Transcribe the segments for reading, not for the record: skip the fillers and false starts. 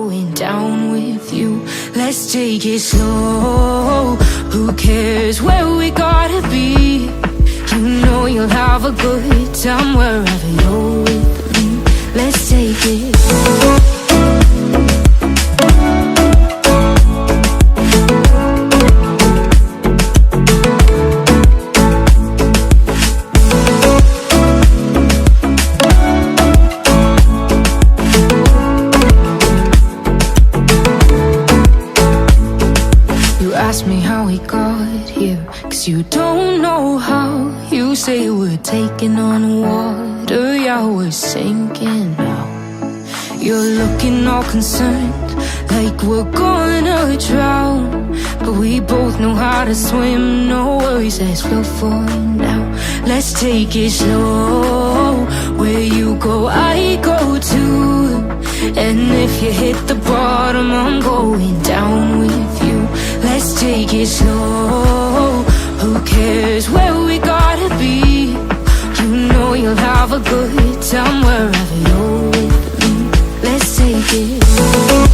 going down with you. Let's take it slow. Who cares where we gotta be? You know you'll have a good time wherever you're with me. Let's take it slow. Ask me how we got here, 'cause you don't know how. You say we're taking on water, yeah, we're sinking now. You're looking all concerned, like we're gonna drown. But we both know how to swim, no worries, let's flow for now. Let's take it slow. Where you go, I go too. And if you hit the bottom, I'm going down with you. Let's take it slow. Who cares where we gotta be? You know you'll have a good time wherever you're with me. Let's take it slow.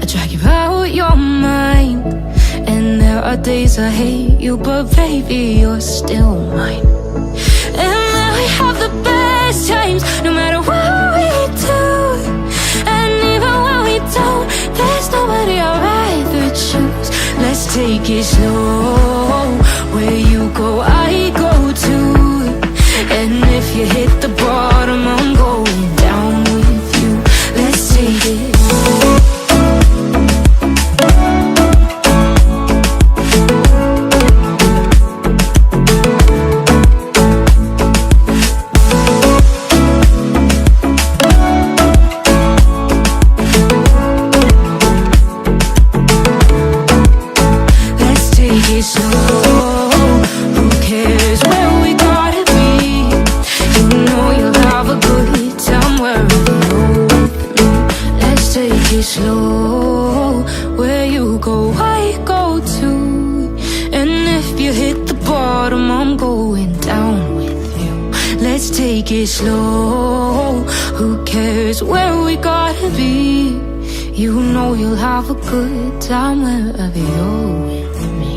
I drag you out your mind, and there are days I hate you, but baby, you're still mine. And then we have the best times, no matter what we do. And even when we don't, there's nobody I'd rather choose. Let's take it slow. Where you go, I go too. And if you hit the bottom, I'm going down with you. Let's take it slow. Slow, where you go, I go too. And if you hit the bottom, I'm going down with you. Let's take it slow. Who cares where we gotta be? You know you'll have a good time wherever you're with me.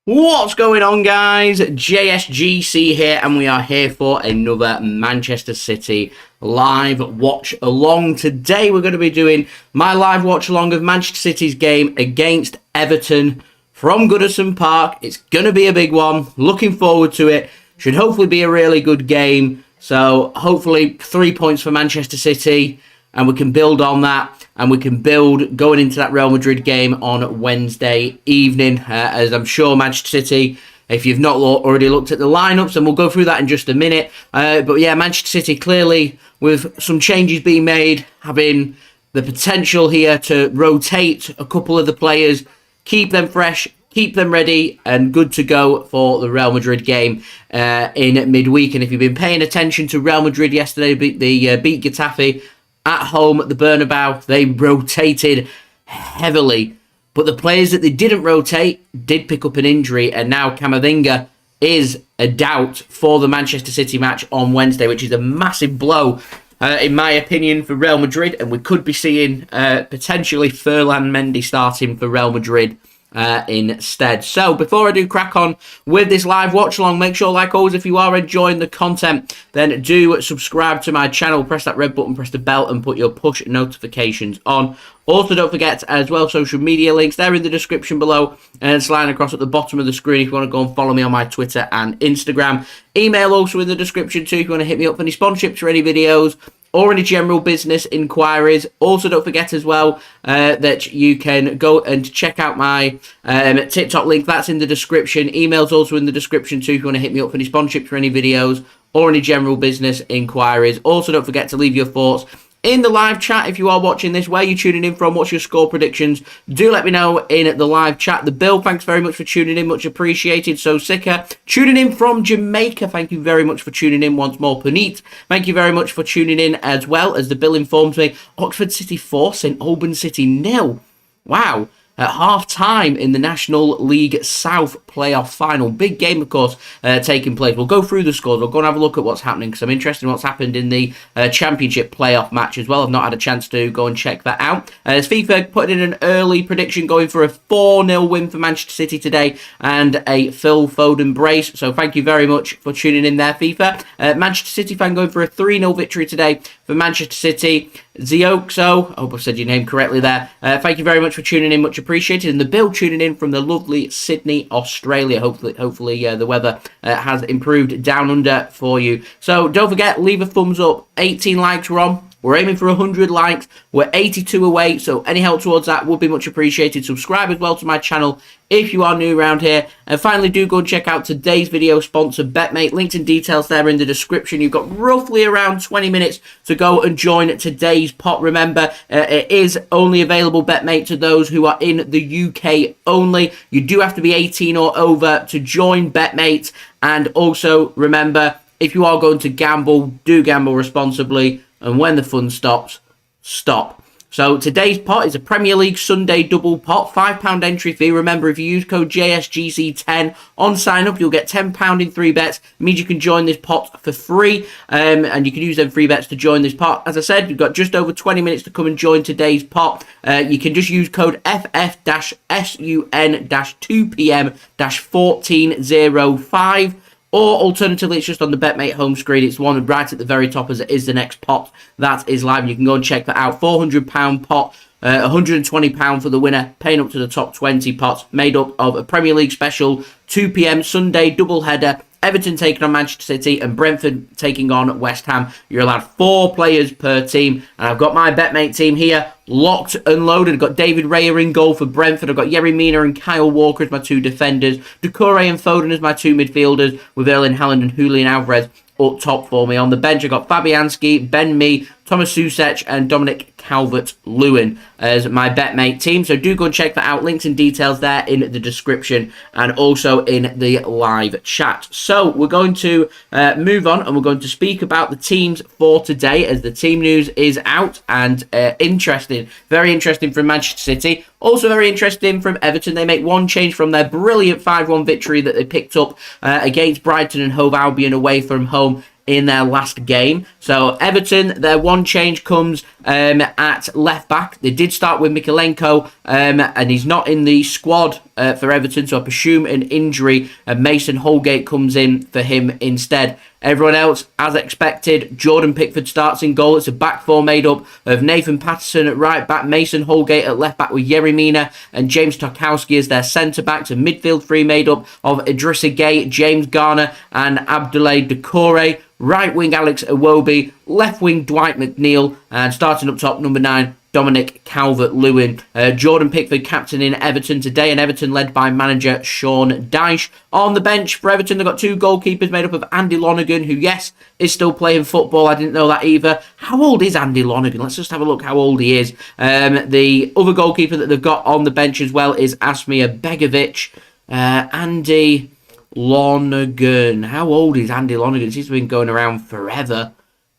What's going on, guys? JSGC here, and we are here for another Manchester City live watch along. Today we're going to be doing my live watch along of Manchester City's game against Everton from Goodison Park. It's going to be a big one. Looking forward to it. Should hopefully be a really good game. So hopefully 3 points for Manchester City, and we can build on that. And we can build going into that Real Madrid game on Wednesday evening. As I'm sure Manchester City, if you've not already looked at the lineups, and we'll go through that in just a minute. But yeah, Manchester City clearly with some changes being made, having the potential here to rotate a couple of the players, keep them fresh, keep them ready and good to go for the Real Madrid game in midweek. And if you've been paying attention to Real Madrid yesterday, they beat Getafe at home at the Bernabeu. They rotated heavily, but the players that they didn't rotate did pick up an injury, and now Camavinga is a doubt for the Manchester City match on Wednesday, which is a massive blow, in my opinion, for Real Madrid, and we could be seeing potentially Ferland Mendy starting for Real Madrid instead. So before I do crack on with this live watch along, make sure, like always, if you are enjoying the content, then do subscribe to my channel, press that red button, press the bell, and put your push notifications on. Also, don't forget as well, social media links, they're in the description below and sliding across at the bottom of the screen if you want to go and follow me on my Twitter and Instagram. Email also in the description too if you want to hit me up for any sponsorships or any videos or any general business inquiries. Also, don't forget as well that you can go and check out my TikTok link. That's in the description. Email's also in the description too if you want to hit me up for any sponsorships or any videos or any general business inquiries. Also, don't forget to leave your thoughts in the live chat if you are watching this. Where you're tuning in from, what's your score predictions? Do let me know in the live chat. The Bill, thanks very much for tuning in, much appreciated. So Sika, tuning in from Jamaica, thank you very much for tuning in once more. Puneet, thank you very much for tuning in as well. As the Bill informs me, Oxford City 4, St Albans City 0. Wow. At half-time in the National League South playoff final. Big game, of course, taking place. We'll go through the scores. We'll go and have a look at what's happening because I'm interested in what's happened in the Championship playoff match as well. I've not had a chance to go and check that out. As FIFA put in an early prediction going for a 4-0 win for Manchester City today and a Phil Foden brace. So thank you very much for tuning in there, FIFA. Manchester City fan going for a 3-0 victory today for Manchester City. Zioxo, I hope I said your name correctly there. Thank you very much for tuning in, much appreciated. And the Bill tuning in from the lovely Sydney, Australia. Hopefully the weather has improved down under for you. So don't forget, leave a thumbs up. 18 likes we're on. We're aiming for 100 likes. We're 82 away, so any help towards that would be much appreciated. Subscribe as well to my channel if you are new around here. And finally, do go and check out today's video sponsor, BetMate. Links and details there in the description. You've got roughly around 20 minutes to go and join today's pot. Remember, it is only available, BetMate, to those who are in the UK only. You do have to be 18 or over to join BetMate. And also, remember, if you are going to gamble, do gamble responsibly. And when the fun stops, stop. So today's pot is a Premier League Sunday double pot, £5 entry fee. Remember, if you use code JSGC10 on sign up, you'll get £10 in free bets. It means you can join this pot for free, and you can use them free bets to join this pot. As I said, you've got just over 20 minutes to come and join today's pot. You can just use code FF-SUN-2PM-1405. Or alternatively, it's just on the BetMate home screen. It's the one right at the very top as it is the next pot that is live. You can go and check that out. £400 pot, £120 for the winner, paying up to the top 20 pots, made up of a Premier League special 2 PM Sunday double header. Everton taking on Manchester City and Brentford taking on West Ham. You're allowed 4 players per team. And I've got my BetMate team here locked and loaded. I've got David Raya in goal for Brentford. I've got Yerry Mina and Kyle Walker as my 2 defenders. Doucouré and Foden as my 2 midfielders, with Erling Haaland and Julian Alvarez up top for me. On the bench, I've got Fabianski, Ben Mee, Thomas Susek and Dominic Calvert-Lewin as my BetMate team. So do go and check that out. Links and details there in the description and also in the live chat. So we're going to move on and we're going to speak about the teams for today as the team news is out and interesting. Very interesting from Manchester City. Also very interesting from Everton. They make one change from their brilliant 5-1 victory that they picked up against Brighton and Hove Albion away from home in their last game. So Everton, their one change comes at left back. They did start with Mykolenko, and he's not in the squad for Everton, so I presume an injury, and Mason Holgate comes in for him instead. Everyone else, as expected, Jordan Pickford starts in goal. It's a back four made up of Nathan Patterson at right back, Mason Holgate at left back with Yerry Mina and James Tarkowski as their centre backs. A midfield three made up of Idrissa Gueye, James Garner and Abdoulaye Doucouré. Right wing Alex Iwobi, left wing Dwight McNeil, and starting up top, number 9, Dominic Calvert-Lewin. Jordan Pickford captaining Everton today, and Everton led by manager Sean Dyche. On the bench for Everton, they've got 2 goalkeepers made up of Andy Lonergan, who, yes, is still playing football. I didn't know that either. How old is Andy Lonergan? Let's just have a look how old he is. The other goalkeeper that they've got on the bench as well is Asmir Begovic. Andy Lonergan. How old is Andy Lonergan? He's been going around forever.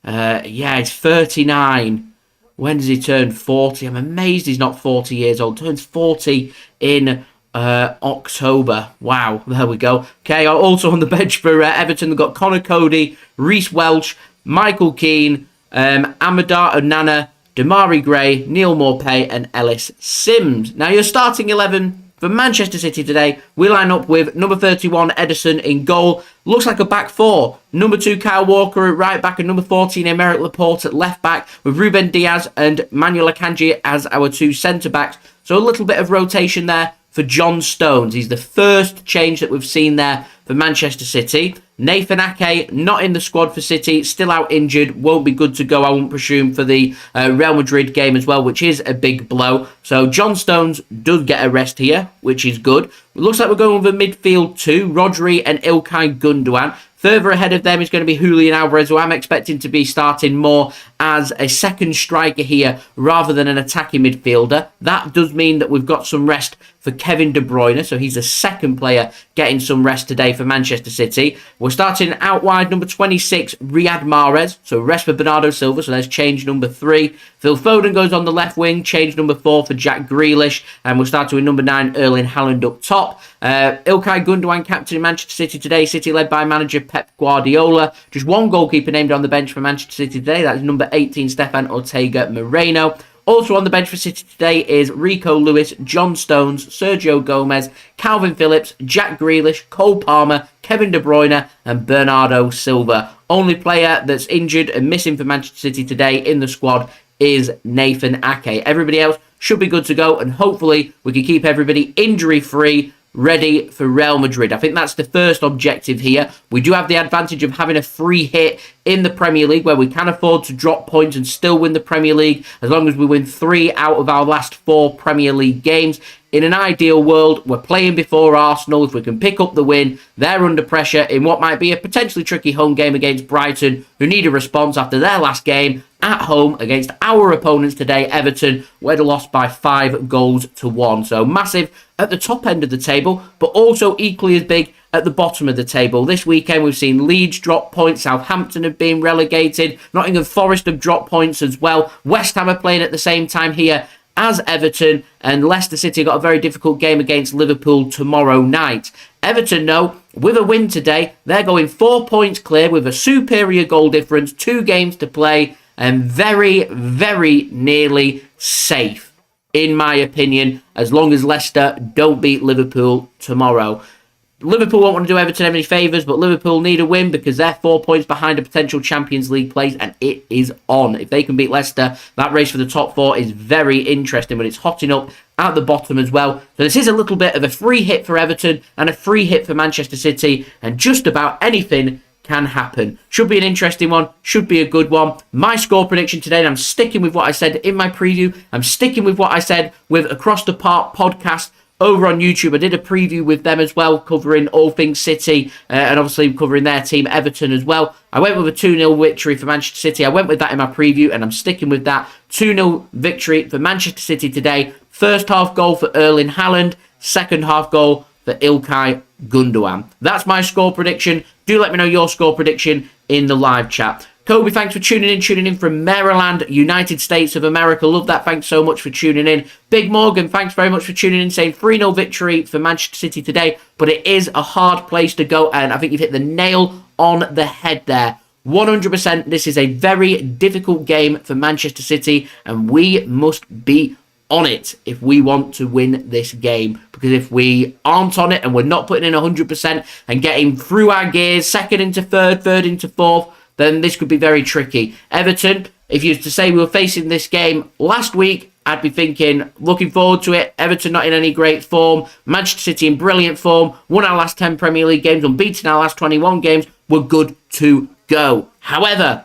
He's 39. When does he turn 40? I'm amazed he's not 40 years old. Turns 40 in October. Wow, there we go. Okay, also on the bench for Everton, they've got Connor Cody, Reece Welch, Michael Keane, Amadou Onana, Damari Gray, Neal Maupay and Ellis Sims. Now, your starting 11 for Manchester City today, we line up with number 31, Ederson in goal. Looks like a back four. Number 2, Kyle Walker at right back, and number 14, Aymeric Laporte at left back, with Ruben Dias and Manuel Akanji as our 2 centre-backs. So a little bit of rotation there for John Stones. He's the first change that we've seen there for Manchester City. Nathan Ake, not in the squad for City, still out injured, won't be good to go, I won't presume, for the Real Madrid game as well, which is a big blow. So John Stones does get a rest here, which is good. It looks like we're going with a midfield 2, Rodri and Ilkay Gundogan. Further ahead of them is going to be Julian Alvarez, who I'm expecting to be starting more as a second striker here rather than an attacking midfielder. That does mean that we've got some rest for Kevin De Bruyne, so he's the second player getting some rest today for Manchester City. We're starting out wide, number 26, Riyad Mahrez, so rest for Bernardo Silva, so there's change number 3. Phil Foden goes on the left wing, change number 4 for Jack Grealish, and we'll start with number 9, Erling Haaland up top. Ilkay Gundogan captain in Manchester City today, City led by manager Pep Guardiola. Just one goalkeeper named on the bench for Manchester City today, that is number 18, Stefan Ortega-Moreno. Also on the bench for City today is Rico Lewis, John Stones, Sergio Gomez, Kalvin Phillips, Jack Grealish, Cole Palmer, Kevin De Bruyne and Bernardo Silva. Only player that's injured and missing for Manchester City today in the squad is Nathan Ake. Everybody else should be good to go, and hopefully we can keep everybody injury-free, ready for Real Madrid. I think that's the first objective here. We do have the advantage of having a free hit in the Premier League, where we can afford to drop points and still win the Premier League as long as we win 3 out of our last 4 Premier League games. In an ideal world, we're playing before Arsenal. If we can pick up the win, they're under pressure in what might be a potentially tricky home game against Brighton, who need a response after their last game at home against our opponents today, Everton, where they lost by 5-1. So massive at the top end of the table, but also equally as big at the bottom of the table. This weekend we've seen Leeds drop points, Southampton have been relegated, Nottingham Forest have dropped points as well, West Ham are playing at the same time here as Everton, and Leicester City got a very difficult game against Liverpool tomorrow night. Everton, though, with a win today, they're going 4 points clear with a superior goal difference, 2 games to play, and very, very nearly safe, in my opinion, as long as Leicester don't beat Liverpool tomorrow. Liverpool won't want to do Everton any favours, but Liverpool need a win because they're 4 points behind a potential Champions League place, and it is on. If they can beat Leicester, that race for the top 4 is very interesting, but it's hotting up at the bottom as well. So this is a little bit of a free hit for Everton and a free hit for Manchester City, and just about anything can happen. Should be an interesting one, should be a good one. My score prediction today, and I'm sticking with what I said in my preview, I'm sticking with what I said with Across the Park podcast over on YouTube. I did a preview with them as well, covering all things City, and obviously covering their team, Everton, as well. I went with a 2-0 victory for Manchester City. I went with that in my preview, and I'm sticking with that. 2-0 victory for Manchester City today. First half goal for Erling Haaland, second half goal for Ilkay Gundogan. That's my score prediction. Do let me know your score prediction in the live chat. Kobe, thanks for tuning in from Maryland, United States of America. Love that. Thanks so much for tuning in. Big Morgan, thanks very much for tuning in, saying 3-0 victory for Manchester City today, but it is a hard place to go, and I think you've hit the nail on the head there. 100%, this is a very difficult game for Manchester City, and we must be on it if we want to win this game, because if we aren't on it and we're not putting in 100% and getting through our gears, second into third, third into fourth, then this could be very tricky. Everton, if you were to say we were facing this game last week, I'd be thinking, looking forward to it. Everton not in any great form. Manchester City in brilliant form. Won our last 10 Premier League games, unbeaten our last 21 games. We're good to go. However,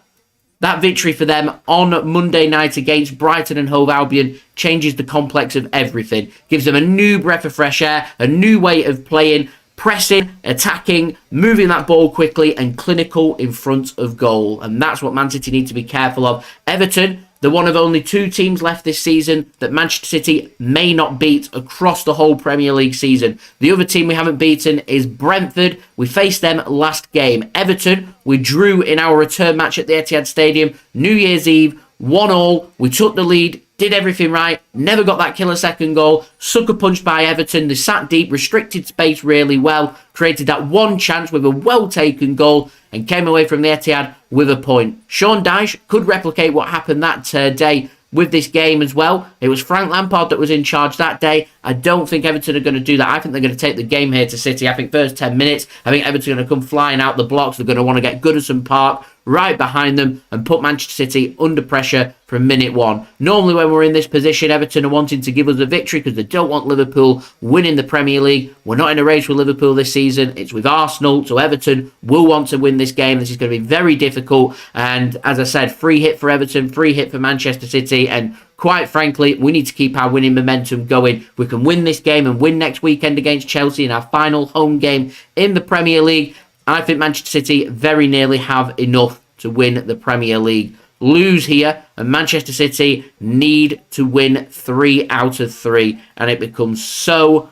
that victory for them on Monday night against Brighton and Hove Albion changes the complex of everything. Gives them a new breath of fresh air, a new way of playing, pressing, attacking, moving that ball quickly and clinical in front of goal. And that's what Man City need to be careful of. Everton, they're one of only 2 teams left this season that Manchester City may not beat across the whole Premier League season. The other team we haven't beaten is Brentford. We faced them last game. Everton, we drew in our return match at the Etihad Stadium, New Year's Eve, 1-1. We took the lead, did everything right, never got that killer second goal, sucker punched by Everton. They sat deep, restricted space really well, created that one chance with a well-taken goal, and came away from the Etihad with a point. Sean Dyche could replicate what happened that day with this game as well. It was Frank Lampard that was in charge that day. I don't think Everton are going to do that. I think they're going to take the game here to City. I think first 10 minutes, I think Everton are going to come flying out the blocks. They're going to want to get Goodison Park right behind them and put Manchester City under pressure from minute 1. Normally when we're in this position, Everton are wanting to give us a victory because they don't want Liverpool winning the Premier League. We're not in a race with Liverpool this season. It's with Arsenal, so Everton will want to win this game. This is going to be very difficult, and as I said, free hit for Everton, free hit for Manchester City, and quite frankly, we need to keep our winning momentum going. We can win this game and win next weekend against Chelsea in our final home game in the Premier League. I think Manchester City very nearly have enough to win the Premier League. Lose here, and Manchester City need to win 3 out of 3, and it becomes so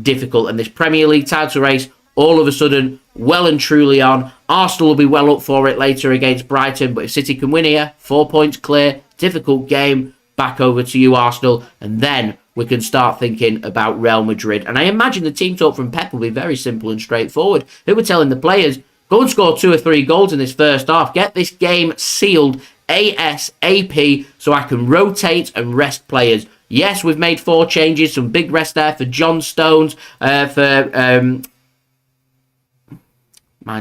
difficult. And this Premier League title race, all of a sudden, well and truly on. Arsenal will be well up for it later against Brighton, but if City can win here, 4 points clear, difficult game, back over to you, Arsenal, and then we can start thinking about Real Madrid. And I imagine the team talk from Pep will be very simple and straightforward. They were telling the players, go and score 2 or 3 goals in this first half. Get this game sealed ASAP so I can rotate and rest players. Yes, we've made 4 changes. Some big rest there for John Stones, mine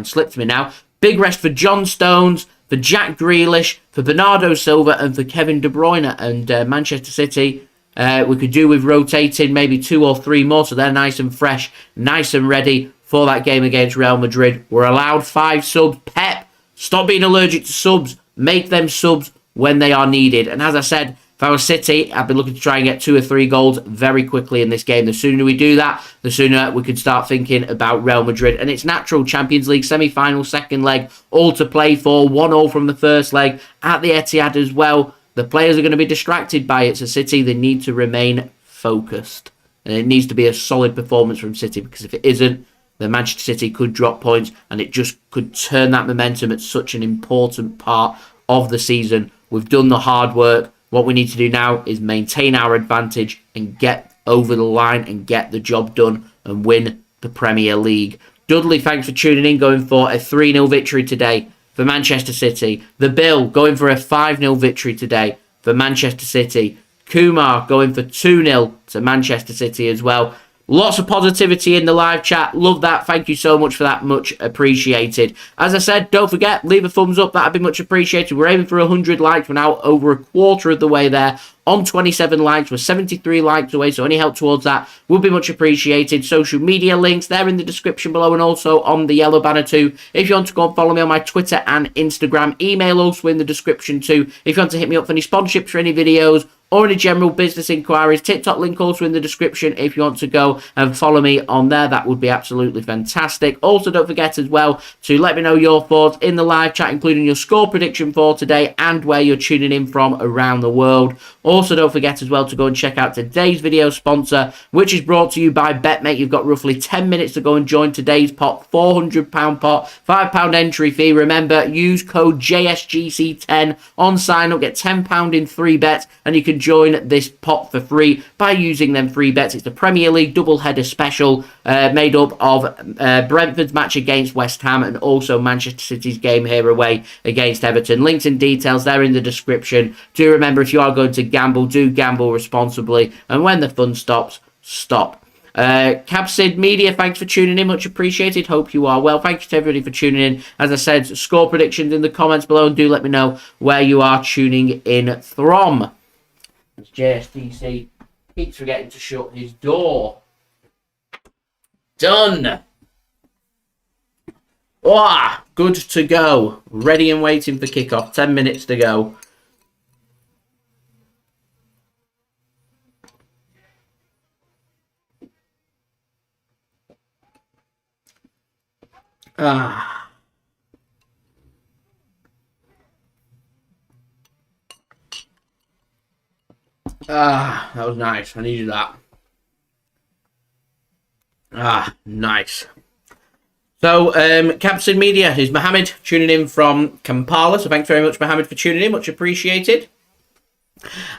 slipped me now. Big rest for John Stones, for Jack Grealish, for Bernardo Silva and for Kevin De Bruyne. And Manchester City, we could do with rotating maybe 2 or 3 more so they're nice and fresh, nice and ready for that game against Real Madrid. We're allowed 5 subs. Pep, stop being allergic to subs. Make them subs when they are needed. And as I said, if I was City, I'd be looking to try and get 2 or 3 goals very quickly in this game. The sooner we do that, the sooner we can start thinking about Real Madrid. And it's natural. Champions League semi-final, second leg, all to play for. 1-1 from the first leg at the Etihad as well. The players are going to be distracted by it. So City, they need to remain focused. And it needs to be a solid performance from City, because if it isn't, then Manchester City could drop points and it just could turn that momentum at such an important part of the season. We've done the hard work. What we need to do now is maintain our advantage and get over the line and get the job done and win the Premier League. Dudley, thanks for tuning in, going for a 3-0 victory today for Manchester City. The Bill going for a 5-0 victory today for Manchester City. Kumar going for 2-0 to Manchester City as well. Lots of positivity in the live chat. Love that. Thank you so much for that. Much appreciated. As I said, don't forget, leave a thumbs up. That'd be much appreciated. We're aiming for 100 likes. We're now over a quarter of the way there. On 27 likes. We're 73 likes away, so any help towards that would be much appreciated. Social media links, they're in the description below and also on the yellow banner too. If you want to go and follow me on my Twitter and Instagram, email also in the description too. If you want to hit me up for any sponsorships for any videos, or any general business inquiries, TikTok link also in the description if you want to go and follow me on there. That would be absolutely fantastic. Also, don't forget as well to let me know your thoughts in the live chat, including your score prediction for today and where you're tuning in from around the world. Also, don't forget as well to go and check out today's video sponsor, which is brought to you by BetMate. You've got roughly 10 minutes to go and join today's pot, £400 pot, £5 entry fee. Remember, use code JSGC10 on sign up, get £10 in free bets, and you can can join this pot for free by using them free bets. It's the Premier League double-header special made up of Brentford's match against West Ham and also Manchester City's game here away against Everton. Links and details there in the description. Do remember, if you are going to gamble, do gamble responsibly. And when the fun stops, stop. Cabsid Media, thanks for tuning in, much appreciated. Hope you are well. Thank you to everybody for tuning in. As I said, score predictions in the comments below, and do let me know where you are tuning in from. As JSDC keeps forgetting to shut his door. Done. Good to go. Ready and waiting for kickoff. 10 minutes to go. That was nice. I needed that. Nice. So, Cabson Media is Mohammed tuning in from Kampala. So thanks very much, Mohammed, for tuning in. Much appreciated.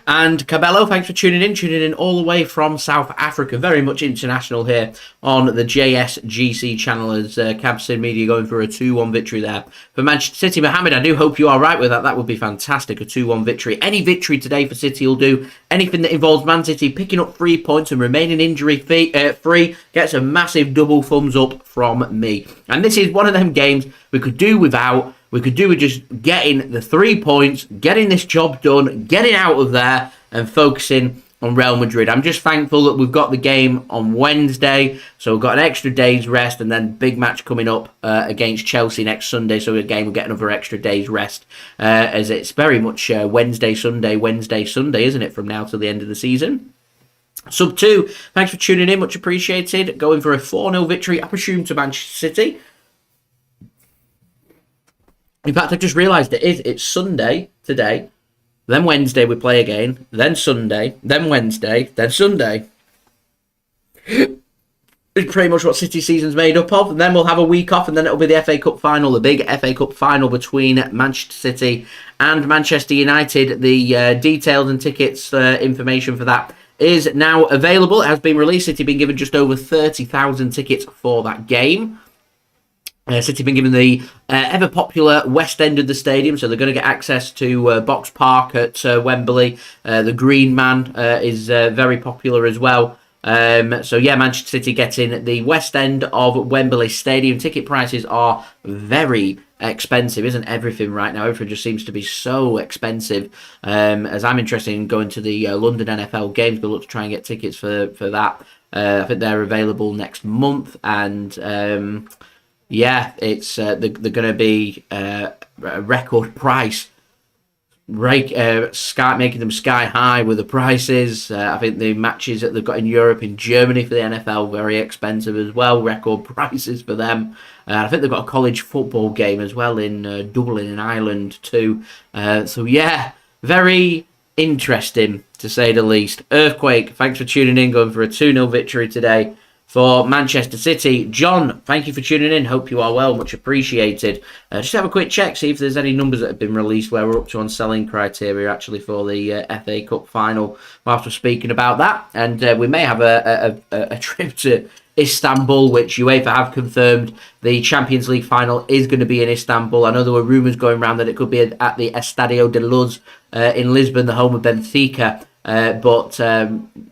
And Cabello, thanks for tuning in all the way from South Africa. Very much international here on the JSGC channel as Cabson Media going for a 2-1 victory there for Manchester City. Mohammed, I do hope you are right with that. That would be fantastic, a 2-1 victory. Any victory today for City will do. Anything that involves Man City picking up 3 points and remaining injury free gets a massive double thumbs up from me. And this is one of them games we could do without. We could do with just getting the 3 points, getting this job done, getting out of there and focusing on Real Madrid. I'm just thankful that we've got the game on Wednesday, so we've got an extra day's rest, and then big match coming up against Chelsea next Sunday, so again we'll get another extra day's rest as it's very much Wednesday, Sunday, isn't it, from now till the end of the season. Sub 2, thanks for tuning in, much appreciated. Going for a 4-0 victory, I presume, to Manchester City. In fact, I just realised it's Sunday today, then Wednesday we play again, then Sunday, then Wednesday, then Sunday. It's pretty much what City season's made up of, and then we'll have a week off, and then it'll be the FA Cup final, the big FA Cup final between Manchester City and Manchester United. The details and tickets information for that is now available. It has been released. City have been given just over 30,000 tickets for that game. City have been given the ever-popular west end of the stadium, so they're going to get access to Box Park at Wembley. The Green Man is very popular as well. So, yeah, Manchester City getting the west end of Wembley Stadium. Ticket prices are very expensive, isn't everything right now? Everything just seems to be so expensive. As I'm interested in going to the London NFL games, but look to try and get tickets for that. I think they're available next month, and... yeah, it's they're going to be a record price, making them sky high with the prices. I think the matches that they've got in Europe, in Germany for the NFL, very expensive as well, record prices for them. I think they've got a college football game as well in Dublin in Ireland too. So yeah, very interesting to say the least. Earthquake, thanks for tuning in, going for a 2-0 victory today for Manchester City. John, thank you for tuning in. Hope you are well. Much appreciated. Just have a quick check, see if there's any numbers that have been released where we're up to on selling criteria actually for the FA Cup final whilst we're speaking about that. And we may have a trip to Istanbul, which UEFA have confirmed the Champions League final is going to be in Istanbul. I know there were rumours going around that it could be at the Estadio de Luz in Lisbon, the home of Benfica. But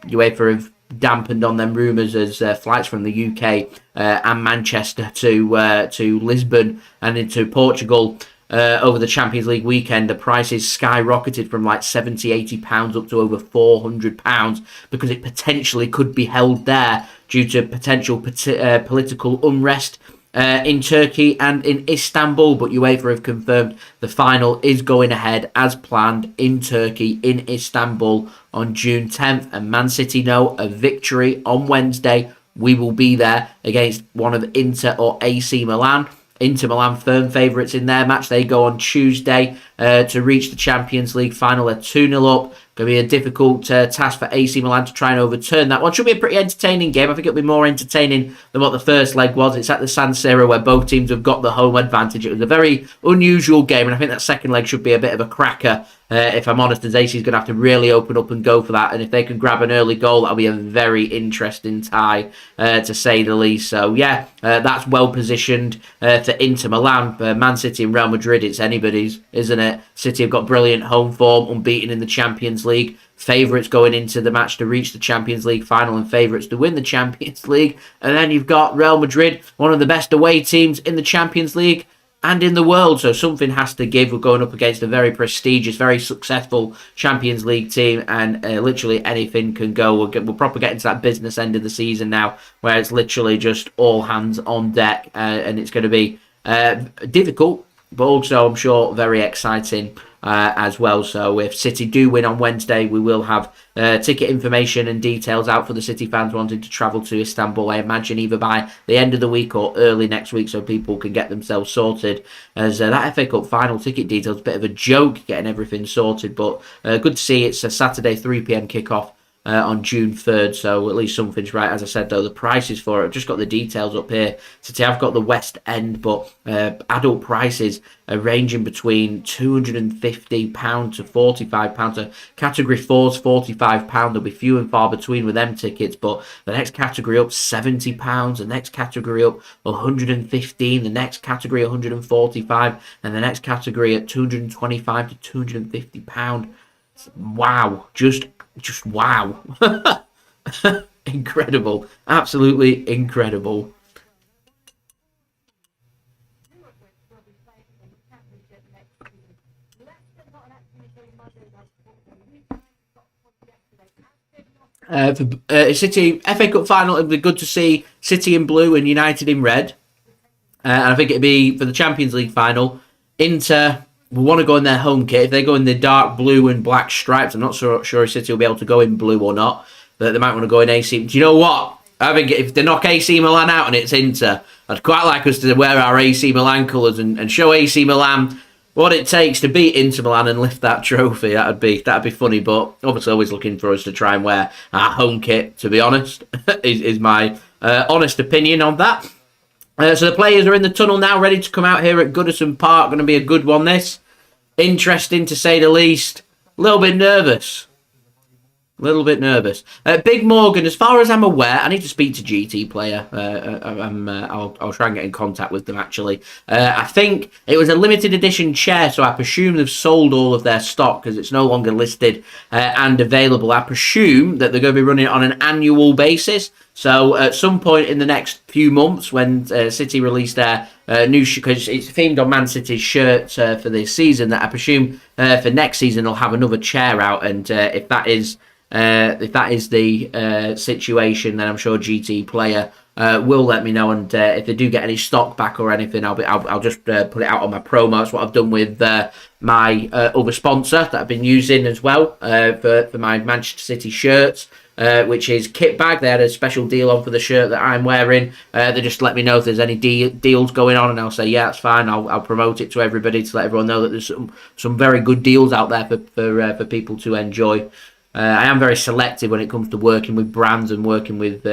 UEFA have dampened on them rumours as flights from the UK and Manchester to Lisbon and into Portugal over the Champions League weekend. The prices skyrocketed from like £70-80 up to over £400 because it potentially could be held there due to potential political unrest in Turkey and in Istanbul. But UEFA have confirmed the final is going ahead as planned in Turkey, in Istanbul on June 10th. And Man City know a victory on Wednesday, we will be there against one of Inter or AC Milan. Inter Milan firm favourites in their match. They go on Tuesday to reach the Champions League final. They're 2-0 up. Going to be a difficult task for AC Milan to try and overturn that one. Should be a pretty entertaining game. I think it'll be more entertaining than what the first leg was. It's at the San Siro where both teams have got the home advantage. It was a very unusual game, and I think that second leg should be a bit of a cracker if I'm honest, and AC is going to have to really open up and go for that. And if they can grab an early goal, that'll be a very interesting tie, to say the least. So, yeah, that's well positioned for Inter Milan. Man City and Real Madrid, it's anybody's, isn't it? City have got brilliant home form, unbeaten in the Champions League. Favourites going into the match to reach the Champions League final and favourites to win the Champions League. And then you've got Real Madrid, one of the best away teams in the Champions League and in the world. So something has to give. We're going up against a very prestigious, very successful Champions League team, and literally anything can go. We'll probably get into that business end of the season now, where it's literally just all hands on deck, and it's going to be difficult, but also I'm sure very exciting as well. So if City do win on Wednesday, we will have ticket information and details out for the City fans wanting to travel to Istanbul, I imagine either by the end of the week or early next week, so people can get themselves sorted, as that FA Cup final ticket details, a bit of a joke getting everything sorted, but good to see. It's a Saturday 3 p.m. kickoff on June 3rd, so at least something's right. As I said, though, the prices for it, I've just got the details up here. Today I've got the West End, but adult prices are ranging between £250 to £45. So category 4's £45. There'll be few and far between with them tickets, but the next category up £70, the next category up £115, the next category £145, and the next category at £225 to £250. Wow, just wow. Incredible, absolutely incredible. For City FA Cup final, it'd be good to see City in blue and United in red, and I think it'd be for the Champions League final, Inter will want to go in their home kit. If they go in the dark blue and black stripes, I'm not sure if City will be able to go in blue or not, but they might want to go in AC. Do you know what? I think if they knock AC Milan out and it's Inter, I'd quite like us to wear our AC Milan colours and show AC Milan what it takes to beat Inter Milan and lift that trophy. That'd be funny, but obviously always looking for us to try and wear our home kit, to be honest, is my honest opinion on that. So the players are in the tunnel now, ready to come out here at Goodison Park. Going to be a good one, this. Interesting, to say the least. A little bit nervous. Big Morgan, as far as I'm aware, I need to speak to GT Player. I'll try and get in contact with them, actually. I think it was a limited edition chair, so I presume they've sold all of their stock because it's no longer listed and available. I presume that they're going to be running it on an annual basis. So at some point in the next few months, when City release their new, because it's themed on Man City's shirt for this season, that I presume for next season they'll have another chair out, and if that is the situation, then I'm sure GT Player will let me know, and if they do get any stock back or anything, I'll just put it out on my promo. That's what I've done with my other sponsor that I've been using as well for my Manchester City shirts. Which is Kitbag. They had a special deal on for the shirt that I'm wearing. They just let me know if there's any deals going on, and I'll say, yeah, that's fine. I'll promote it to everybody to let everyone know that there's some very good deals out there for people to enjoy. I am very selective when it comes to working with brands and working with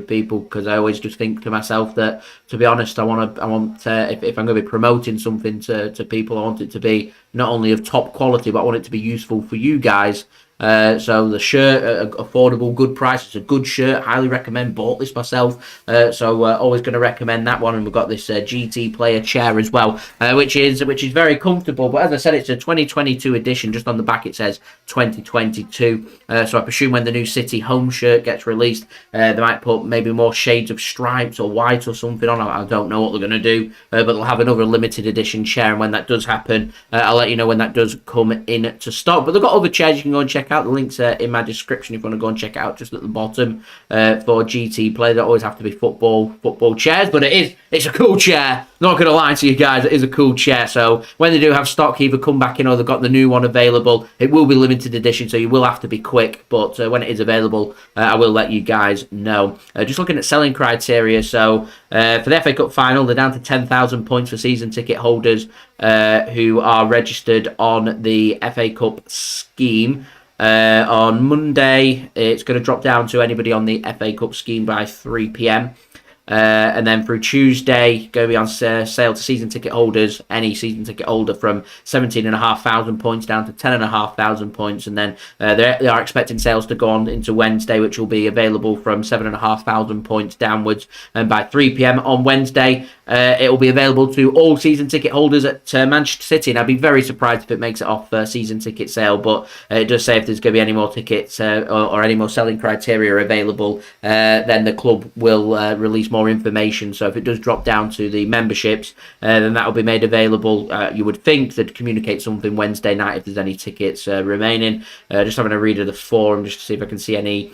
people, because I always just think to myself that, to be honest, I want if I'm going to be promoting something to people, I want it to be not only of top quality, but I want it to be useful for you guys. So the shirt, affordable, good price. It's a good shirt. Highly recommend. Bought this myself. So always going to recommend that one. And we've got this GT Player chair as well, which is very comfortable. But as I said, it's a 2022 edition. Just on the back it says 2022. So I presume when the new City home shirt gets released, they might put maybe more shades of stripes or white or something on. I don't know what they're going to do, but they'll have another limited edition chair. And when that does happen, I'll let you know when that does come in to stock. But they've got other chairs you can go and check out. The links are in my description if you want to go and check it out, just at the bottom for GT Play. They don't always have to be football chairs, but it's a cool chair. Not going to lie to you guys, it is a cool chair. So when they do have stock either come back in or they've got the new one available, it will be limited edition, so you will have to be quick, but when it is available, I will let you guys know. Just looking at selling criteria, so for the FA Cup final, they're down to 10,000 points for season ticket holders who are registered on the FA Cup scheme. On Monday, it's going to drop down to anybody on the FA Cup scheme by 3 p.m. And then through Tuesday, going to be on sale to season ticket holders. Any season ticket holder from 17,500 points down to 10,500 points. And then they are expecting sales to go on into Wednesday, which will be available from 7,500 points downwards. And by 3 p.m. on Wednesday, it will be available to all season ticket holders at Manchester City. And I'd be very surprised if it makes it off season ticket sale. But it does say if there's going to be any more tickets or any more selling criteria available, then the club will release more information. So if it does drop down to the memberships, then that will be made available. You would think they'd communicate something Wednesday night if there's any tickets remaining. Just having a read of the forum just to see if I can see any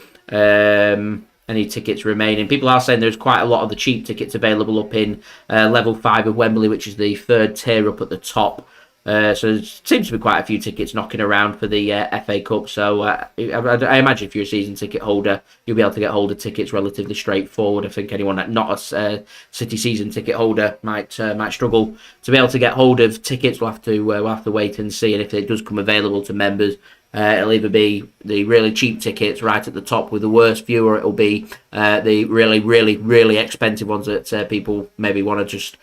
tickets remaining. People are saying there's quite a lot of the cheap tickets available up in level 5 of Wembley, which is the third tier up at the top. So there seems to be quite a few tickets knocking around for the FA Cup. So I imagine if you're a season ticket holder, you'll be able to get hold of tickets relatively straightforward. I think anyone that not a City season ticket holder might struggle to be able to get hold of tickets. We'll have to wait and see. And if it does come available to members, it'll either be the really cheap tickets right at the top with the worst view, or it'll be the really, really, really expensive ones that people maybe want to just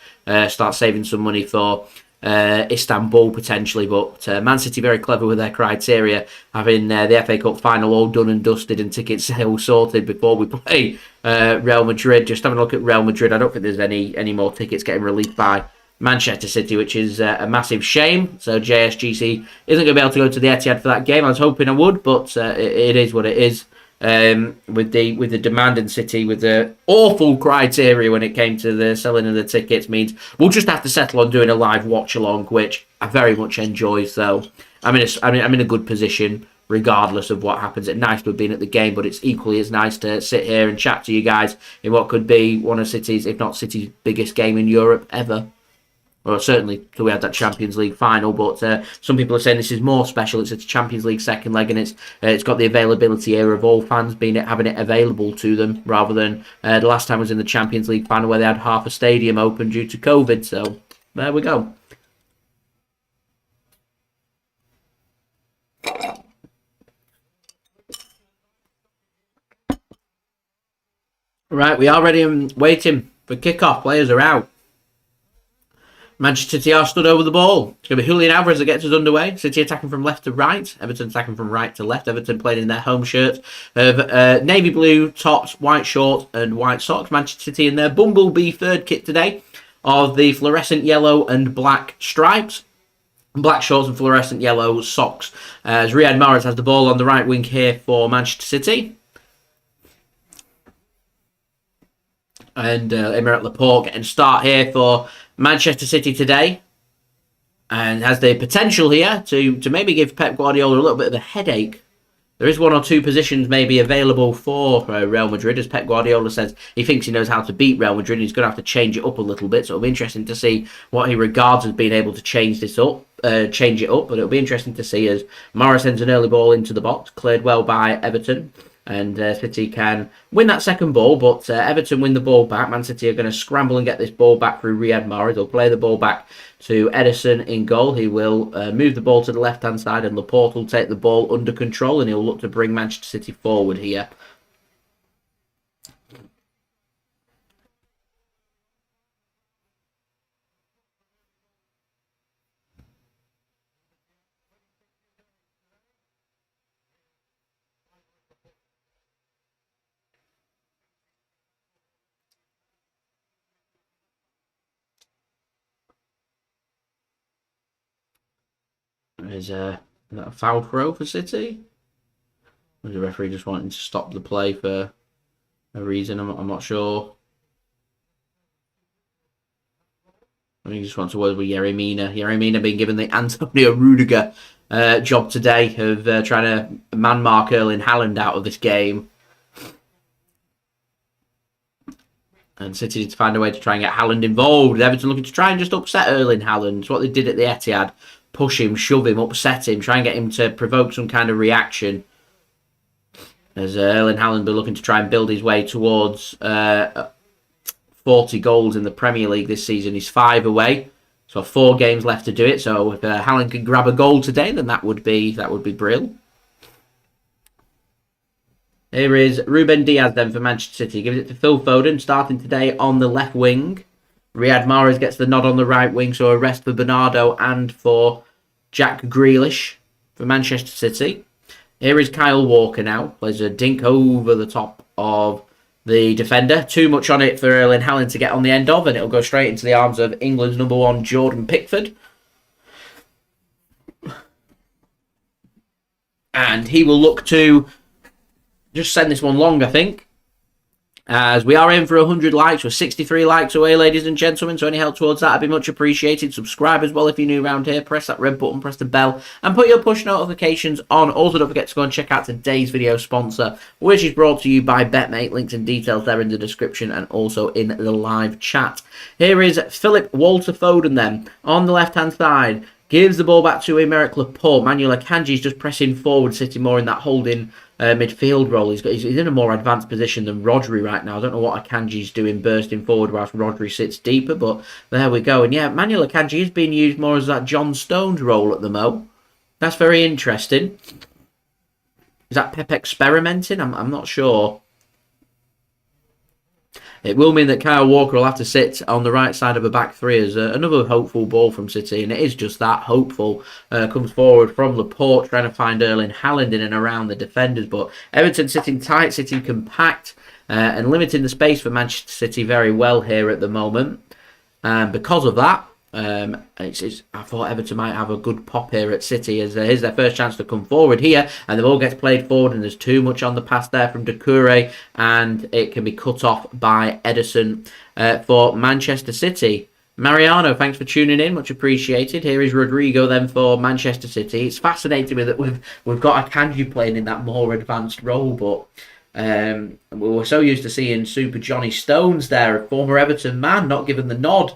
start saving some money for. Istanbul potentially, but Man City very clever with their criteria, having the FA Cup final all done and dusted and ticket sales sorted before we play Real Madrid. Just having a look at Real Madrid, I don't think there's any more tickets getting released by Manchester City, which is a massive shame. So JSGC isn't going to be able to go to the Etihad for that game. I was hoping I would, but it is what it is. With the demand in City, with the awful criteria when it came to the selling of the tickets, means we'll just have to settle on doing a live watch along, which I very much enjoy. So I'm in a good position regardless of what happens. It's nice to have been at the game, but it's equally as nice to sit here and chat to you guys in what could be one of City's, if not City's, biggest game in Europe ever. Well, certainly, so we had that Champions League final, but some people are saying this is more special. It's a Champions League second leg, and it's got the availability here of all fans having it available to them, rather than the last time was in the Champions League final where they had half a stadium open due to COVID. So there we go. Right, we are ready and waiting for kickoff. Players are out. Manchester City are stood over the ball. It's going to be Julian Alvarez that gets us underway. City attacking from left to right. Everton attacking from right to left. Everton playing in their home shirts of navy blue tops, white shorts and white socks. Manchester City in their Bumblebee third kit today of the fluorescent yellow and black stripes. Black shorts and fluorescent yellow socks. As Riyad Mahrez has the ball on the right wing here for Manchester City. And Aymeric Laporte getting a start here for Manchester City today, and has the potential here to maybe give Pep Guardiola a little bit of a headache. There is one or two positions maybe available for Real Madrid, as Pep Guardiola says he thinks he knows how to beat Real Madrid. He's going to have to change it up a little bit, so it'll be interesting to see what he regards as being able to change it up. But it'll be interesting to see as Mahrez sends an early ball into the box, cleared well by Everton. And City can win that second ball, but Everton win the ball back. Man City are going to scramble and get this ball back through Riyad Mahrez. They'll play the ball back to Ederson in goal. He will move the ball to the left-hand side, and Laporte will take the ball under control, and he'll look to bring Manchester City forward here. Is that a foul throw for City? Or is the referee just wanting to stop the play for a reason? I'm not sure. I think he just wants to work with Yerry Mina. Yerry Mina being given the Antonio Rudiger job today of trying to man-mark Erling Haaland out of this game. And City need to find a way to try and get Haaland involved. Everton looking to try and just upset Erling Haaland. It's what they did at the Etihad. Push him, shove him, upset him, try and get him to provoke some kind of reaction. As Erling Haaland be looking to try and build his way towards 40 goals in the Premier League this season. He's 5 away, so 4 games left to do it. So if Haaland could grab a goal today, then that would be brilliant. Here is Ruben Dias then for Manchester City. Gives it to Phil Foden, starting today on the left wing. Riyad Mahrez gets the nod on the right wing, so a rest for Bernardo and for Jack Grealish for Manchester City. Here is Kyle Walker now. Plays a dink over the top of the defender. Too much on it for Erling Haaland to get on the end of, and it'll go straight into the arms of England's number 1, Jordan Pickford. And he will look to just send this one long, I think. As we are in for 100 likes. We're 63 likes away, ladies and gentlemen. So any help towards that would be much appreciated. Subscribe as well if you're new around here. Press that red button, press the bell, and put your push notifications on. Also, don't forget to go and check out today's video sponsor, which is brought to you by BetMate. Links and details there in the description and also in the live chat. Here is Philip Walter Foden then on the left-hand side. Gives the ball back to Aymeric Laporte. Manuel Akanji is just pressing forward, sitting more in that holding midfield role. He's in a more advanced position than Rodri right now. I don't know what Akanji's doing, bursting forward whilst Rodri sits deeper, but there we go. And yeah, Manuel Akanji is being used more as that John Stones role at the mo. That's very interesting. Is that Pep experimenting? I'm not sure. It will mean that Kyle Walker will have to sit on the right side of a back three as another hopeful ball from City. And it is just that, hopeful. Comes forward from Laporte, trying to find Erling Haaland in and around the defenders. But Everton sitting tight, sitting compact, and limiting the space for Manchester City very well here at the moment. And because of that, I thought Everton might have a good pop here at City, as here's their first chance to come forward here, and the ball gets played forward, and there's too much on the pass there from Doucouré, and it can be cut off by Ederson for Manchester City. Mariano, thanks for tuning in, much appreciated. Here is Rodrigo then for Manchester City. It's fascinating that we've got Akanji playing in that more advanced role, but we were so used to seeing Super Johnny Stones there, a former Everton man, not given the nod.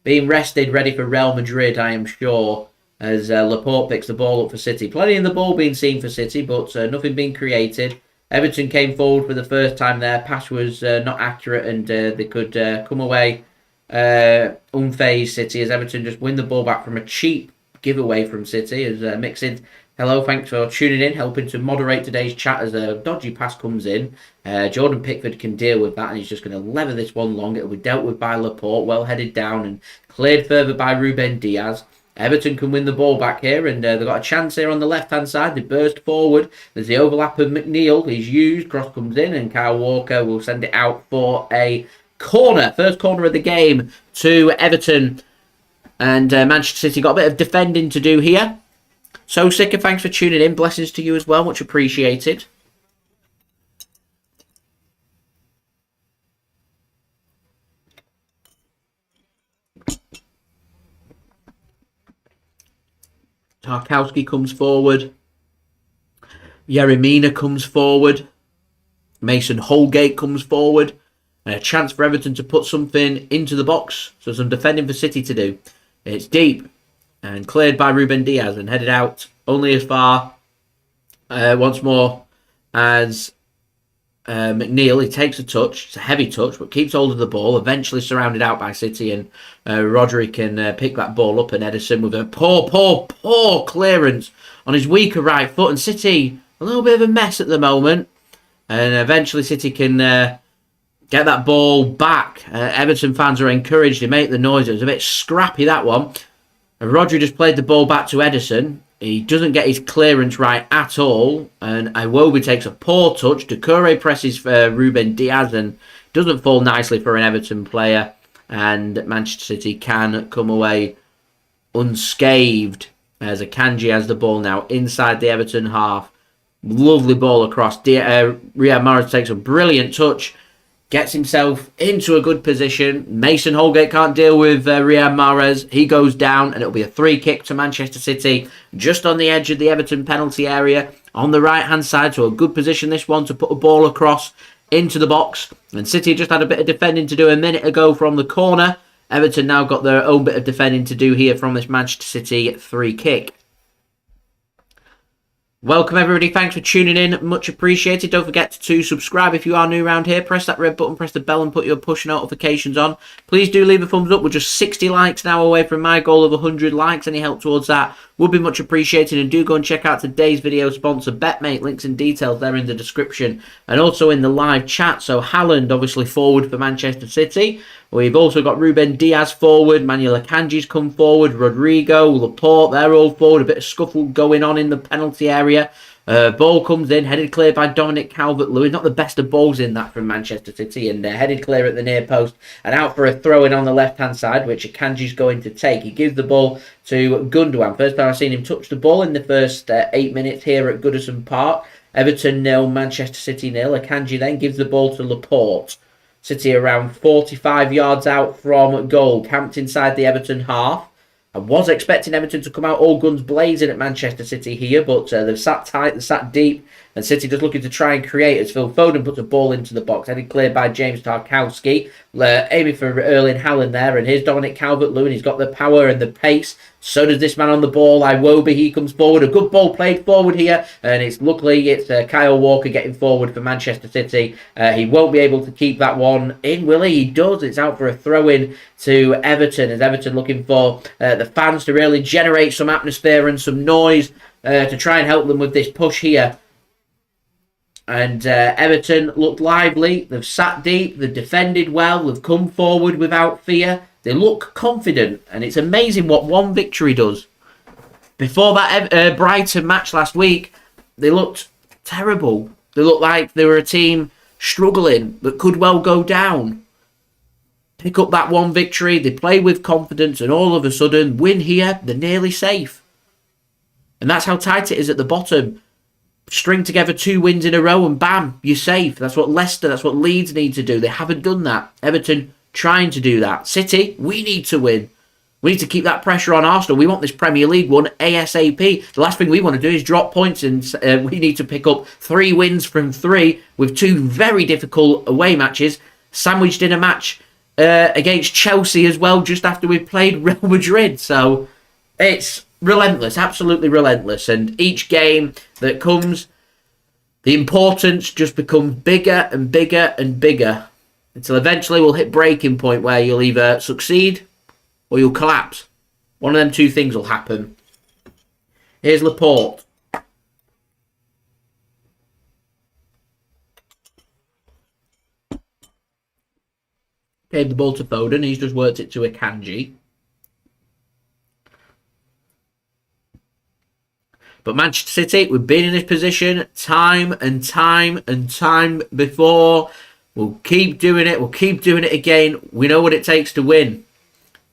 Being rested, ready for Real Madrid, I am sure, as Laporte picks the ball up for City. Plenty of the ball being seen for City, but nothing being created. Everton came forward for the first time there. Pass was not accurate, and they could come away unfazed, City, as Everton just win the ball back from a cheap giveaway from City. As Mixing, hello, thanks for tuning in, helping to moderate today's chat as a dodgy pass comes in. Jordan Pickford can deal with that, and he's just going to lever this one long. It'll be dealt with by Laporte, well headed down and cleared further by Ruben Dias. Everton can win the ball back here, and they've got a chance here on the left-hand side. They burst forward. There's the overlap of McNeil. He's used. Cross comes in, and Kyle Walker will send it out for a corner. First corner of the game to Everton. And Manchester City got a bit of defending to do here. So, Sika, thanks for tuning in. Blessings to you as well. Much appreciated. Tarkowski comes forward. Yerry Mina comes forward. Mason Holgate comes forward. And a chance for Everton to put something into the box. So some defending for City to do. It's deep. And cleared by Ruben Dias and headed out only as far once more as McNeil. He takes a touch. It's a heavy touch, but keeps hold of the ball. Eventually surrounded out by City, and Rodri can pick that ball up, and Ederson with a poor clearance on his weaker right foot. And City, a little bit of a mess at the moment. And eventually City can get that ball back. Everton fans are encouraged to make the noise. It was a bit scrappy, that one. And Rodri just played the ball back to Ederson. He doesn't get his clearance right at all. And Iwobi takes a poor touch. Doucouré presses for Ruben Dias and doesn't fall nicely for an Everton player. And Manchester City can come away unscathed as Akanji has the ball now inside the Everton half. Lovely ball across. Riyad Mahrez takes a brilliant touch. Gets himself into a good position. Mason Holgate can't deal with Riyad Mahrez. He goes down, and it'll be a free kick to Manchester City, just on the edge of the Everton penalty area, on the right-hand side. So a good position, this one, to put a ball across into the box. And City just had a bit of defending to do a minute ago from the corner. Everton now got their own bit of defending to do here from this Manchester City free kick. Welcome everybody, thanks for tuning in, much appreciated. Don't forget to subscribe if you are new around here. Press that red button, press the bell and put your push notifications on. Please do leave a thumbs up. We're just 60 likes now away from my goal of 100 likes. Any help towards that would be much appreciated. And do go and check out today's video sponsor, BetMate. Links and details there in the description and also in the live chat. So Haaland obviously forward for Manchester City. We've also got Ruben Dias forward, Manuel Akanji's come forward, Rodrigo, Laporte, they're all forward. A bit of scuffle going on in the penalty area. Ball comes in, headed clear by Dominic Calvert-Lewin. Not the best of balls in that from Manchester City. And headed clear at the near post and out for a throw-in on the left-hand side, which Akanji's going to take. He gives the ball to Gundogan. First time I've seen him touch the ball in the first 8 minutes here at Goodison Park. Everton 0, Manchester City 0. Akanji then gives the ball to Laporte. City around 45 yards out from goal, camped inside the Everton half. I was expecting Everton to come out all guns blazing at Manchester City here, but they've sat tight, they've sat deep, and City just looking to try and create as Phil Foden puts a ball into the box, headed clear by James Tarkowski, aiming for Erling Haaland there, and here's Dominic Calvert-Lewin. He's got the power and the pace. So does this man on the ball, Iwobi. He comes forward. A good ball played forward here. And luckily it's Kyle Walker getting forward for Manchester City. He won't be able to keep that one in, will he? He does. It's out for a throw-in to Everton. As Everton looking for the fans to really generate some atmosphere and some noise to try and help them with this push here. And Everton looked lively. They've sat deep. They've defended well. They've come forward without fear. They look confident, and it's amazing what one victory does. Before that Brighton match last week, they looked terrible. They looked like they were a team struggling that could well go down. Pick up that one victory, they play with confidence, and all of a sudden, win here, they're nearly safe. And that's how tight it is at the bottom. String together 2 wins in a row, and bam, you're safe. That's what Leicester, that's what Leeds need to do. They haven't done that. Everton trying to do that. City, we need to win. We need to keep that pressure on Arsenal. We want this Premier League one ASAP. The last thing we want to do is drop points, and we need to pick up 3 wins from 3 with 2 very difficult away matches, sandwiched in a match against Chelsea as well, just after we played Real Madrid. So it's relentless, absolutely relentless. And each game that comes, the importance just becomes bigger and bigger and bigger, until eventually we'll hit breaking point where you'll either succeed or you'll collapse. One of them 2 things will happen. Here's Laporte. Gave the ball to Foden. He's just worked it to Akanji. But Manchester City, we've been in this position time and time and time before. We'll keep doing it. We'll keep doing it again. We know what it takes to win.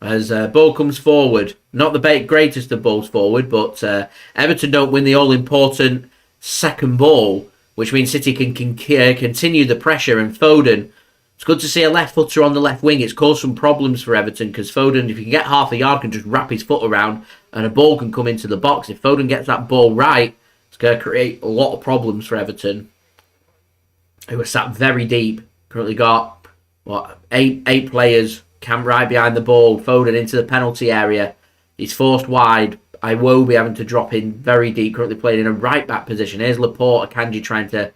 As ball comes forward. Not the greatest of balls forward, but Everton don't win the all-important second ball, which means City can continue the pressure. And Foden, it's good to see a left footer on the left wing. It's caused some problems for Everton because Foden, if he can get half a yard, can just wrap his foot around and a ball can come into the box. If Foden gets that ball right, it's going to create a lot of problems for Everton, who are sat very deep. Currently got, eight players camped right behind the ball. Foden into the penalty area. He's forced wide. Iwobi having to drop in very deep. Currently playing in a right-back position. Here's Laporte. Akanji trying to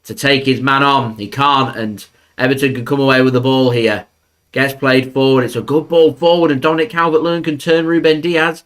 take his man on. He can't, and Everton can come away with the ball here. Gets played forward. It's a good ball forward, and Dominic Calvert-Lewin can turn Ruben Dias.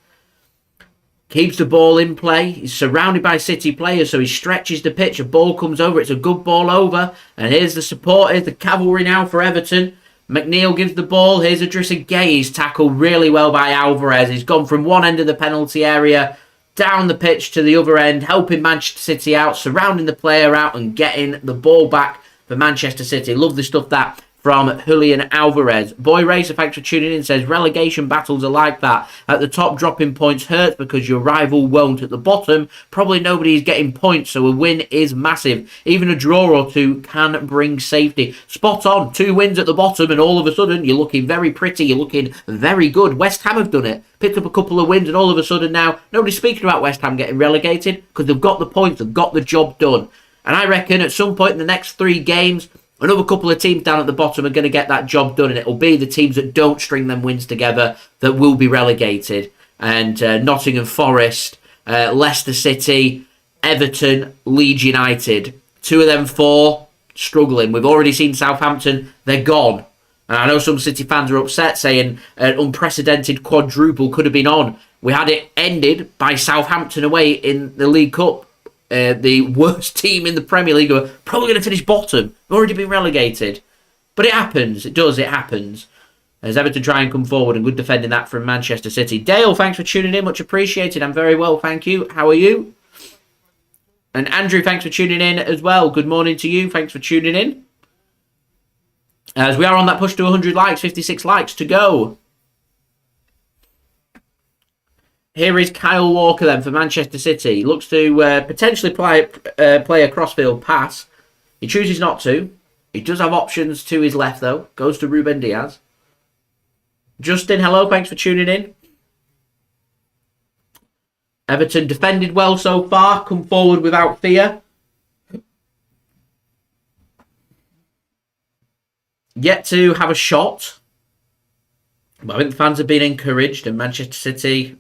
Keeps the ball in play. He's surrounded by City players, so he stretches the pitch. A ball comes over. It's a good ball over. And here's the support. Here's the cavalry now for Everton. McNeil gives the ball. Here's Idrissa Gueye. He's tackled really well by Alvarez. He's gone from one end of the penalty area down the pitch to the other end, helping Manchester City out, surrounding the player out and getting the ball back for Manchester City. Love the stuff that from Julian Alvarez. Boy Racer, thanks for tuning in, says relegation battles are like that. At the top, dropping points hurts because your rival won't. At the bottom, probably nobody's getting points, so a win is massive. Even a draw or 2 can bring safety. Spot on. 2 wins at the bottom, and all of a sudden, you're looking very pretty. You're looking very good. West Ham have done it. Picked up a couple of wins, and all of a sudden now, nobody's speaking about West Ham getting relegated because they've got the points. They've got the job done. And I reckon at some point in the next 3 games, another couple of teams down at the bottom are going to get that job done, and it'll be the teams that don't string them wins together that will be relegated. And Nottingham Forest, Leicester City, Everton, Leeds United. 2 of them 4 struggling. We've already seen Southampton. They're gone. And I know some City fans are upset saying an unprecedented quadruple could have been on. We had it ended by Southampton away in the League Cup. The worst team in the Premier League are probably going to finish bottom. They've already been relegated. But it happens. It does. It happens. As Everton try and come forward, and good defending that from Manchester City. Dale, thanks for tuning in. Much appreciated. I'm very well, thank you. How are you? And Andrew, thanks for tuning in as well. Good morning to you. Thanks for tuning in. As we are on that push to 100 likes, 56 likes to go. Here is Kyle Walker then for Manchester City. Looks to potentially play a crossfield pass. He chooses not to. He does have options to his left though. Goes to Ruben Dias. Justin, hello. Thanks for tuning in. Everton defended well so far. Come forward without fear. Yet to have a shot. But I think the fans have been encouraged. And Manchester City...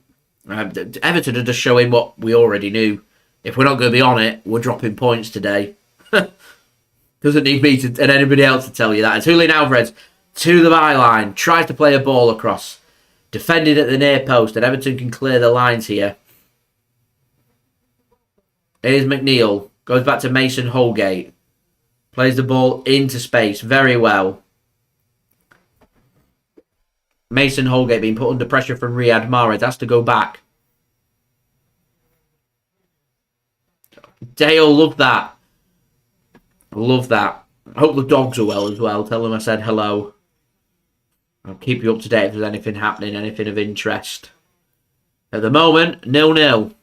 Everton are just showing what we already knew. If we're not going to be on it, we're dropping points today. Doesn't need me and anybody else to tell you that. It's Julian Alvarez to the byline. Tries to play a ball across. Defended at the near post. And Everton can clear the lines here. Here's McNeil. Goes back to Mason Holgate. Plays the ball into space very well. Mason Holgate being put under pressure from Riyad Mahrez. Has to go back. Dale, love that. Love that. I hope the dogs are well as well. Tell them I said hello. I'll keep you up to date if there's anything happening, anything of interest. At the moment, 0-0.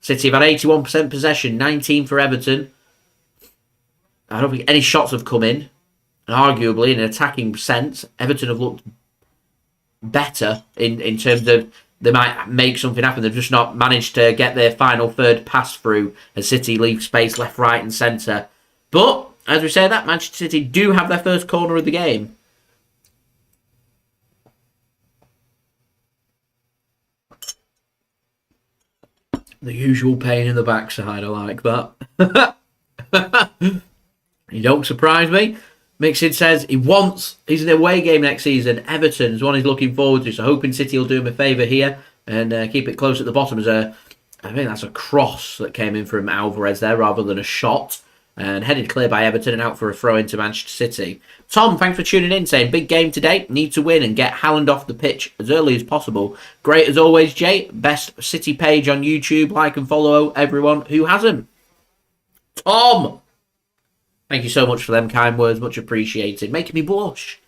City have had 81% possession, 19 for Everton. I don't think any shots have come in. And arguably, in an attacking sense, Everton have looked better in terms of they might make something happen. They've just not managed to get their final third pass through as City leave space left, right and centre. But, as we say that, Manchester City do have their first corner of the game. The usual pain in the backside, I like that. You don't surprise me. Mixid says he's in the away game next season. Everton is one he's looking forward to. So hoping City will do him a favour here and keep it close at the bottom. I think that's a cross that came in from Alvarez there rather than a shot. And headed clear by Everton and out for a throw into Manchester City. Tom, thanks for tuning in, saying big game today. Need to win and get Haaland off the pitch as early as possible. Great as always, Jay. Best City page on YouTube. Like and follow everyone who hasn't. Tom! Thank you so much for them kind words. Much appreciated. Making me blush.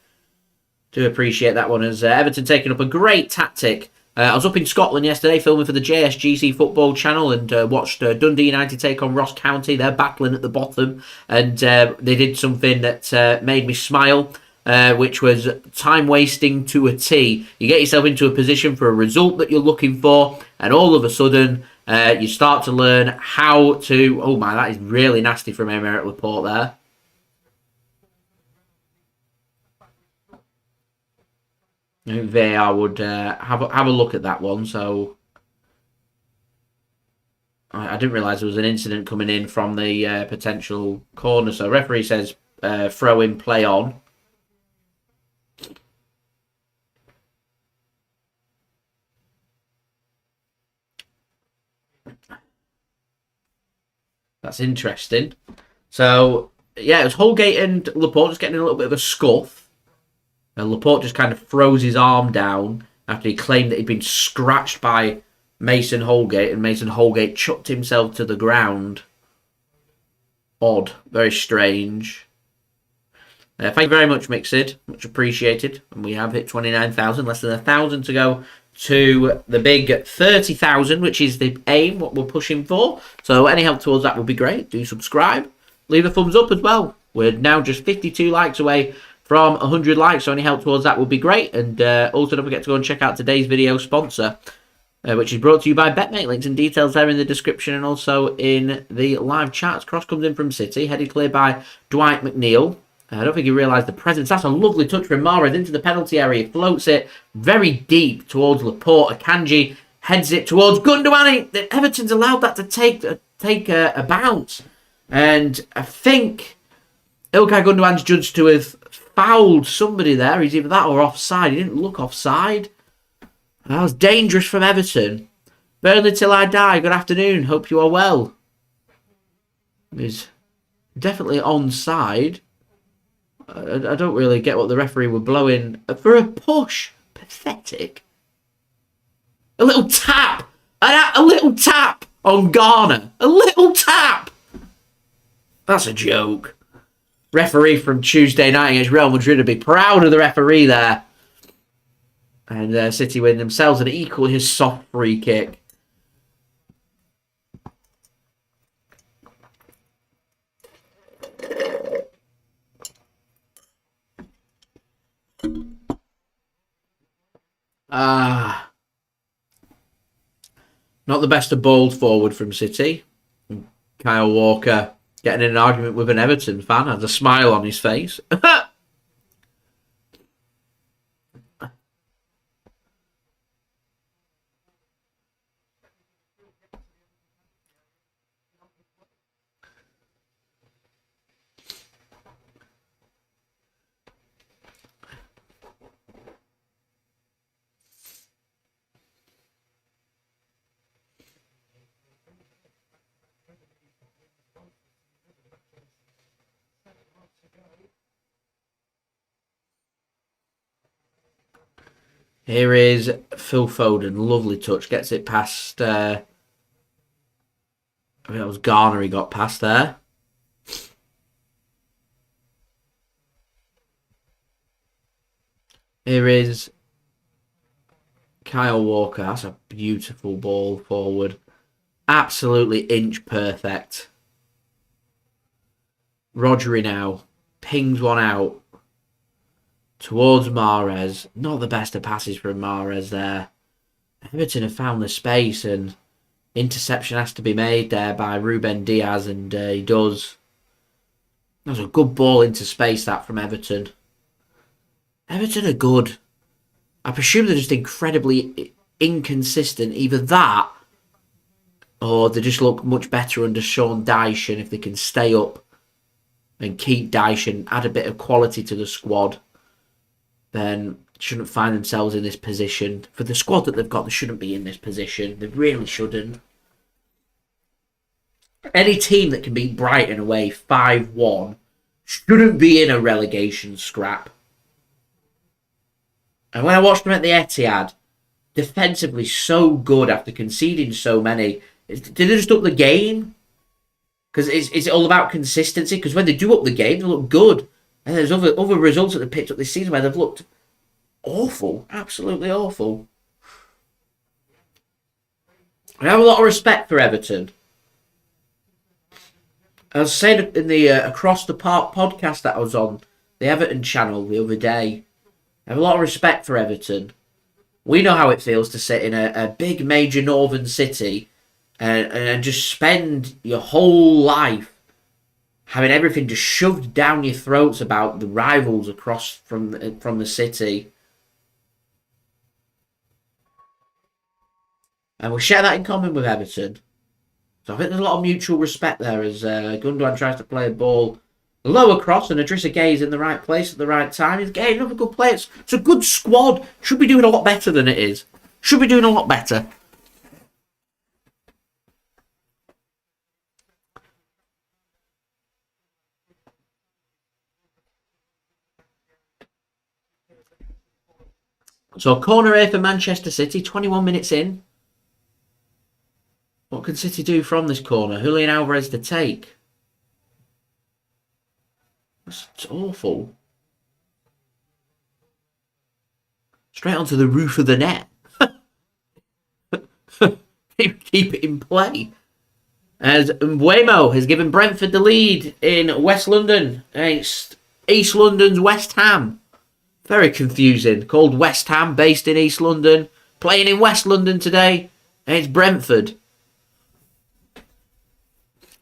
Do appreciate that one as Everton taking up a great tactic. I was up in Scotland yesterday filming for the JSGC football channel and watched Dundee United take on Ross County. They're battling at the bottom and they did something that made me smile, which was time wasting to a T. You get yourself into a position for a result that you're looking for and all of a sudden you start to learn how to... Oh my, that is really nasty from Aymeric Laporte there. I think VAR would have a look at that one. So I didn't realise there was an incident coming in from the potential corner. So referee says throw in, play on. That's interesting. So yeah, it was Holgate and Laporte just getting a little bit of a scuff. And Laporte just kind of throws his arm down after he claimed that he'd been scratched by Mason Holgate. And Mason Holgate chucked himself to the ground. Odd. Very strange. Thank you very much, Mixid. Much appreciated. And we have hit 29,000. Less than 1,000 to go to the big 30,000, which is the aim, what we're pushing for. So any help towards that would be great. Do subscribe. Leave a thumbs up as well. We're now just 52 likes away from 100 likes, so any help towards that would be great. And also don't forget to go and check out today's video sponsor, which is brought to you by BetMate. Links and details there in the description and also in the live chats. Cross comes in from City, headed clear by Dwight McNeil. I don't think he realised the presence. That's a lovely touch from Mahrez into the penalty area. He floats it very deep towards Laporte. Akanji Heads it towards Gundogan. Everton's allowed that to take a bounce. And I think Ilkay Gundogan's judged to have fouled somebody there. He's either that or offside. He didn't look offside. That was dangerous from Everton. Burnley till I die. Good afternoon. Hope you are well. He's definitely onside. I don't really get what the referee were blowing for a push. Pathetic. A little tap. A little tap on Garner. A little tap. That's a joke. Referee from Tuesday night against Real Madrid would be proud of the referee there. And City win themselves an equally soft free kick. Not the best of balls forward from City. Kyle Walker getting in an argument with an Everton fan, has a smile on his face. Here is Phil Foden. Lovely touch. Gets it past... I think that was Garner he got past there. Here is Kyle Walker. That's a beautiful ball forward. Absolutely inch perfect. Rodri now. Pings one out. Towards Mahrez. Not the best of passes from Mahrez there. Everton have found the space and interception has to be made there by Ruben Dias and he does. That was a good ball into space that from Everton. Everton are good. I presume they're just incredibly inconsistent. Either that or they just look much better under Sean Dyche, and if they can stay up and keep Dyche and add a bit of quality to the squad, then shouldn't find themselves in this position. For the squad that they've got, they shouldn't be in this position. They really shouldn't. Any team that can beat Brighton away 5-1 shouldn't be in a relegation scrap. And when I watched them at the Etihad, defensively so good after conceding so many. Did they just up the game? Because is it all about consistency? Because when they do up the game, they look good. And there's other results that they've picked up this season where they've looked awful. Absolutely awful. I have a lot of respect for Everton. As I said in the Across the Park podcast that I was on, the Everton channel the other day, I have a lot of respect for Everton. We know how it feels to sit in a big major northern city and just spend your whole life having everything just shoved down your throats about the rivals across from the city. And we share that in common with Everton. So I think there's a lot of mutual respect there as Gundogan tries to play a ball low across and Idrissa Gueye is in the right place at the right time. He's getting another good player. It's a good squad. Should be doing a lot better than it is. Should be doing a lot better. So corner here for Manchester City, 21 minutes in. What can City do from this corner? Julian Alvarez to take. That's awful. Straight onto the roof of the net. Keep it in play. As Mbeumo has given Brentford the lead in West London against East London's West Ham. Very confusing. Called West Ham, based in East London. Playing in West London today. And it's Brentford.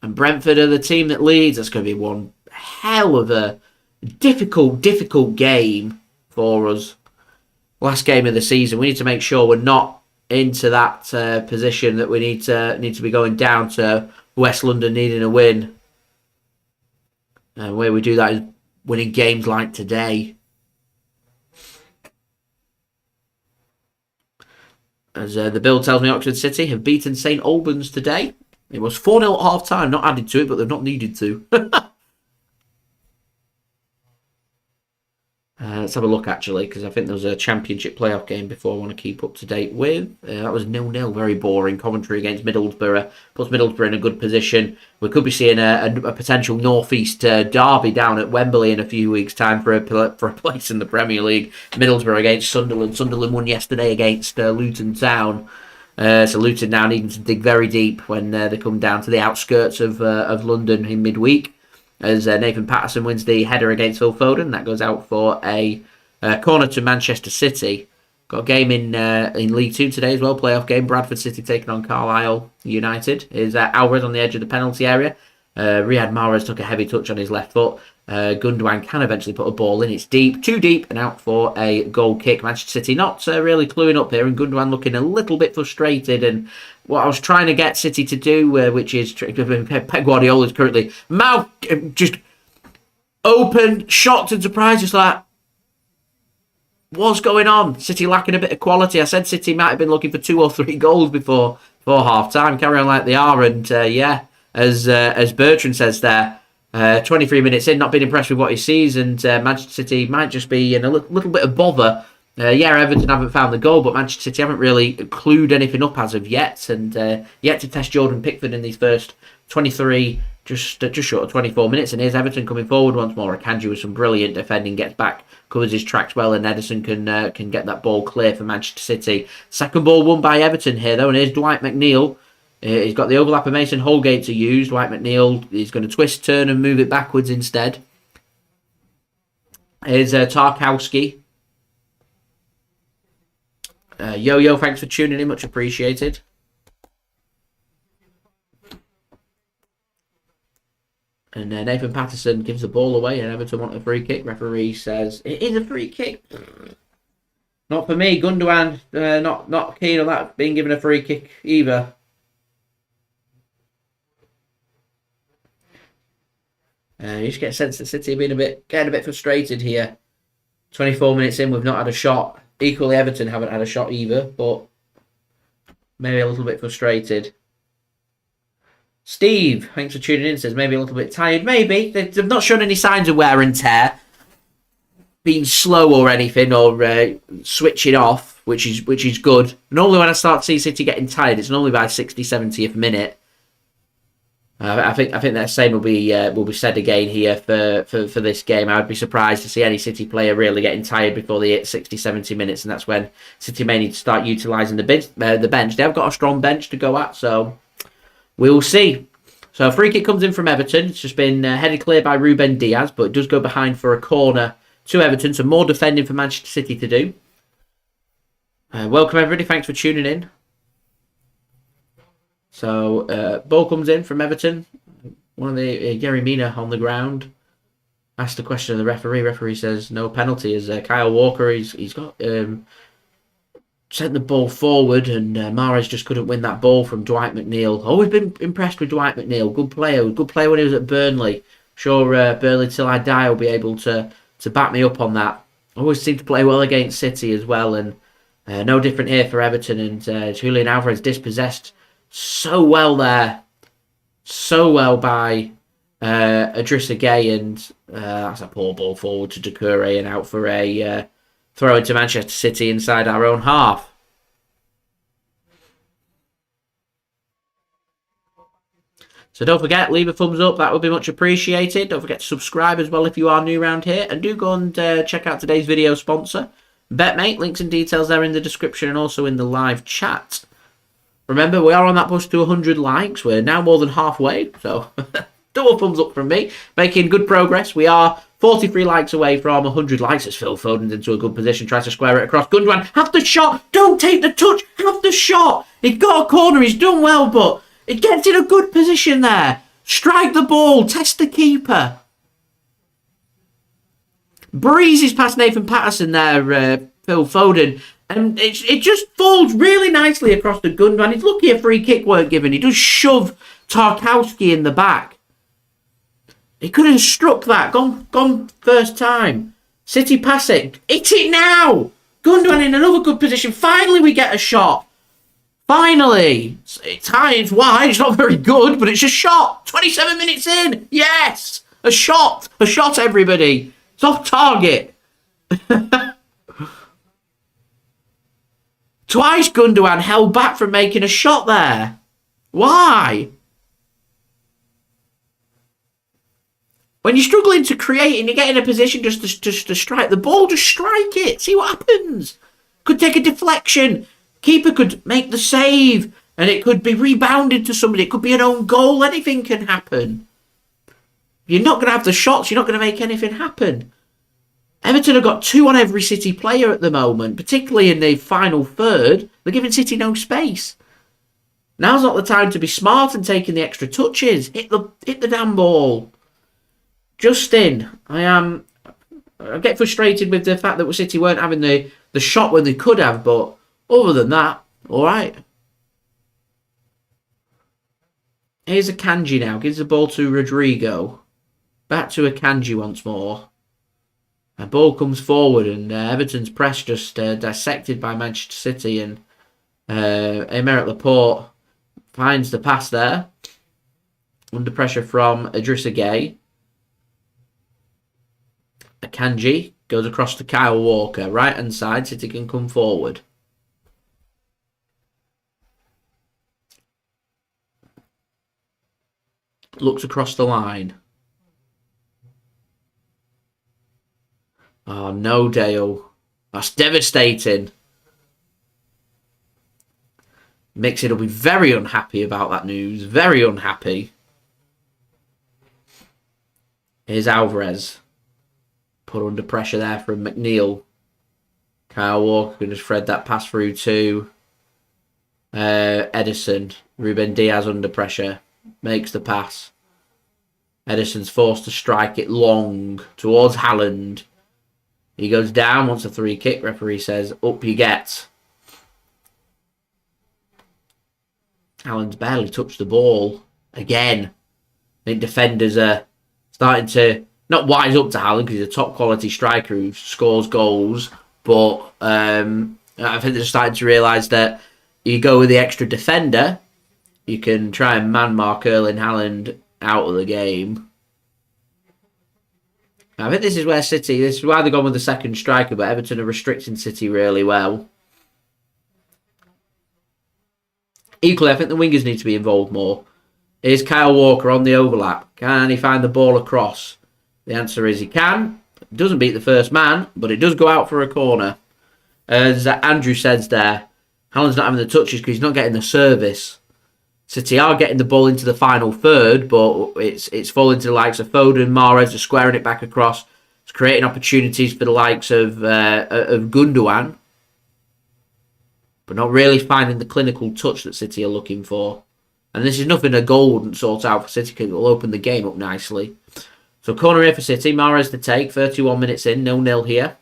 And Brentford are the team that leads. That's going to be one hell of a difficult game for us. Last game of the season. We need to make sure we're not into that position that we need to be going down to West London needing a win. And where we do that is winning games like today. As the bill tells me, Oxford City have beaten St Albans today. It was 4-0 at half-time, not added to it, but they've not needed to. Let's have a look, actually, because I think there was a championship playoff game before I want to keep up to date with. That was 0-0, very boring. Coventry against Middlesbrough. Puts Middlesbrough in a good position. We could be seeing a potential North East derby down at Wembley in a few weeks' time for a place in the Premier League. Middlesbrough against Sunderland. Sunderland won yesterday against Luton Town. So Luton now needing to dig very deep when they come down to the outskirts of London in midweek. As Nathan Patterson wins the header against Phil Foden. That goes out for a corner to Manchester City. Got a game in League 2 today as well, playoff game. Bradford City taking on Carlisle United. Is Alvarez on the edge of the penalty area. Riyad Mahrez took a heavy touch on his left foot. Gundogan can eventually put a ball in. It's deep, too deep, and out for a goal kick. Manchester City not really cluing up here, and Gundogan looking a little bit frustrated. And what I was trying to get City to do, which is Pep Guardiola is currently mouth just open, shocked and surprised, just like, what's going on? City lacking a bit of quality. I said City might have been looking for 2 or 3 goals before half time. Carry on like they are, and as Bertrand says there. 23 minutes in, not been impressed with what he sees, and Manchester City might just be in a little bit of bother. Everton haven't found the goal, but Manchester City haven't really clued anything up as of yet, and yet to test Jordan Pickford in these first 23, just short of 24 minutes. And here's Everton coming forward once more. Akanji with some brilliant defending, gets back, covers his tracks well, and Ederson can get that ball clear for Manchester City. Second ball won by Everton here, though, and here's Dwight McNeil. He's got the overlap of Mason Holgate to use. Dwight McNeil is going to twist, turn, and move it backwards instead. Here's Tarkowski. Yo, thanks for tuning in. Much appreciated. And Nathan Patterson gives the ball away, and Everton want a free kick. Referee says it is a free kick. Not for me. Gundogan not keen on that being given a free kick either. You just get a sense that City have been getting a bit frustrated here. 24 minutes in, we've not had a shot. Equally, Everton haven't had a shot either, but maybe a little bit frustrated. Steve, thanks for tuning in, says maybe a little bit tired. Maybe. They've not shown any signs of wear and tear. Being slow or anything, or switching off, which is good. Normally when I start to see City getting tired, it's normally by 60, 70th minute. I think that same will be said again here for this game. I would be surprised to see any City player really getting tired before they hit 60, 70 minutes, and that's when City may need to start utilising the bench. They have got a strong bench to go at, so we'll see. So a free kick comes in from Everton. It's just been headed clear by Ruben Dias, but it does go behind for a corner to Everton, so more defending for Manchester City to do. Welcome everybody, thanks for tuning in. So, ball comes in from Everton. One of the Yerry Mina on the ground. Asked the question of the referee. Referee says no penalty. As Kyle Walker, he's got sent the ball forward, and Mahrez just couldn't win that ball from Dwight McNeil. Always been impressed with Dwight McNeil. Good player when he was at Burnley. Sure, Burnley till I die will be able to back me up on that. Always seemed to play well against City as well, and no different here for Everton. And Julian Alvarez dispossessed so well there. So well by Idrissa Gueye, and that's a poor ball forward to Doucouré and out for a throw into Manchester City inside our own half. So don't forget, leave a thumbs up, that would be much appreciated. Don't forget to subscribe as well if you are new around here, and do go and check out today's video sponsor, BetMate. Links and details there in the description and also in the live chat. Remember, we are on that push to 100 likes. We're now more than halfway, so double thumbs up from me. Making good progress. We are 43 likes away from 100 likes as Phil Foden's into a good position. Tries to square it across. Gundogan, have the shot. Don't take the touch. Have the shot. He got a corner. He's done well, but it gets in a good position there. Strike the ball. Test the keeper. Breezes past Nathan Patterson there, Phil Foden. And it just falls really nicely across the Gundogan. He's lucky a free kick weren't given. He does shove Tarkowski in the back. He could have struck that. Gone first time. City pass it. Hit it now. Gundogan in another good position. Finally we get a shot. Finally. It's high, it's wide. It's not very good, but it's a shot. 27 minutes in. Yes. A shot. A shot, everybody. It's off target. Twice Gundogan held back from making a shot there. Why? When you're struggling to create and you get in a position just to strike the ball, just strike it. See what happens. Could take a deflection. Keeper could make the save. And it could be rebounded to somebody. It could be an own goal. Anything can happen. You're not going to have the shots. You're not going to make anything happen. Everton have got 2 on every City player at the moment. Particularly in the final third. They're giving City no space. Now's not the time to be smart and taking the extra touches. Hit the damn ball. Justin, I get frustrated with the fact that City weren't having the shot when they could have, but other than that, all right. Here's Akanji now. Gives the ball to Rodrigo. Back to Akanji once more. A ball comes forward and Everton's press just dissected by Manchester City, and Aymeric Laporte finds the pass there. Under pressure from Idrissa Gueye. Akanji goes across to Kyle Walker. Right hand side, City can come forward. Looks across the line. Oh no, Dale. That's devastating. Mixit will be very unhappy about that news. Very unhappy. Here's Alvarez. Put under pressure there from McNeil. Kyle Walker can just thread that pass through to Ederson. Ruben Dias under pressure. Makes the pass. Ederson's forced to strike it long towards Haaland. He goes down, wants a free kick. Referee says, up you get. Haaland's barely touched the ball. Again. I think defenders are starting to not wise up to Haaland because he's a top quality striker who scores goals. But I think they're starting to realise that you go with the extra defender, you can try and man-mark Erling Haaland out of the game. I think this is where City, this is why they've gone with the second striker, but Everton are restricting City really well. Equally, I think the wingers need to be involved more. Here's Kyle Walker on the overlap. Can he find the ball across? The answer is he can. It doesn't beat the first man, but it does go out for a corner. As Andrew says there, Haaland's not having the touches because he's not getting the service. City are getting the ball into the final third, but it's falling to the likes of Foden, Mahrez, are squaring it back across. It's creating opportunities for the likes of Gundogan, but not really finding the clinical touch that City are looking for. And this is nothing a goal wouldn't sort out for City, because it will open the game up nicely. So corner here for City, Mahrez to take, 31 minutes in, 0-0 here.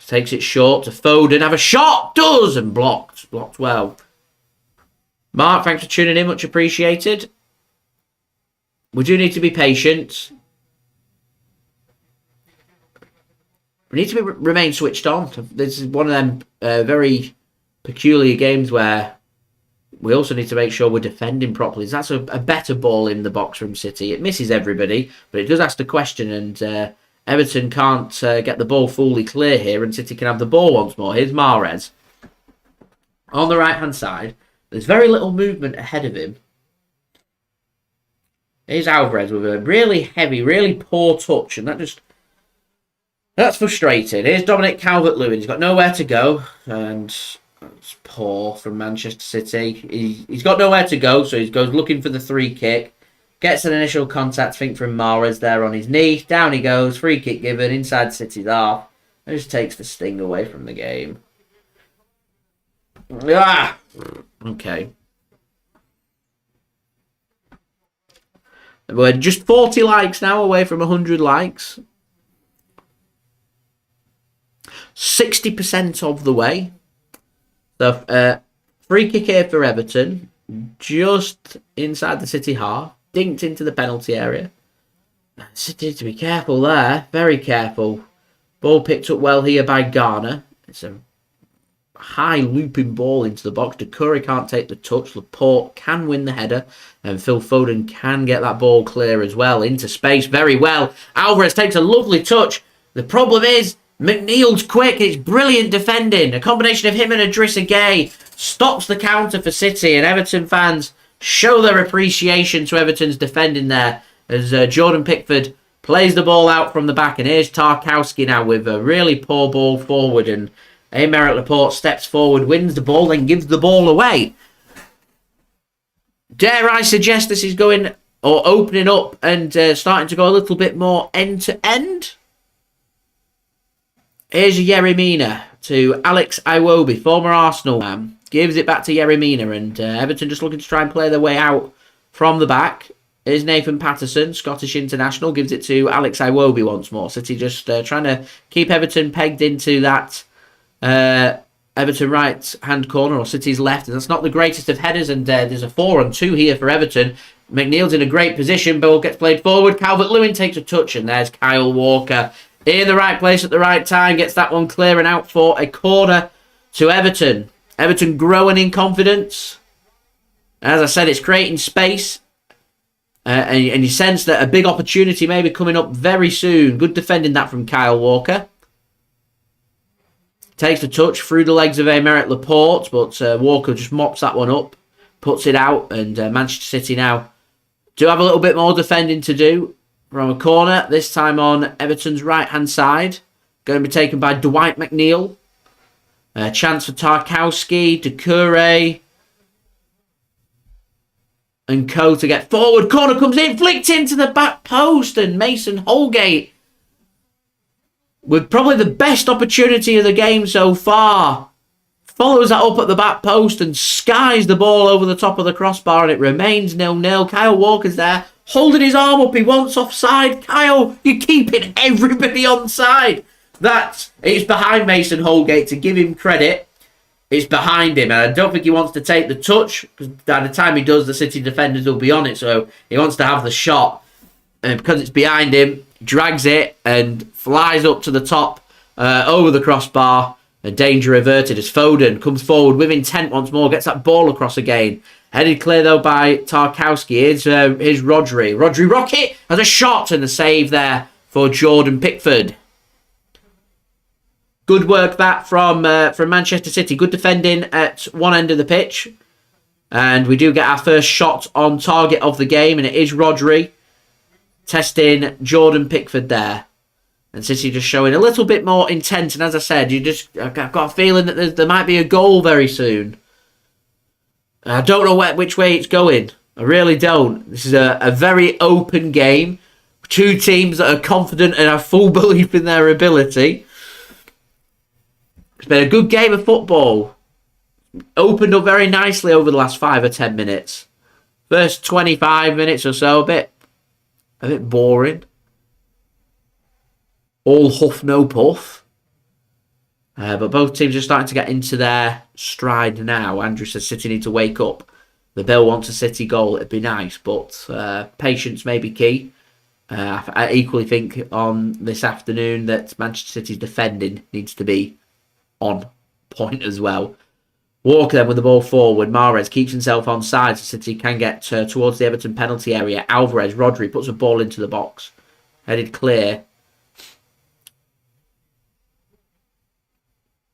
Takes it short to Foden, have a shot, does, and blocked well. Mark, thanks for tuning in. Much appreciated. We do need to be patient. We need to remain switched on. This is one of them very peculiar games where we also need to make sure we're defending properly. That's a better ball in the box from City. It misses everybody, but it does ask the question, and Everton can't get the ball fully clear here, and City can have the ball once more. Here's Mahrez. On the right-hand side. There's very little movement ahead of him. Here's Alvarez with a really heavy, really poor touch, and that's frustrating. Here's Dominic Calvert-Lewin. He's got nowhere to go, and it's poor from Manchester City. He's got nowhere to go, so he goes looking for the free kick. Gets an initial contact, I think, from Mahrez there on his knee. Down he goes, free kick given, inside City's half. And just takes the sting away from the game. Ah! Okay. We're just 40 likes now away from 100 likes. 60% of the way. The free kick here for Everton, just inside the City half, dinked into the penalty area. City to be careful there, very careful. Ball picked up well here by Garner. It's a high looping ball into the box. Doucouré can't take the touch. Laporte can win the header. And Phil Foden can get that ball clear as well. Into space very well. Alvarez takes a lovely touch. The problem is, McNeil's quick. It's brilliant defending. A combination of him and Idrissa Gueye stops the counter for City. And Everton fans show their appreciation to Everton's defending there. As Jordan Pickford plays the ball out from the back. And here's Tarkowski now with a really poor ball forward. And Aymeric Laporte steps forward, wins the ball, then gives the ball away. Dare I suggest this is going, or opening up and starting to go a little bit more end-to-end? Here's Yerry Mina to Alex Iwobi, former Arsenal man. Gives it back to Yerry Mina, and Everton just looking to try and play their way out from the back. Here's Nathan Patterson, Scottish international, gives it to Alex Iwobi once more. City just trying to keep Everton pegged into that Everton right-hand corner, or City's left. And that's not the greatest of headers, and there's a 4-on-2 here for Everton. McNeil's in a great position. Ball gets played forward. Calvert-Lewin takes a touch, and there's Kyle Walker in the right place at the right time. Gets that one clear and out for a corner to Everton. Everton growing in confidence. As I said, it's creating space. And you sense that a big opportunity may be coming up very soon. Good defending that from Kyle Walker. Takes the touch through the legs of Aymeric Laporte, but Walker just mops that one up, puts it out, and Manchester City now do have a little bit more defending to do from a corner, this time on Everton's right-hand side. Going to be taken by Dwight McNeil. Chance for Tarkowski, Doucouré, and Co to get forward. Corner comes in, flicked into the back post, and Mason Holgate, with probably the best opportunity of the game so far, follows that up at the back post and skies the ball over the top of the crossbar, and it remains 0-0. Kyle Walker's there, holding his arm up. He wants offside. Kyle, you're keeping everybody on side. That is behind Mason Holgate, to give him credit. It's behind him, and I don't think he wants to take the touch, because by the time he does, the City defenders will be on it, so he wants to have the shot. And because it's behind him, drags it and flies up to the top over the crossbar. A danger averted as Foden comes forward with intent once more, gets that ball across again. Headed clear though by Tarkowski. Here's Rodri. Rodri Rocket has a shot and a save there for Jordan Pickford. Good work that from Manchester City. Good defending at one end of the pitch. And we do get our first shot on target of the game, and it is Rodri testing Jordan Pickford there. And City just showing a little bit more intent. And as I said, I've got a feeling that there might be a goal very soon. I don't know which way it's going. I really don't. This is a very open game. Two teams that are confident and have full belief in their ability. It's been a good game of football. Opened up very nicely over the last 5 or 10 minutes. First 25 minutes or so, a bit boring. All huff, no puff. But both teams are starting to get into their stride now. Andrew says City need to wake up. The Bill wants a City goal. It'd be nice, but patience may be key. I equally think on this afternoon that Manchester City's defending needs to be on point as well. Walker then with the ball forward. Mahrez keeps himself on side so City can get towards the Everton penalty area. Alvarez, Rodri puts a ball into the box. Headed clear.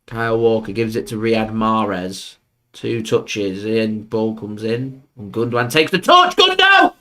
Kyle Walker gives it to Riyad Mahrez. 2 touches in. Ball comes in. And Gundogan takes the touch. Gundo!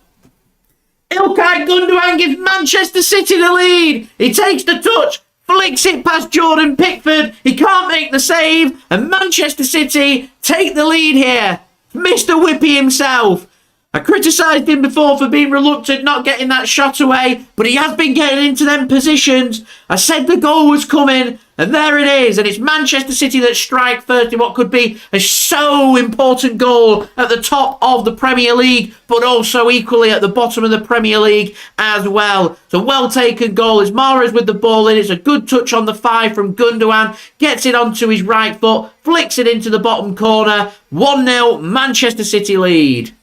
Ilkay Gundogan gives Manchester City the lead. He takes the touch. Flicks it past Jordan Pickford. He can't make the save. And Manchester City take the lead here. Mr. Whippy himself. I criticised him before for being reluctant, not getting that shot away. But he has been getting into them positions. I said the goal was coming. And there it is. And it's Manchester City that strike first in what could be a so important goal at the top of the Premier League, but also equally at the bottom of the Premier League as well. It's a well-taken goal. It's Mahrez with the ball in. It's a good touch on the 5 from Gundogan. Gets it onto his right foot. Flicks it into the bottom corner. 1-0, Manchester City lead.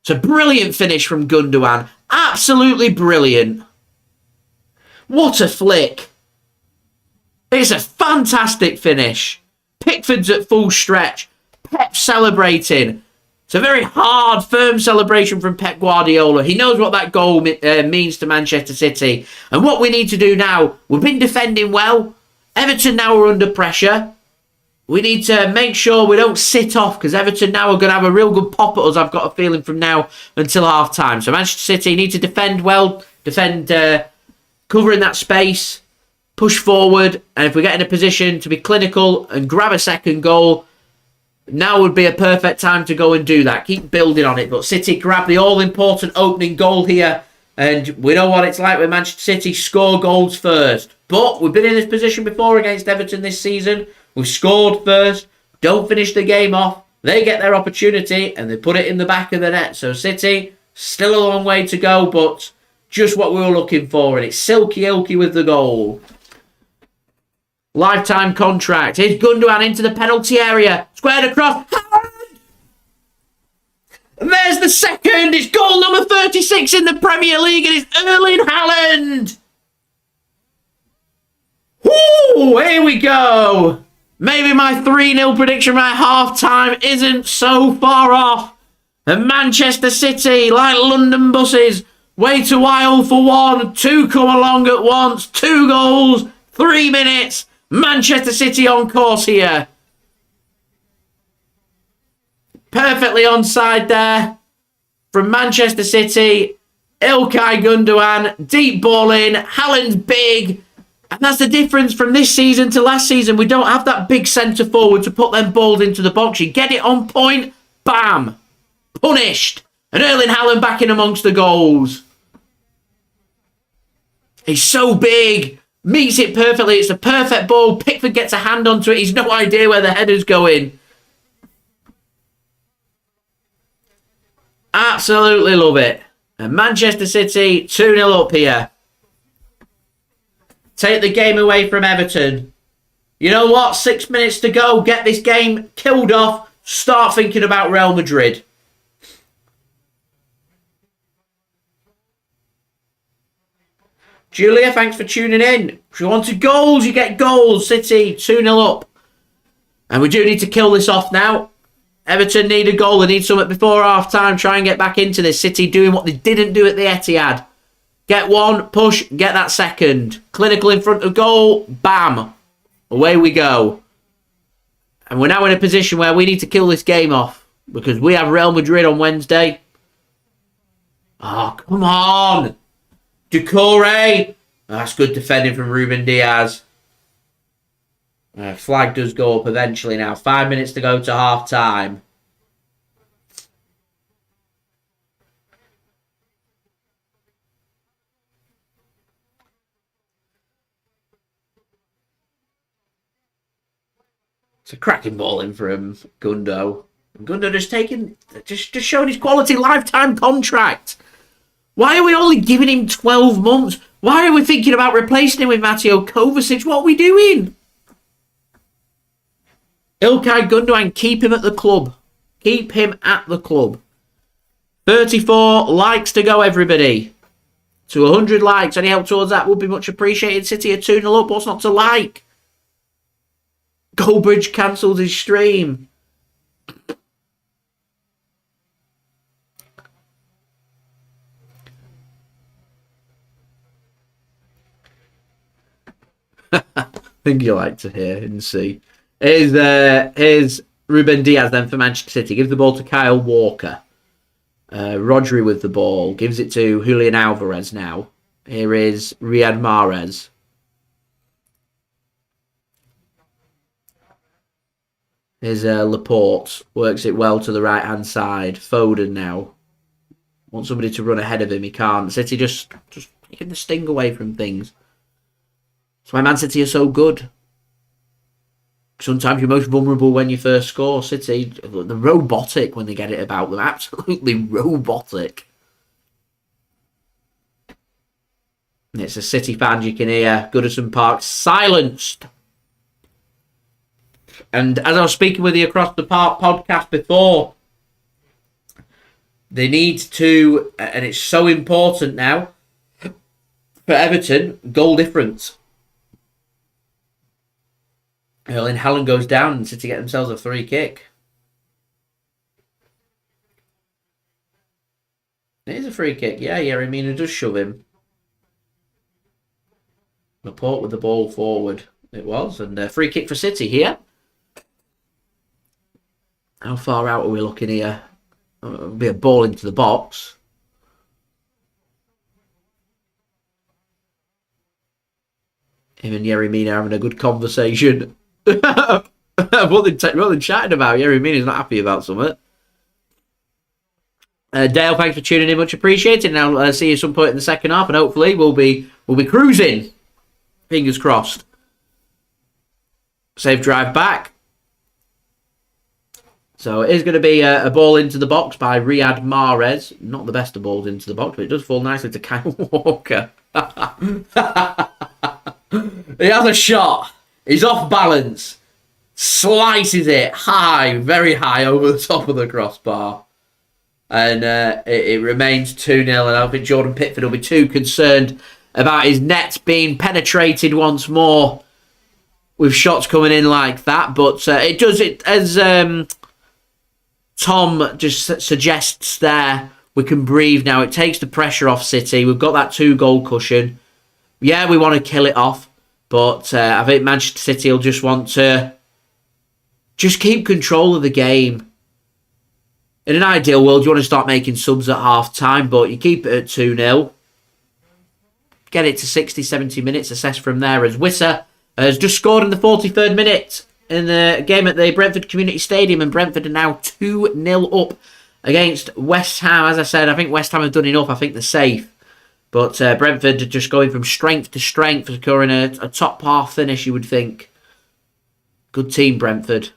It's a brilliant finish from Gundogan. Absolutely brilliant. What a flick. It's a fantastic finish. Pickford's at full stretch. Pep celebrating. It's a very hard, firm celebration from Pep Guardiola. He knows what that goal means to Manchester City. And what we need to do now, we've been defending well. Everton now are under pressure. We need to make sure we don't sit off because Everton now are going to have a real good pop at us, I've got a feeling, from now until half-time. So Manchester City need to defend well, covering that space, push forward, and if we get in a position to be clinical and grab a second goal, now would be a perfect time to go and do that. Keep building on it. But City grab the all-important opening goal here, and we know what it's like when Manchester City score goals first. But we've been in this position before against Everton this season. We've scored first, don't finish the game off. They get their opportunity and they put it in the back of the net. So City, still a long way to go, but just what we were looking for. And it's Silky Ilky with the goal. Lifetime contract. Here's Gundogan into the penalty area. Squared across. And there's the second. It's goal number 36 in the Premier League and it's Erling Haaland. Woo! Here we go. Maybe my 3-0 prediction by half-time isn't so far off. And Manchester City, like London buses, wait a while for one, 2 come along at once, 2 goals, 3 minutes. Manchester City on course here. Perfectly onside there from Manchester City. Ilkay Gundogan, deep ball in, Haaland's big. And that's the difference from this season to last season. We don't have that big centre forward to put them balls into the box. You get it on point, bam, punished. And Erling Haaland back in amongst the goals. He's so big, meets it perfectly. It's the perfect ball. Pickford gets a hand onto it. He's no idea where the header's going. Absolutely love it. And Manchester City 2-0 up here. Take the game away from Everton. You know what? 6 minutes to go. Get this game killed off. Start thinking about Real Madrid. Julia, thanks for tuning in. If you wanted goals, you get goals. City 2-0 up. And we do need to kill this off now. Everton need a goal. They need something before half-time. Try and get back into this. City doing what they didn't do at the Etihad. Get one, push, get that second. Clinical in front of goal, bam. Away we go. And we're now in a position where we need to kill this game off. Because we have Real Madrid on Wednesday. Oh, come on. Doucouré. That's good defending from Ruben Dias. Flag does go up eventually now. 5 minutes to go to half-time. It's a cracking ball in from Gundo. Gundo just showing his quality. Lifetime contract. Why are we only giving him 12 months? Why are we thinking about replacing him with Mateo Kovacic? What are we doing? Ilkay Gundogan, keep him at the club. Keep him at the club. 34 likes to go, everybody. To 100 likes. Any help towards that would be much appreciated. City are 2-0 up. What's not to like? Goldbridge cancelled his stream. Think you like to hear and see. Here's Ruben Dias then for Manchester City. Gives the ball to Kyle Walker. Rodri with the ball. Gives it to Julian Alvarez now. Here is Riyad Mahrez. Here's Laporte. Works it well to the right-hand side. Foden now. Wants somebody to run ahead of him. He can't. City just taking the sting away from things. That's why Man City are so good. Sometimes you're most vulnerable when you first score. City, they're robotic when they get it about them. Absolutely robotic. And it's a City fan, you can hear Goodison Park silenced. And as I was speaking with the Across the Park podcast before, they need to, and it's so important now, for Everton, goal difference. Erling Haaland goes down and City get themselves a free kick. It is a free kick, yeah. Yerry Mina does shove him. Laporte with the ball forward. It was. And a free kick for City here. How far out are we looking here? It'll be a ball into the box. Him and Yerry Mina having a good conversation. what they're chatting about. Yerry Mina's not happy about something. Dale, thanks for tuning in, much appreciated. And I'll see you at some point in the second half, and hopefully we'll be cruising. Fingers crossed. Safe drive back. So it is going to be a ball into the box by Riyad Mahrez. Not the best of balls into the box, but it does fall nicely to Kyle Walker. He has a shot. He's off balance. Slices it high, very high over the top of the crossbar. And it remains 2-0. And I don't think Jordan Pickford will be too concerned about his net being penetrated once more with shots coming in like that. But it does, as Tom just suggests there, we can breathe now. It takes the pressure off City. We've got that 2-goal cushion. Yeah, we want to kill it off. But I think Manchester City will just want to just keep control of the game. In an ideal world, you want to start making subs at half-time, but you keep it at 2-0. Get it to 60, 70 minutes, assess from there, as Wissa has just scored in the 43rd minute in the game at the Brentford Community Stadium, and Brentford are now 2-0 up against West Ham. As I said, I think West Ham have done enough. I think they're safe. But Brentford are just going from strength to strength, securing a top half finish, you would think. Good team, Brentford.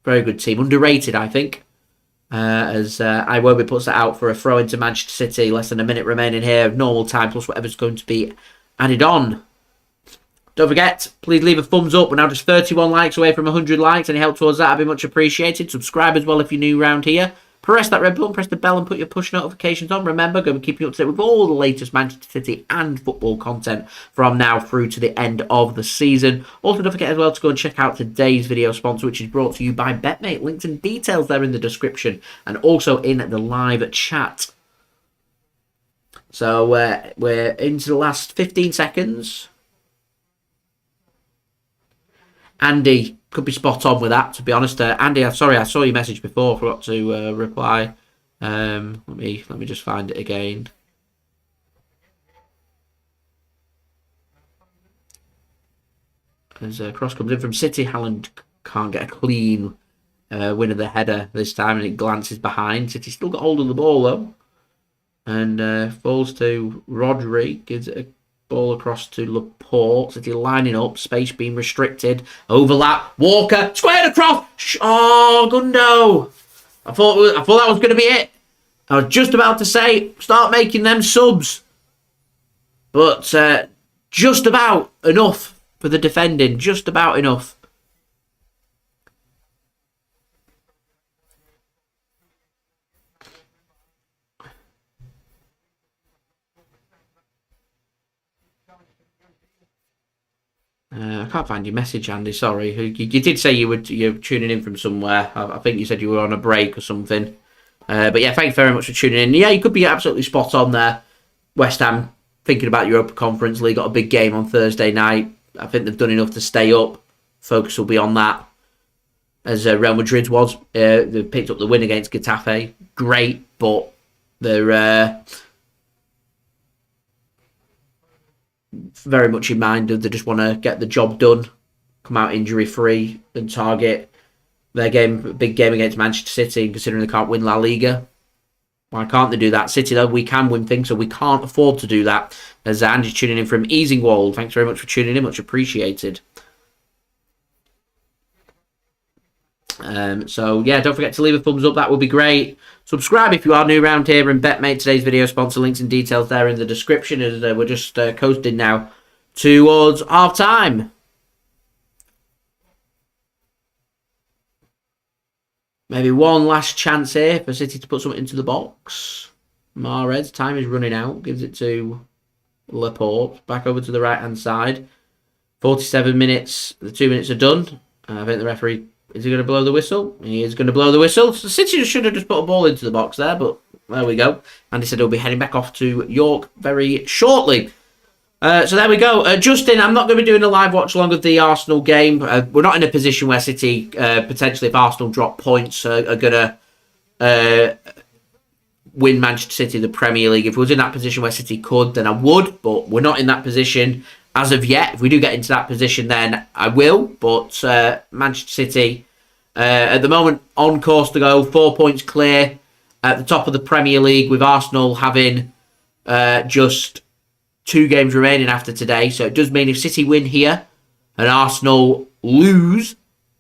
Very good team. Underrated, I think. As Iwobi puts that out for a throw into Manchester City. Less than a minute remaining here of normal time, plus whatever's going to be added on. Don't forget, please leave a thumbs up. We're now just 31 likes away from 100 likes. Any help towards that would be much appreciated. Subscribe as well if you're new around here. Press that red button, press the bell and put your push notifications on. Remember, going to keep you up to date with all the latest Manchester City and football content from now through to the end of the season. Also, don't forget as well to go and check out today's video sponsor, which is brought to you by BetMate. Links and details there in the description and also in the live chat. So we're into the last 15 seconds. Andy could be spot on with that, to be honest. Andy, I'm sorry, I saw your message before. Forgot to reply. Let me just find it again. As a cross comes in from City, Haaland can't get a clean win of the header this time, and it glances behind. City still got hold of the ball though, and falls to Rodri. Gives it a ball across to Laporte. City lining up. Space being restricted. Overlap. Walker. Squared across. Oh, Gundo. I thought that was going to be it. I was just about to say, start making them subs. But just about enough for the defending. Just about enough. I can't find your message, Andy. Sorry. You did say you're tuning in from somewhere. I think you said you were on a break or something. But yeah, thanks very much for tuning in. Yeah, you could be absolutely spot on there. West Ham thinking about Europa Conference League. Got a big game on Thursday night. I think they've done enough to stay up. Focus will be on that. As Real Madrid was. They picked up the win against Getafe. Great, but they're very much in mind of they just want to get the job done, come out injury free, and target their big game against Manchester City, considering they can't win La Liga. Why can't they do that? City, though, we can win things, so we can't afford to do that. As Andy's tuning in from Easingwold. Thanks very much for tuning in. Much appreciated. So, yeah, don't forget to leave a thumbs up. That would be great. Subscribe if you are new around here. And BetMate, today's video sponsor, links and details there in the description. As we're just coasting now towards half-time. Maybe one last chance here for City to put something into the box. Mahrez, time is running out. Gives it to Laporte. Back over to the right-hand side. 47 minutes. The 2 minutes are done. I think the referee... Is he going to blow the whistle? He is going to blow the whistle. So City should have just put a ball into the box there, but there we go. And he said he'll be heading back off to York very shortly. So there we go. Justin, I'm not going to be doing a live watch along of the Arsenal game. We're not in a position where City, potentially if Arsenal drop points, are going to win Manchester City the Premier League. If we was in that position where City could, then I would, but we're not in that position as of yet. If we do get into that position, then I will. But Manchester City, at the moment, on course to go, 4 points clear at the top of the Premier League, with Arsenal having just 2 games remaining after today. So it does mean if City win here and Arsenal lose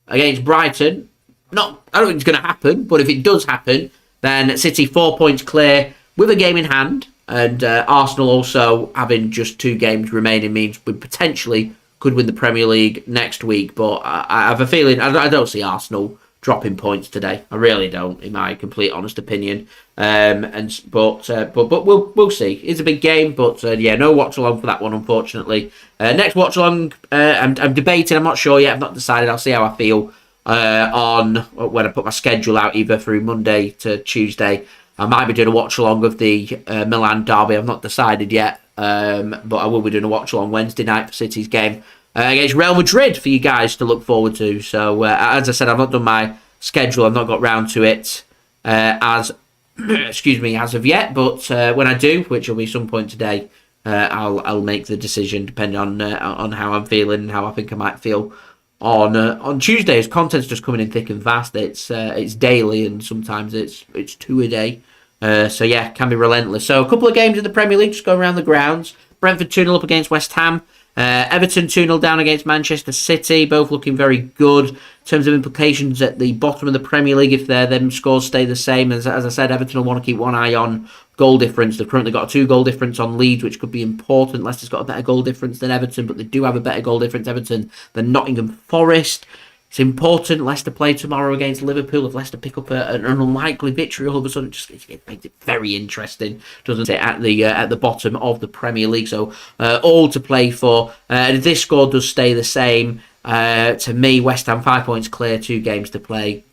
against Brighton, I don't think it's going to happen, but if it does happen, then City 4 points clear with a game in hand, and Arsenal also having just 2 games remaining means we potentially could win the Premier League next week. But I have a feeling I don't see Arsenal dropping points today. I really don't, in my complete honest opinion. But we'll see. It's a big game, but yeah, no watch along for that one, unfortunately. Next watch along, I'm debating. I'm not sure yet. I've not decided. I'll see how I feel on when I put my schedule out, either through Monday to Tuesday. I might be doing a watch along of the Milan derby. I've not decided yet, but I will be doing a watch along Wednesday night for City's game against Real Madrid for you guys to look forward to. So as I said, I've not done my schedule. I've not got round to it as as of yet. But when I do, which will be some point today, I'll make the decision depending on how I'm feeling and how I think I might feel on Tuesdays. Content's just coming in thick and fast. It's daily, and sometimes it's 2 a day. So yeah, can be relentless. So a couple of games in the Premier League just go around the grounds. Brentford 2-0 up against West Ham. Everton 2-0 down against Manchester City, both looking very good. In terms of implications at the bottom of the Premier League, if them scores stay the same, as I said, Everton will want to keep one eye on goal difference. They've currently got a 2-goal difference on Leeds, which could be important. Leicester's got a better goal difference than Everton, but they do have a better goal difference, Everton, than Nottingham Forest. It's important. Leicester play tomorrow against Liverpool. If Leicester pick up an unlikely victory, all of a sudden it makes it very interesting, doesn't it, at the bottom of the Premier League. So all to play for. If this score does stay the same, to me, West Ham 5 points clear, 2 games to play.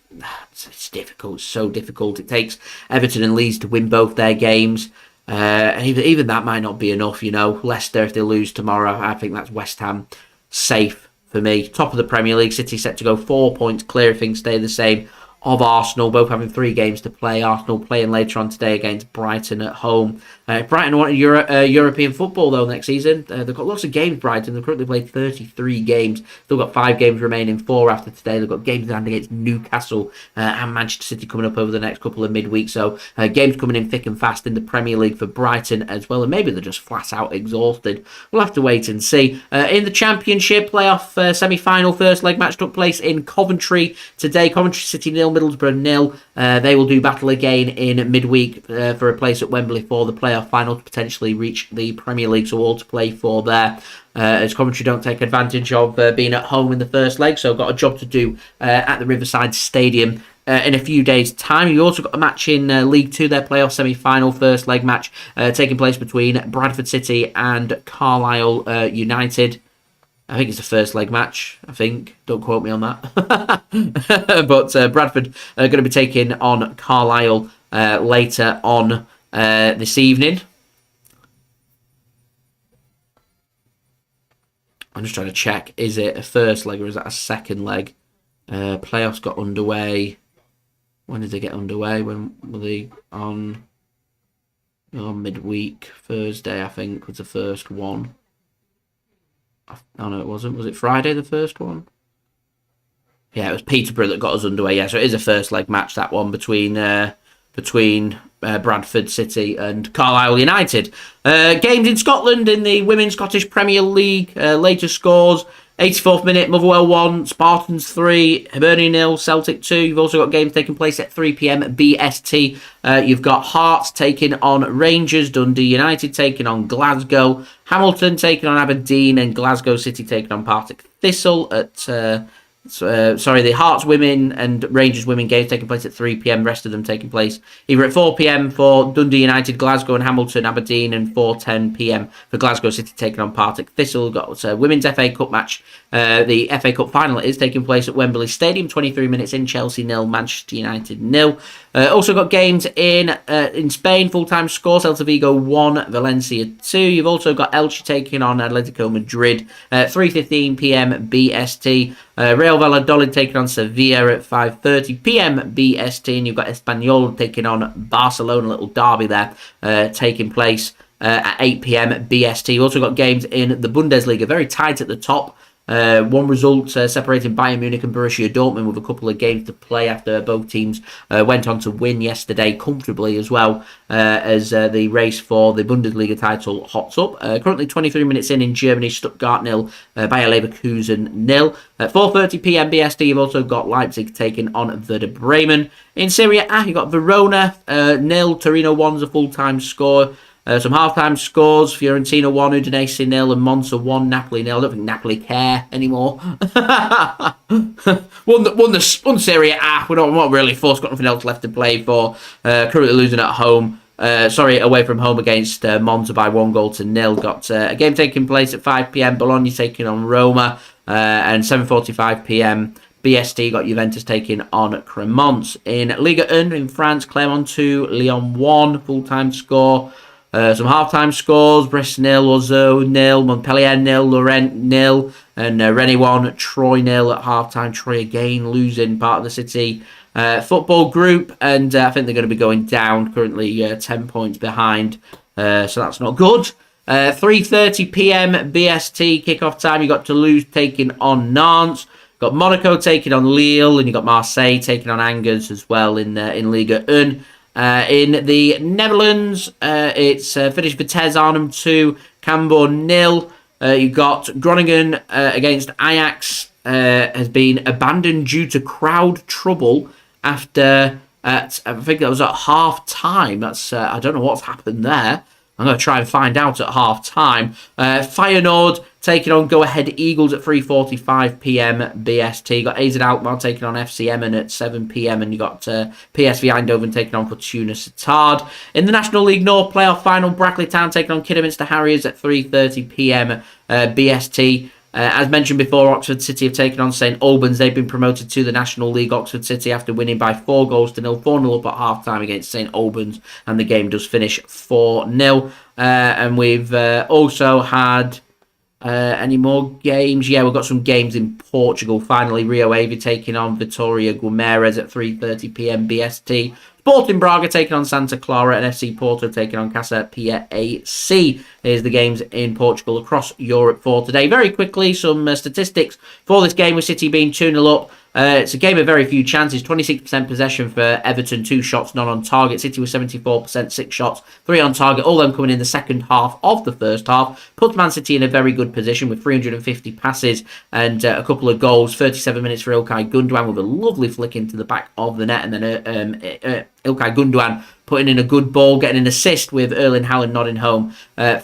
It's difficult. It's so difficult. It takes Everton and Leeds to win both their games. And even that might not be enough, you know. Leicester, if they lose tomorrow, I think that's West Ham safe. For me, top of the Premier League, City set to go 4 points clear if things stay the same of Arsenal, both having 3 games to play. Arsenal playing later on today against Brighton at home. Brighton wanted European football, though, next season. They've got lots of games, Brighton. They've currently played 33 games. Still got 5 games remaining, 4 after today. They've got games in hand against Newcastle and Manchester City coming up over the next couple of midweek. So games coming in thick and fast in the Premier League for Brighton as well. And maybe they're just flat out exhausted. We'll have to wait and see. In the Championship, playoff semi-final first leg match took place in Coventry today. Coventry City 0, Middlesbrough 0. They will do battle again in midweek for a place at Wembley for the playoff final to potentially reach the Premier League, so all to play for there. As Coventry don't take advantage of being at home in the first leg, so got a job to do at the Riverside Stadium in a few days' time. You also got a match in League 2, their playoff semi-final first leg match taking place between Bradford City and Carlisle United. I think it's the first leg match, I think. Don't quote me on that. But Bradford are going to be taking on Carlisle later on this evening. I'm just trying to check. Is it a first leg or is that a second leg? Playoffs got underway. When did they get underway? When were they on? Midweek. Thursday, I think, was the first one. Oh, no, it wasn't. Was it Friday, the first one? Yeah, it was Peterborough that got us underway. Yeah, so it is a first leg match, that one, between Bradford City and Carlisle United. Games in Scotland in the Women's Scottish Premier League. Latest scores: 84th minute, Motherwell 1, Spartans 3, Hibernian 0, Celtic 2. You've also got games taking place at 3 p.m. BST. You've got Hearts taking on Rangers, Dundee United taking on Glasgow, Hamilton taking on Aberdeen, and Glasgow City taking on Partick Thistle at... the Hearts women and Rangers women games taking place at 3 p.m. Rest of them taking place either at 4 p.m. for Dundee United, Glasgow and Hamilton, Aberdeen, and 4:10 p.m. for Glasgow City taking on Partick Thistle. Got Women's FA Cup match. The FA Cup final is taking place at Wembley Stadium. 23 minutes in, Chelsea 0, Manchester United 0. Also got games in Spain. Full-time score: Celta Vigo 1, Valencia 2. You've also got Elche taking on Atletico Madrid. 3:15 p.m. BST. Real Valladolid taking on Sevilla at 5:30 p.m. BST, and you've got Espanyol taking on Barcelona, a little derby there, taking place at 8 p.m. BST. You've also got games in the Bundesliga, very tight at the top. One result separating Bayern Munich and Borussia Dortmund with a couple of games to play after both teams went on to win yesterday comfortably as well, as the race for the Bundesliga title hots up. Currently 23 minutes in Germany, Stuttgart 0, Bayer Leverkusen 0. At 4:30 p.m. BST, you've also got Leipzig taking on Werder Bremen. In Serie A, you've got Verona 0, Torino 1's a full-time score. Some half-time scores: Fiorentina 1, Udinese 0, and Monza 1, Napoli 0. I don't think Napoli care anymore. won Serie A. We're not really forced. Got nothing else left to play for. Currently losing at home. Away from home against Monza by 1-0. Got a game taking place at 5 p.m. Bologna taking on Roma, and 7:45 p.m. BST got Juventus taking on Cremont. In Ligue 1 in France, Clermont 2, Lyon 1, full-time score. Some half-time scores: Brest 0, Ozo 0, Montpellier 0, Lorient 0, and Rennes 1, Troyes 0 at half-time. Troyes again losing, part of the City football group, and I think they're going to be going down, currently 10 points behind, so that's not good. 3:30 p.m. BST kickoff time. You got Toulouse taking on Nantes. Got Monaco taking on Lille, and you got Marseille taking on Angers as well in Ligue 1. In the Netherlands, it's finished Vitesse Arnhem 2, Cambuur 0. You got Groningen against Ajax, has been abandoned due to crowd trouble after, I think that was at half time. That's I don't know what's happened there. I'm going to try and find out at half time. Feyenoord taking on Go Ahead Eagles at 3:45 p.m. BST. Got AZ Alkmaar taking on FC Emmen at 7 p.m. and you got PSV Eindhoven taking on Fortuna Sittard. In the National League North playoff final, Brackley Town taking on Kidderminster Harriers at 3:30 p.m. BST. As mentioned before, Oxford City have taken on St Albans. They've been promoted to the National League. Oxford City after winning by 4-0, 4-0 up at half-time against St Albans, and the game does finish 4-0. And we've also had any more games? Yeah, we've got some games in Portugal. Finally, Rio Ave taking on Vitória Guimarães at 3:30 p.m. BST. Sporting Braga taking on Santa Clara, and FC Porto taking on Casa Pia AC. Here's the games in Portugal across Europe for today. Very quickly, some statistics for this game with City being 2-0 up. It's a game of very few chances. 26% possession for Everton, 2 shots, none on target. City was 74%, 6 shots, 3 on target. All them coming in the second half of the first half. Puts Man City in a very good position with 350 passes and a couple of goals. 37 minutes for Ilkay Gundogan with a lovely flick into the back of the net. And then Ilkay Gundogan putting in a good ball, getting an assist with Erling Haaland nodding home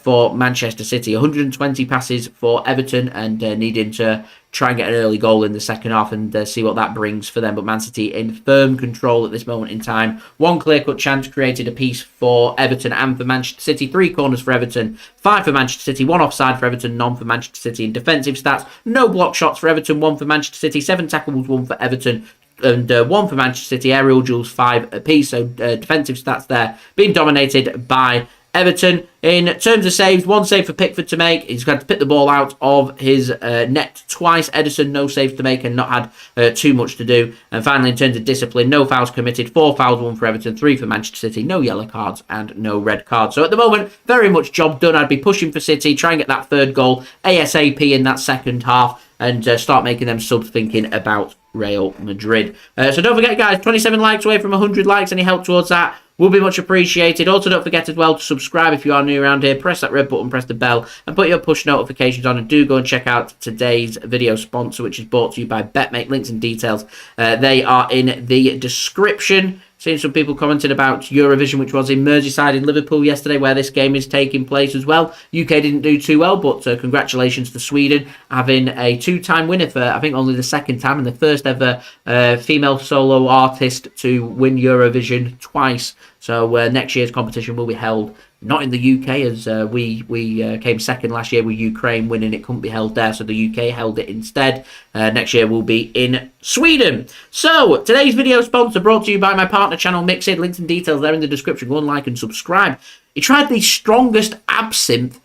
for Manchester City. 120 passes for Everton and needing to try and get an early goal in the second half and see what that brings for them. But Man City in firm control at this moment in time. 1 clear-cut chance created apiece for Everton and for Manchester City. 3 corners for Everton, 5 for Manchester City, 1 offside for Everton, none for Manchester City. In defensive stats, no block shots for Everton, 1 for Manchester City, 7 tackles, 1 for Everton, and 1 for Manchester City. Aerial duels 5 apiece, so defensive stats there being dominated by Everton. In terms of saves, 1 save for Pickford to make. He's had to pick the ball out of his net twice. Ederson, no saves to make and not had too much to do. And finally, in terms of discipline, no fouls committed. 4 fouls, 1 for Everton, 3 for Manchester City. No yellow cards and no red cards. So at the moment, very much job done. I'd be pushing for City, try and get that 3rd goal ASAP in that second half and start making them subs thinking about Real Madrid. So don't forget, guys, 27 likes away from 100 likes. Any help towards that will be much appreciated. Also, don't forget as well to subscribe if you are new around here. Press that red button, press the bell, and put your push notifications on. And do go and check out today's video sponsor, which is brought to you by BetMate. Links and details, they are in the description. Seeing some people commenting about Eurovision, which was in Merseyside in Liverpool yesterday, where this game is taking place as well. UK didn't do too well, but congratulations to Sweden, having a two-time winner for, I think, only the second time, and the first ever female solo artist to win Eurovision twice. So next year's competition will be held not in the UK, as we came second last year with Ukraine winning. It couldn't be held there, so the UK held it instead. Next year will be in Sweden. So, today's video sponsor brought to you by my partner channel, Mixed. Links and details there in the description. Go and like and subscribe. He tried the strongest absinthe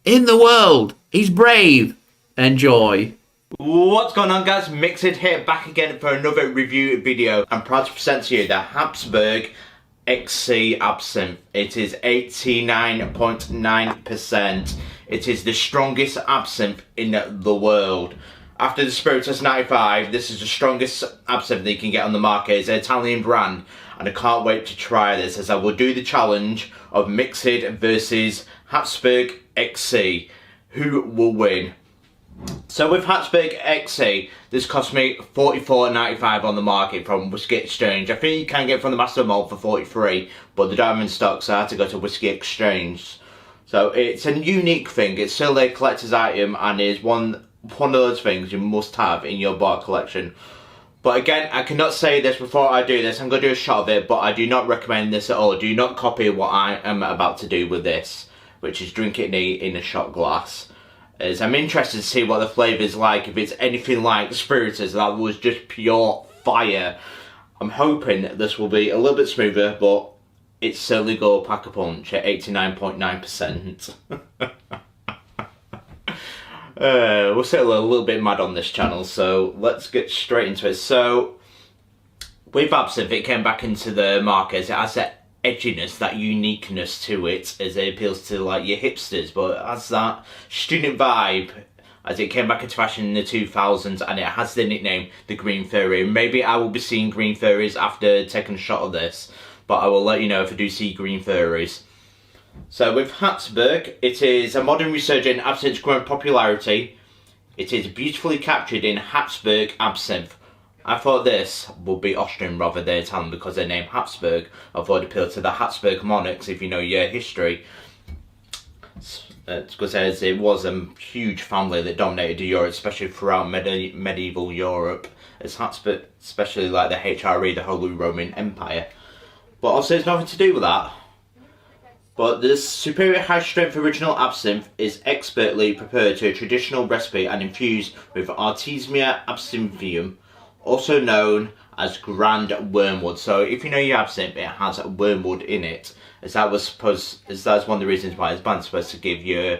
in the world. He's brave. Enjoy. What's going on, guys? Mixed here, back again for another review video. I'm proud to present to you the Habsburg XC Absinthe. It is 89.9%. It is the strongest absinthe in the world. After the Spiritus 95, this is the strongest absinthe that you can get on the market. It's an Italian brand, and I can't wait to try this, as I will do the challenge of Mixed versus Habsburg XC. Who will win? So with Habsburg XC, this cost me $44.95 on the market from Whiskey Exchange. I think you can get it from the Master Mold for $43, but the diamond stock, so I had to go to Whiskey Exchange. So it's a unique thing. It's still a collector's item, and is one of those things you must have in your bar collection. But again, I cannot say this before I do this. I'm going to do a shot of it, but I do not recommend this at all. Do not copy what I am about to do with this, which is drink it in a shot glass. As I'm interested to see what the flavour is like, if it's anything like Spiritus that was just pure fire. I'm hoping this will be a little bit smoother, but it's certainly go pack a punch at 89.9%. We're still a little bit mad on this channel, so let's get straight into it. So, with Absinthe, it came back into the market as it has that edginess, that uniqueness to it, as it appeals to like your hipsters, but it has that student vibe as it came back into fashion in the 2000s, and it has the nickname the Green Fairy. Maybe I will be seeing Green Fairies after taking a shot of this, but I will let you know if I do see Green Fairies. So with Habsburg, it is a modern resurgent absinthe growing popularity. It is beautifully captured in Habsburg Absinthe. I thought this would be Austrian rather than Italian because their name Habsburg. I thought it appealed to the Habsburg monarchs, if you know your history. Because it was a huge family that dominated Europe, especially throughout medieval Europe. As Habsburg, especially like the HRE, the Holy Roman Empire. But also it's nothing to do with that. But this superior high-strength original absinthe is expertly prepared to a traditional recipe and infused with Artemisia absinthium, also known as Grand Wormwood. So if you know your absinthe, it has wormwood in it, as that was that's one of the reasons why it's banned, supposed to give you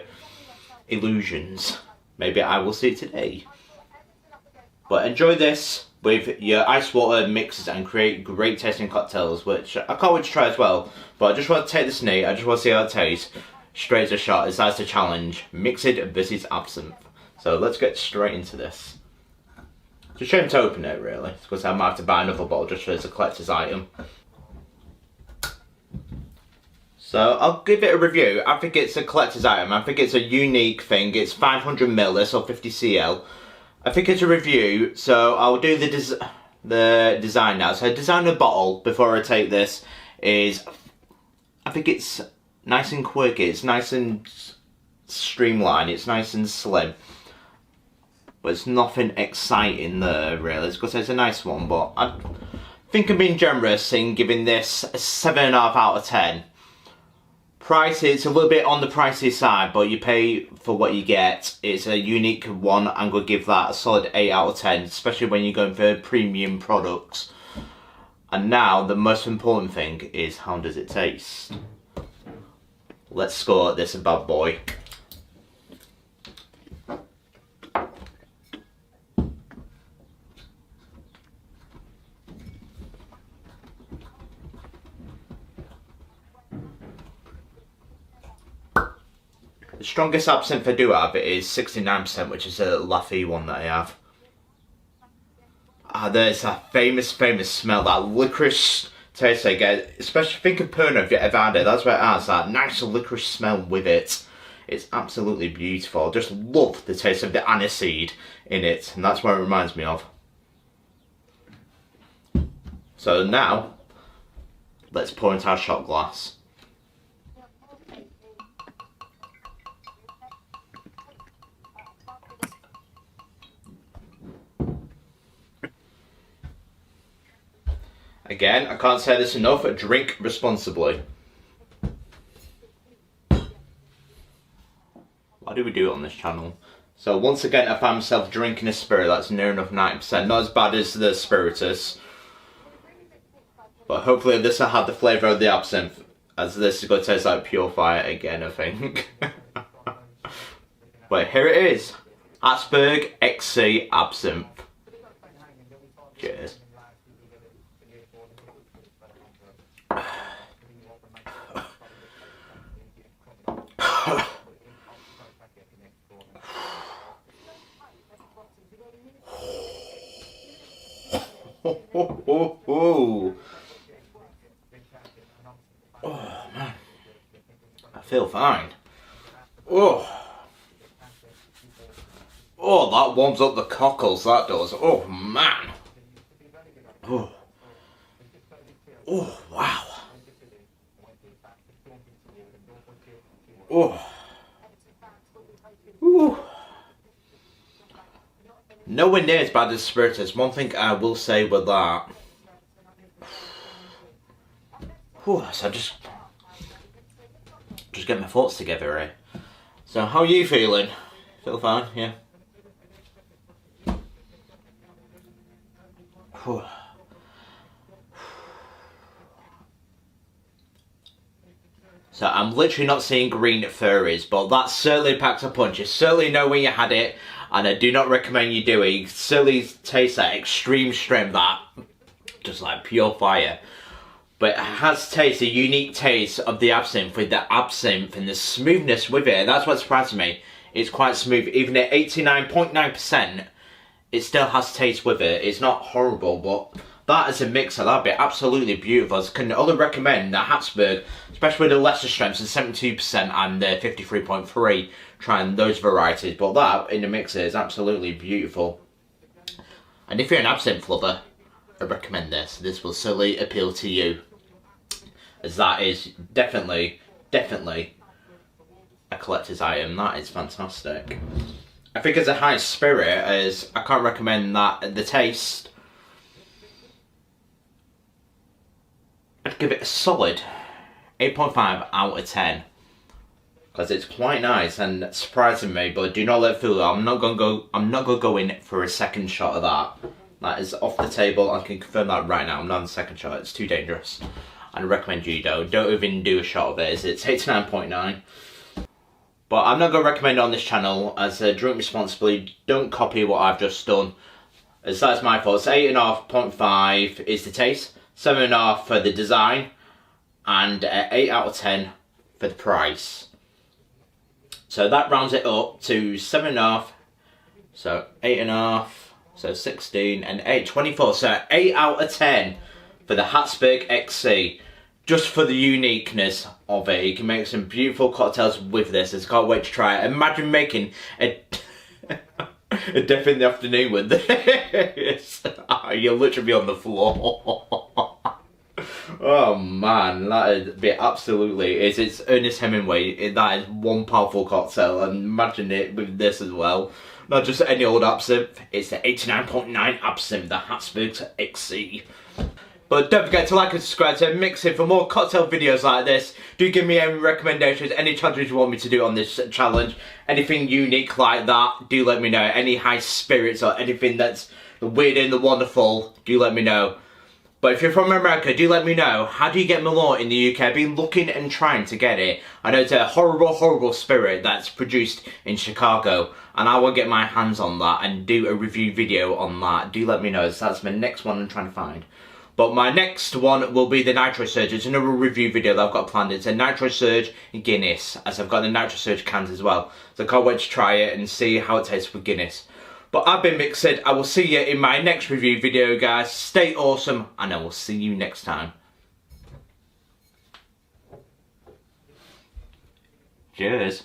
illusions. Maybe I will see it today. But enjoy this with your ice water mixes and create great tasting cocktails, which I can't wait to try as well. But I just want to take this neat, I just want to see how it tastes. Straight as a shot, as that's the challenge. Mixed versus absinthe. So let's get straight into this. It's a shame to open it, really, because I might have to buy another bottle just as a collector's item. So I'll give it a review. I think it's a collector's item. I think it's a unique thing. It's 500ml, or 50 cl. I think it's a review, so I'll do the design now. So design the bottle before I take this is, I think it's nice and quirky. It's nice and streamlined. It's nice and slim. But it's nothing exciting there, really. It's because it's a nice one, but I think I'm being generous in giving this a 7.5 out of 10. Price is a little bit on the pricey side, but you pay for what you get. It's a unique one. I'm going to give that a solid 8 out of 10, especially when you're going for premium products. And now, the most important thing is, how does it taste? Let's score this bad boy. The strongest absinthe I do have is 69%, which is a Laffy one that I have. There's a famous smell, that licorice taste they get, especially think of Pernod if you ever had it. That's what it has, that nice licorice smell with it. It's absolutely beautiful. Just love the taste of the aniseed in it, and that's what it reminds me of. So now, let's pour into our shot glass. Again, I can't say this enough, drink responsibly. Why do we do it on this channel? So once again, I found myself drinking a spirit that's near enough 90%. Not as bad as the Spiritus. But hopefully this will have the flavour of the absinthe. As this is going to taste like pure fire again, I think. But here it is. Habsburg XC Absinthe. Cheers. Oh man, I feel fine. Oh, that warms up the cockles. That does. Oh man. Oh wow. Oh. Ooh. Nowhere near as bad as Spiritus. One thing I will say with that. So just get my thoughts together, eh? So how are you feeling? Feel fine, yeah? So I'm literally not seeing green furries, but that certainly packs a punch. You certainly know when you had it, and I do not recommend you do it. You certainly taste that extreme strength, that just like pure fire. But it has taste, a unique taste of the absinthe, with the absinthe and the smoothness with it. That's what surprised me. It's quite smooth, even at 89.9%, it still has taste with it. It's not horrible, but that as a mixer, that'd be absolutely beautiful. I can only recommend the Habsburg, especially with the lesser strengths, the 72% and the 53.3, trying those varieties. But that in the mixer is absolutely beautiful. And if you're an absinthe lover, I recommend this. This will certainly appeal to you, as that is definitely a collector's item. That is fantastic. I think as a high spirit, as I can't recommend that. The taste, I'd give it a solid 8.5 out of 10. Because it's quite nice and surprising me, but do not let it fool you. I'm not gonna go in for a second shot of that. That is off the table. I can confirm that right now. I'm not on the second shot. It's too dangerous. And I recommend you don't even do a shot of it. It's 89.9. But I'm not going to recommend it on this channel, as drink responsibly. Don't copy what I've just done, as that's my fault. It's 8.5 is the taste, 7.5 for the design, and 8 out of 10 for the price. So that rounds it up to 7.5. So 8.5. So 16 and 8, 24. So 8 out of 10 for the Habsburg XC. Just for the uniqueness of it. You can make some beautiful cocktails with this. I can't wait to try it. Imagine making a death in the afternoon with this. You'll literally be on the floor. Oh man, that'd be absolutely, it's Ernest Hemingway. That is one powerful cocktail, and imagine it with this as well. Not just any old absinthe, it's the 89.9 absinthe, the Habsburg XC. But don't forget to like and subscribe to Mix It for more cocktail videos like this. Do give me any recommendations, any challenges you want me to do on this challenge. Anything unique like that, do let me know. Any high spirits or anything that's weird and the wonderful, do let me know. But if you're from America, do let me know. How do you get Malort in the UK? I've been looking and trying to get it. I know it's a horrible spirit that's produced in Chicago, and I will get my hands on that and do a review video on that. Do let me know, so that's my next one I'm trying to find. But my next one will be the Nitro Surge. It's another review video that I've got planned. It's a Nitro Surge Guinness, as I've got the Nitro Surge cans as well. So I can't wait to try it and see how it tastes with Guinness. But I've been Mixed. I will see you in my next review video, guys. Stay awesome, and I will see you next time. Cheers.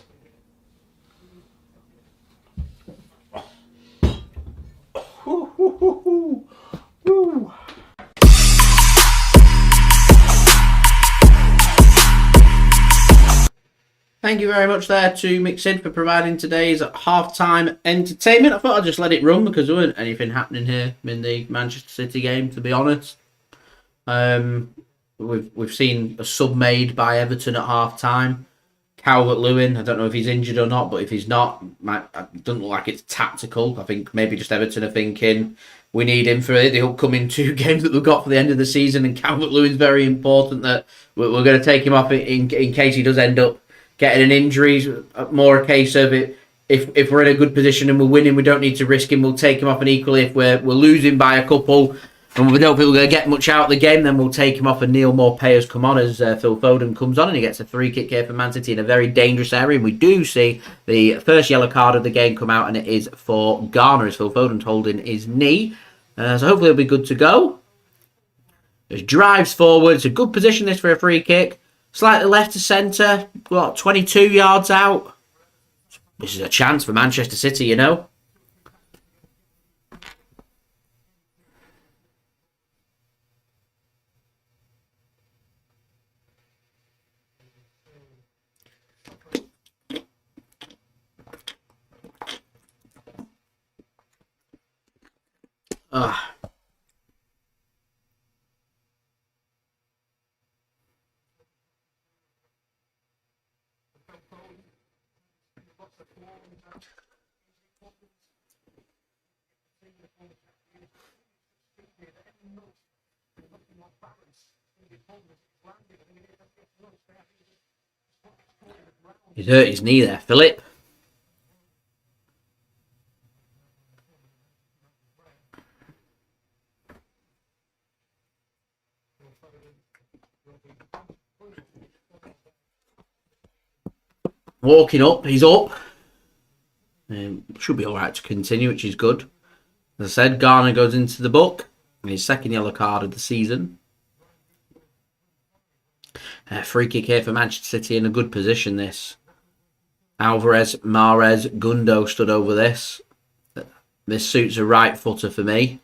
Thank you very much there to Mixed for providing today's half-time entertainment. I thought I'd just let it run because there wasn't anything happening here in the Manchester City game, to be honest. We've seen a sub made by Everton at half-time. Calvert-Lewin, I don't know if he's injured or not, but if he's not, it doesn't look like it's tactical. I think maybe just Everton are thinking we need him for the upcoming 2 games that we've got for the end of the season, and Calvert-Lewin's very important that we're going to take him off in case he does end up getting an injury. More a case of it. If we're in a good position and we're winning, we don't need to risk him. We'll take him off, and equally if we're losing by a couple and we don't think we're going to get much out of the game, then we'll take him off, and Neal Maupay has come on as Phil Foden comes on, and he gets a free kick here for Man City in a very dangerous area. And we do see the first yellow card of the game come out, and it is for Garner as Phil Foden's holding his knee. So hopefully it'll be good to go. Just drives forward. It's a good position this for a free kick. Slightly left to centre. 22 yards out. This is a chance for Manchester City, you know. He's hurt his knee there, Philip. Walking up, he's up. Should be alright to continue, which is good. As I said, Garner goes into the book. His second yellow card of the season. Free kick here for Manchester City in a good position, this. Alvarez, Mahrez, Gundo stood over this. This suits a right footer for me.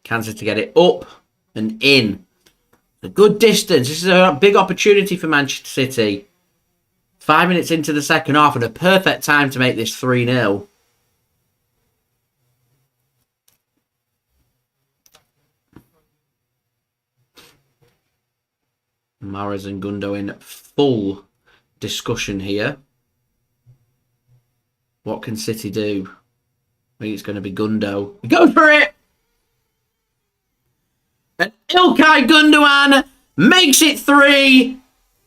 Kansas to get it up and in. A good distance. This is a big opportunity for Manchester City. 5 minutes into the second half and a perfect time to make this 3-0. Mahrez and Gundo in full discussion here. What can City do? I think it's going to be Gundo. Go for it! And Ilkay Gundogan makes it 3.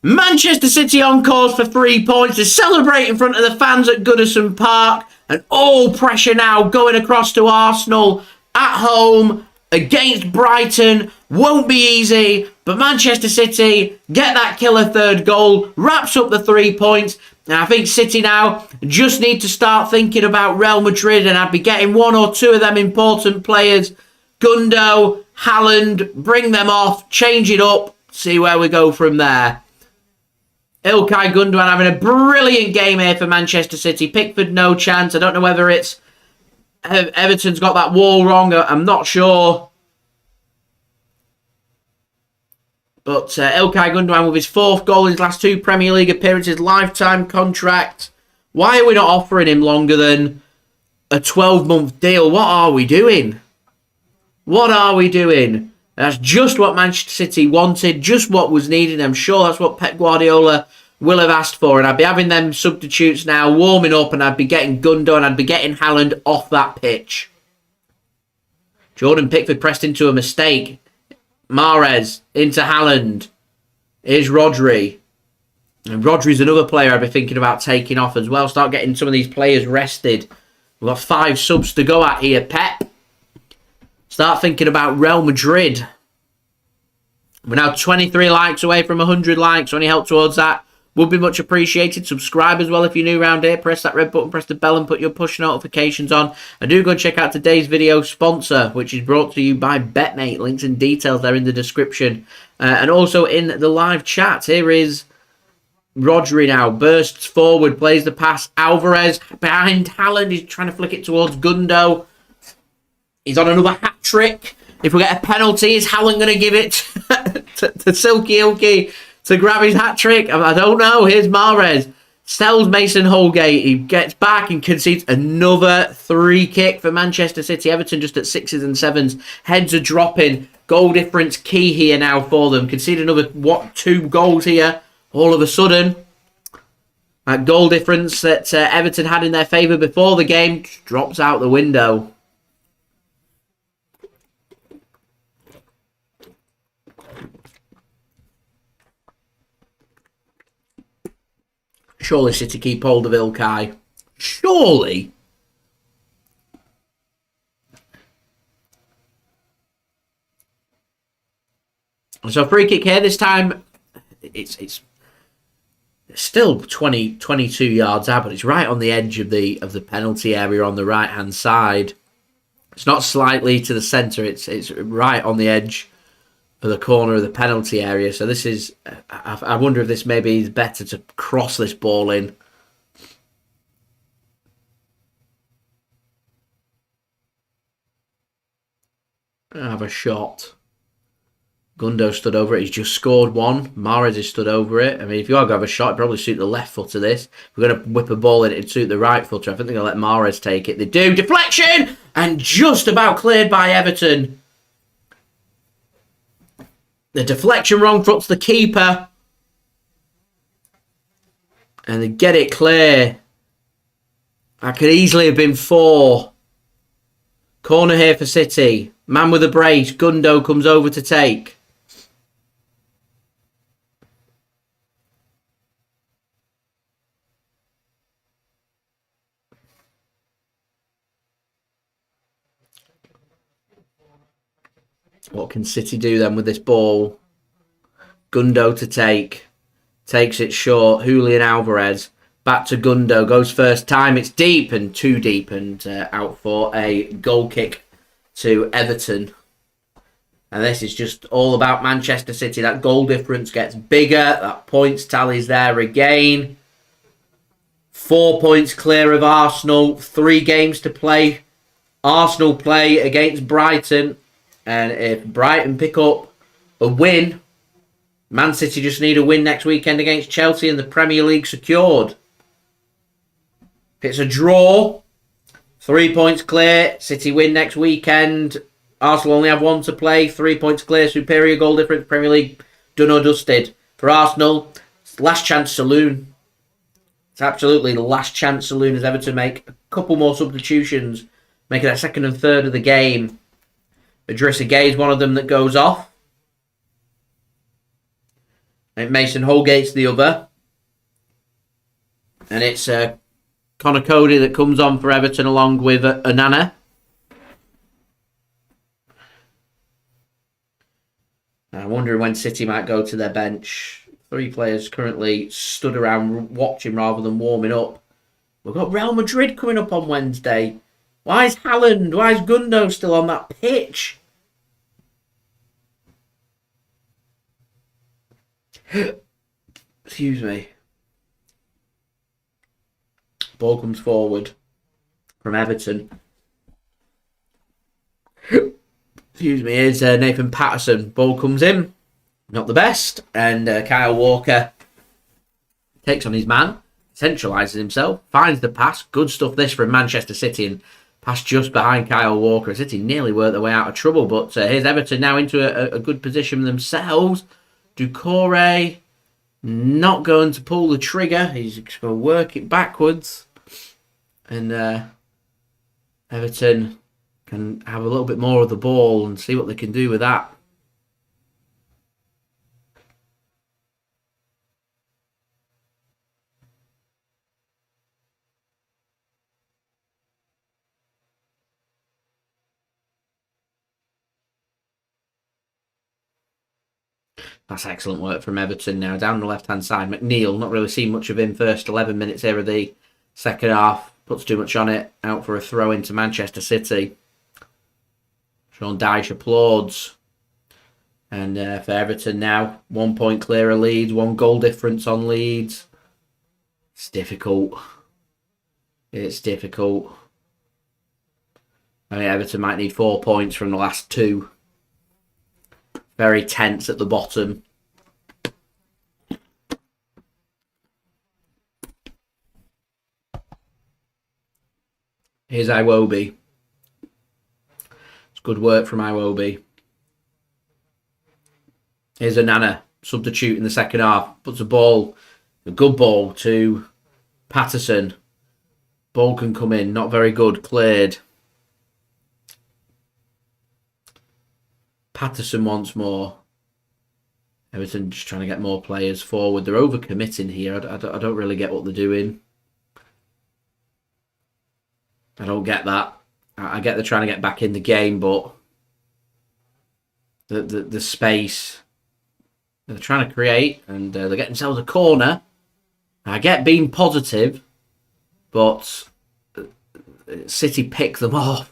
Manchester City on course for 3 points to celebrate in front of the fans at Goodison Park. And all pressure now going across to Arsenal at home against Brighton. Won't be easy, but Manchester City get that killer third goal, wraps up the 3 points. And I think City now just need to start thinking about Real Madrid, and I'd be getting 1 or 2 of them important players. Gundo, Haaland, bring them off, change it up, see where we go from there. Ilkay Gundogan having a brilliant game here for Manchester City. Pickford, no chance. I don't know whether it's Everton's got that wall wrong. I'm not sure. But Ilkay Gundogan with his 4th goal in his last 2 Premier League appearances, lifetime contract. Why are we not offering him longer than a 12-month deal? What are we doing? What are we doing? That's just what Manchester City wanted, just what was needed. I'm sure that's what Pep Guardiola will have asked for. And I'd be having them substitutes now warming up, and I'd be getting Gundo and I'd be getting Haaland off that pitch. Jordan Pickford pressed into a mistake. Mahrez into Haaland. Here's Rodri. And Rodri's another player I'd be thinking about taking off as well. Start getting some of these players rested. We've got 5 subs to go at here, Pep. Start thinking about Real Madrid. We're now 23 likes away from 100 likes. Only help towards that would be much appreciated. Subscribe as well if you're new around here. Press that red button, press the bell and put your push notifications on. And do go and check out today's video sponsor, which is brought to you by BetMate. Links and details are in the description. And also in the live chat, here is Rodri now. Bursts forward, plays the pass. Alvarez behind Haaland. He's trying to flick it towards Gundo. He's on another hat-trick. If we get a penalty, is Haaland going to give it to Silky Ilkay to grab his hat-trick? I don't know. Here's Mahrez. Sells Mason Holgate. He gets back and concedes another free kick for Manchester City. Everton just at 6s and 7s. Heads are dropping. Goal difference key here now for them. Concede another, 2 goals here. All of a sudden, that goal difference that Everton had in their favour before the game drops out the window. Surely City keep hold of Ilkay. Surely. So free kick here. This time, it's still 22 yards out, but it's right on the edge of the penalty area on the right hand side. It's not slightly to the centre. It's right on the edge of the corner of the penalty area. So this is, I wonder if this maybe is better to cross this ball in. Have a shot. Gundo stood over it. He's just scored one. Mahrez has stood over it. I mean, if you are going to have a shot, it'd probably suit the left foot of this. If we're going to whip a ball in, it'd suit the right footer. I think they're going to let Mahrez take it. They do. Deflection! And just about cleared by Everton. The deflection wrong foot's the keeper. And they get it clear. That could easily have been 4. Corner here for City. Man with a brace. Gundo comes over to take. What can City do then with this ball? Gundo to take. Takes it short. Julian Alvarez. Back to Gundo. Goes first time. It's deep and too deep. And out for a goal kick to Everton. And this is just all about Manchester City. That goal difference gets bigger. That points tally's there again. 4 points clear of Arsenal. 3 games to play. Arsenal play against Brighton. And if Brighton pick up a win, Man City just need a win next weekend against Chelsea and the Premier League secured. If it's a draw, 3 points clear. City win next weekend. Arsenal only have 1 to play. 3 points clear. Superior goal difference. Premier League done or dusted. For Arsenal, last chance saloon. It's absolutely the last chance saloon as Everton make a couple more substitutions. Making that second and third of the game. Idrissa Gueye is one of them that goes off. And Mason Holgate's the other. And it's Connor Cody that comes on for Everton along with Onana. I'm wondering when City might go to their bench. 3 players currently stood around watching rather than warming up. We've got Real Madrid coming up on Wednesday. Why is Haaland? Why is Gundo still on that pitch? Excuse me. Ball comes forward from Everton. Excuse me. Here's Nathan Patterson. Ball comes in. Not the best. And Kyle Walker takes on his man. Centralises himself. Finds the pass. Good stuff this from Manchester City. And pass just behind Kyle Walker. City nearly worked their way out of trouble. But here's Everton now into a good position themselves. Doucouré not going to pull the trigger. He's going to work it backwards. And Everton can have a little bit more of the ball and see what they can do with that. That's excellent work from Everton now. Down the left-hand side, McNeil, not really seen much of him first 11 minutes here of the second half. Puts too much on it. Out for a throw into Manchester City. Sean Dyche applauds. And for Everton now, 1 point clear of Leeds, 1 goal difference on Leeds. It's difficult. It's difficult. I mean, Everton might need 4 points from the last 2. Very tense at the bottom. Here's Iwobi. It's good work from Iwobi. Here's Onana, substitute in the second half. Puts a good ball to Patterson. Ball can come in, not very good, cleared. Patterson once more. Everton just trying to get more players forward. They're overcommitting here. I don't really get what they're doing. I don't get that. I get they're trying to get back in the game, but the space they're trying to create, and they're getting themselves a corner. I get being positive, but City pick them off.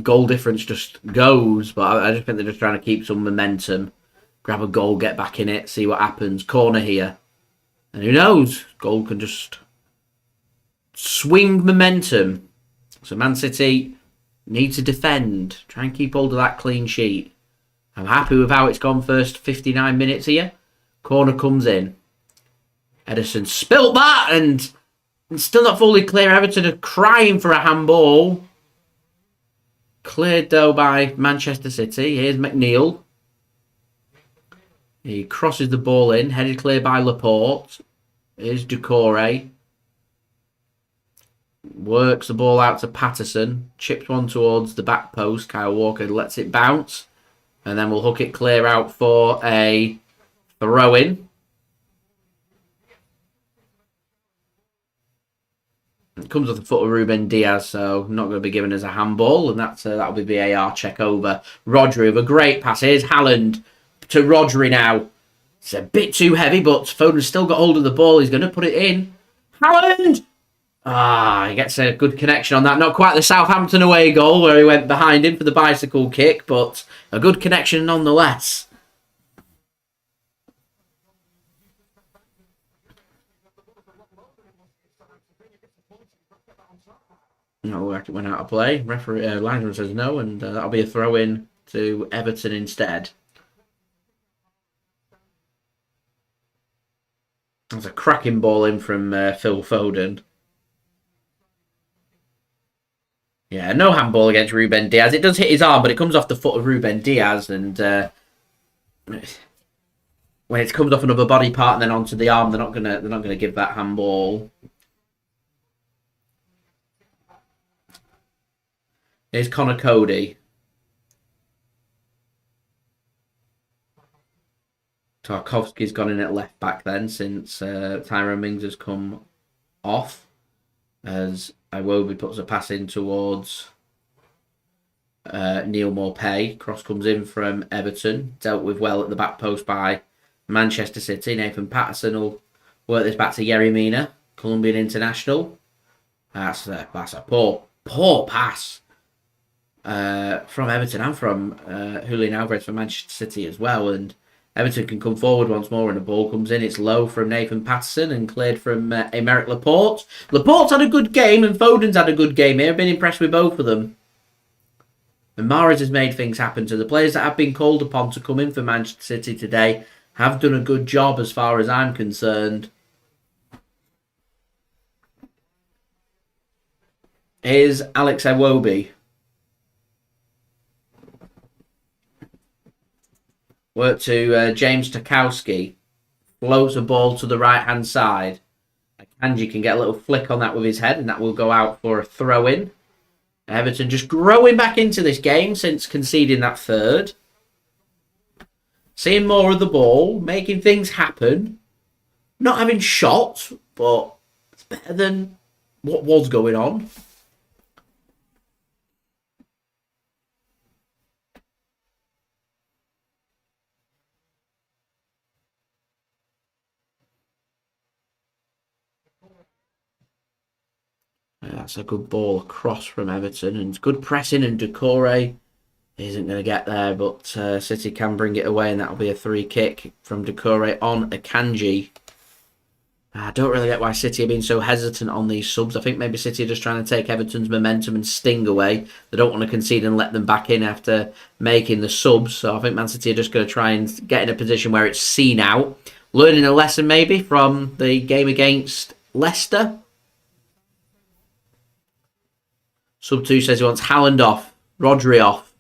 Goal difference just goes, but I just think they're just trying to keep some momentum. Grab a goal, get back in it, see what happens. Corner here. And who knows? Goal can just swing momentum. So Man City need to defend. Try and keep hold of that clean sheet. I'm happy with how it's gone first 59 minutes here. Corner comes in. Ederson spilt that, and still not fully clear. Everton are crying for a handball. Cleared though by Manchester City. Here's McNeil. He crosses the ball in. Headed clear by Laporte. Here's Doucouré. Works the ball out to Patterson. Chips one towards the back post. Kyle Walker lets it bounce. And then we'll hook it clear out for a throw-in. It comes off the foot of Ruben Dias, so not going to be given as a handball, and that'll be VAR check over. Rodri with a great pass. Here's Haaland to Rodri now. It's a bit too heavy, but Foden's still got hold of the ball. He's going to put it in. Haaland! He gets a good connection on that. Not quite the Southampton away goal where he went behind him for the bicycle kick, but a good connection nonetheless. No, it went out of play. Referee linesman says no, and that'll be a throw-in to Everton instead. That's a cracking ball in from Phil Foden. Yeah, no handball against Ruben Dias. It does hit his arm, but it comes off the foot of Ruben Dias, and when it comes off another body part and then onto the arm, they're not gonna give that handball. Here's Connor Cody. Tarkowski's gone in at left back then since Tyrone Mings has come off. As Iwobi puts a pass in towards Neal Maupay. Cross comes in from Everton. Dealt with well at the back post by Manchester City. Nathan Patterson will work this back to Yerry Mina, Colombian international. That's a poor pass. From Everton and from Julian Alvarez for Manchester City as well, and Everton can come forward once more and the ball comes in. It's low from Nathan Patterson and cleared from Aymeric Laporte. Laporte's had a good game and Foden's had a good game here. I've been impressed with both of them. And Mahrez has made things happen. To the players that have been called upon to come in for Manchester City today have done a good job as far as I'm concerned. Here's Alex Iwobi. Work to James Tarkowski. Floats a ball to the right-hand side. Akanji can get a little flick on that with his head, and that will go out for a throw-in. Everton just growing back into this game since conceding that third. Seeing more of the ball, making things happen. Not having shots, but it's better than what was going on. That's a good ball across from Everton, and good pressing, and Doucouré isn't going to get there, but City can bring it away, and that'll be a free kick from Doucouré on Akanji. I don't really get why City are being so hesitant on these subs. I think maybe City are just trying to take Everton's momentum and sting away. They don't want to concede and let them back in after making the subs. So I think Man City are just going to try and get in a position where it's seen out. Learning a lesson maybe from the game against Leicester. Sub 2 says he wants Haaland off, Rodri off.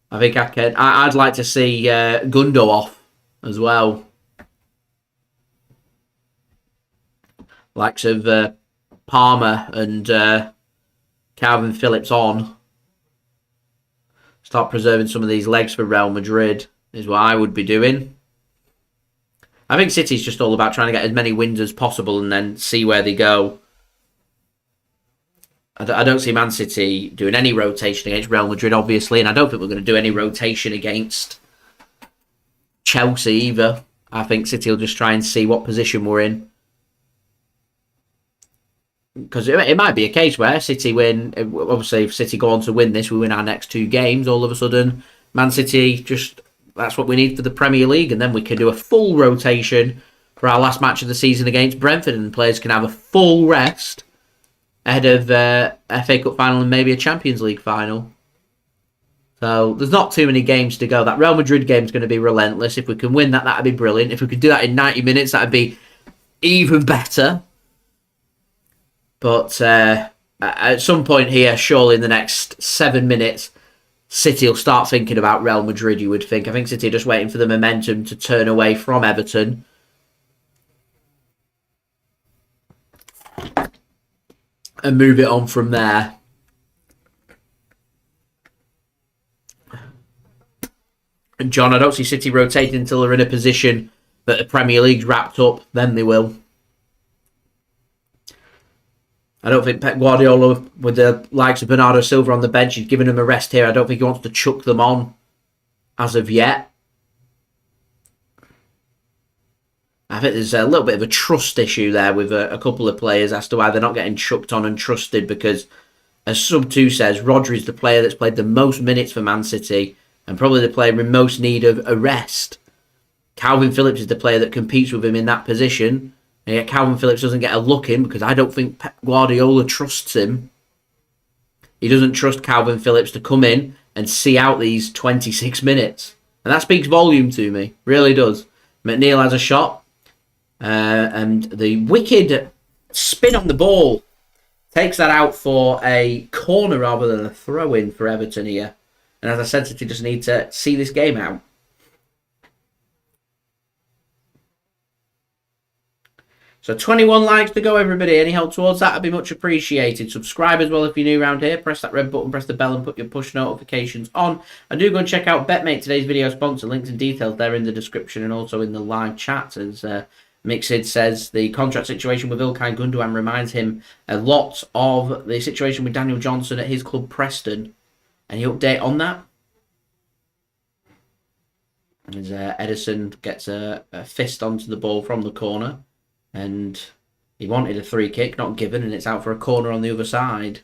I think I'd like to see Gundo off as well. Likes of Palmer and Kalvin Phillips on. Start preserving some of these legs for Real Madrid is what I would be doing. I think City's just all about trying to get as many wins as possible and then see where they go. I don't see Man City doing any rotation against Real Madrid, obviously, and I don't think we're going to do any rotation against Chelsea either. I think City will just try and see what position we're in. Because it might be a case where City win, obviously if City go on to win this, we win our next 2 games, all of a sudden Man City just, that's what we need for the Premier League, and then we can do a full rotation for our last match of the season against Brentford, and players can have a full rest ahead of FA Cup final and maybe a Champions League final. So there's not too many games to go. That Real Madrid game is going to be relentless. If we can win that, that'd be brilliant. If we could do that in 90 minutes, that'd be even better. But at some point here, surely in the next 7 minutes, City will start thinking about Real Madrid, you would think. I think City are just waiting for the momentum to turn away from Everton. And move it on from there. And John, I don't see City rotating until they're in a position that the Premier League's wrapped up. Then they will. I don't think Pep Guardiola, with the likes of Bernardo Silva on the bench, he's giving them a rest here. I don't think he wants to chuck them on as of yet. I think there's a little bit of a trust issue there with a couple of players as to why they're not getting chucked on and trusted, because, as Sub 2 says, Rodri's the player that's played the most minutes for Man City and probably the player in most need of a rest. Kalvin Phillips is the player that competes with him in that position, and yet Kalvin Phillips doesn't get a look in because I don't think Pep Guardiola trusts him. He doesn't trust Kalvin Phillips to come in and see out these 26 minutes. And that speaks volume to me, really does. McNeil has a shot. And the wicked spin on the ball takes that out for a corner rather than a throw-in for Everton here. And as I said, City just need to see this game out. So 21 likes to go, everybody. Any help towards that would be much appreciated. Subscribe as well if you're new around here. Press that red button, press the bell, and put your push notifications on. And do go and check out BetMate, today's video sponsor. Links and details there in the description and also in the live chat. As Mixid says, the contract situation with Ilkay Gundogan reminds him a lot of the situation with Daniel Johnson at his club Preston. Any update on that? And as Ederson gets a fist onto the ball from the corner. And he wanted a free kick, not given, and it's out for a corner on the other side.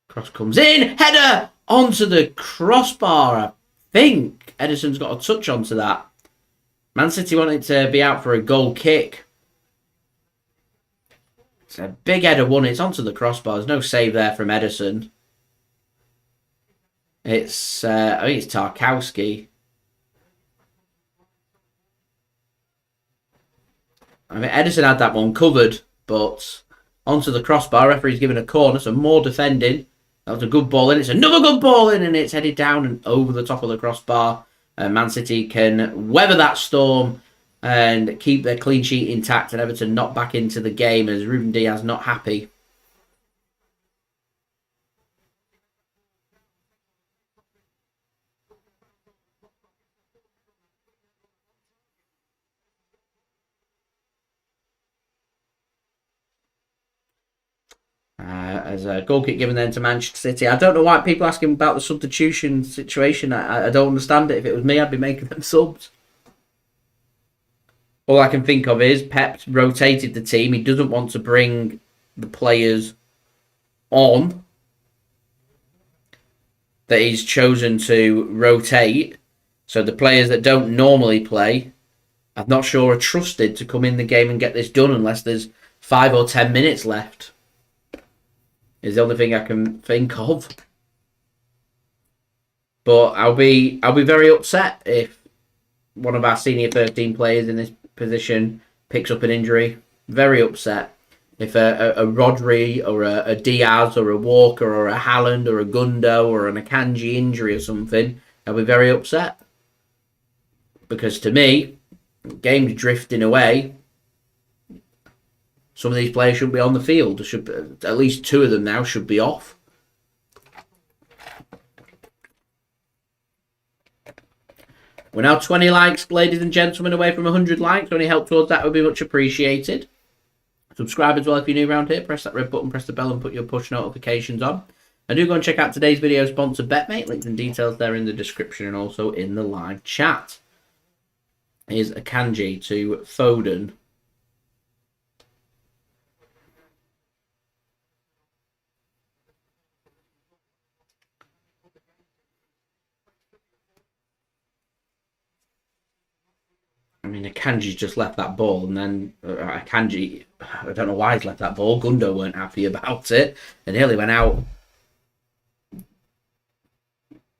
Cross comes in, header onto the crossbar. I think Ederson's got a touch onto that. Man City wanted to be out for a goal kick. It's a big header one. It's onto the crossbar. There's no save there from Ederson. It's I think it's Tarkowski. I mean, Ederson had that one covered, but onto the crossbar. Referee's given a corner, so more defending. That was a good ball in. It's another good ball in, and it's headed down and over the top of the crossbar. Man City can weather that storm and keep their clean sheet intact, and Everton not back into the game as Ruben Dias not happy. As a goal kick given then to Manchester City. I don't know why people asking about the substitution situation. I don't understand it. If it was me, I'd be making them subs. all I can think of is Pep's rotated the team. He doesn't want to bring the players on that he's chosen to rotate. So the players that don't normally play, I'm not sure are trusted to come in the game and get this done unless there's 5 or 10 minutes left. Is the only thing I can think of. But I'll be very upset if one of our senior first team players in this position picks up an injury. Very upset. If a Rodri or a Diaz or a Walker or a Haaland or a Gundo or an Akanji injury or something, I'll be very upset. Because to me, game's drifting away. Some of these players should be on the field. At least 2 of them now should be off. We're now 20 likes, ladies and gentlemen, away from 100 likes. Any help towards that would be much appreciated. Subscribe as well if you're new around here. Press that red button, press the bell and put your push notifications on. And do go and check out today's video sponsor, BetMate. Links and details there in the description and also in the live chat. Here's Akanji to Foden. I mean, Akanji's just left that ball, and then Akanji, I don't know why he's left that ball. Gundo weren't happy about it. It nearly went out.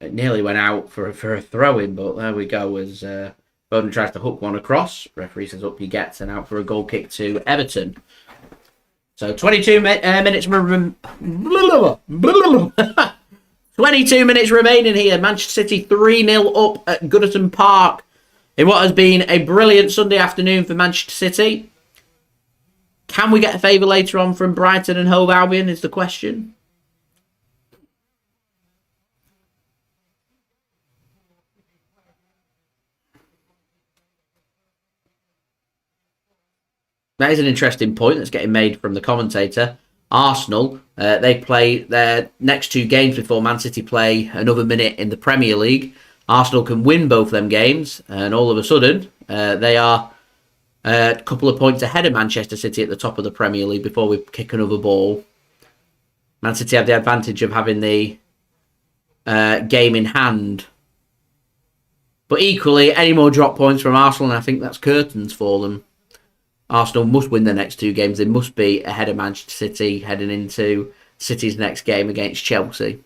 It nearly went out for a throw-in, but there we go. As Foden tries to hook one across, referee says up you get, and out for a goal kick to Everton. So 22 minutes 22 minutes remaining here. Manchester City 3-0 up at Goodison Park. In what has been a brilliant Sunday afternoon for Manchester City. Can we get a favour later on from Brighton and Hove Albion is the question. That is an interesting point that's getting made from the commentator. Arsenal, they play their next 2 games before Man City play another minute in the Premier League. Arsenal can win both them games, and all of a sudden, they are a couple of points ahead of Manchester City at the top of the Premier League before we kick another ball. Man City have the advantage of having the game in hand. But equally, any more drop points from Arsenal, and I think that's curtains for them. Arsenal must win their next 2 games. They must be ahead of Manchester City heading into City's next game against Chelsea.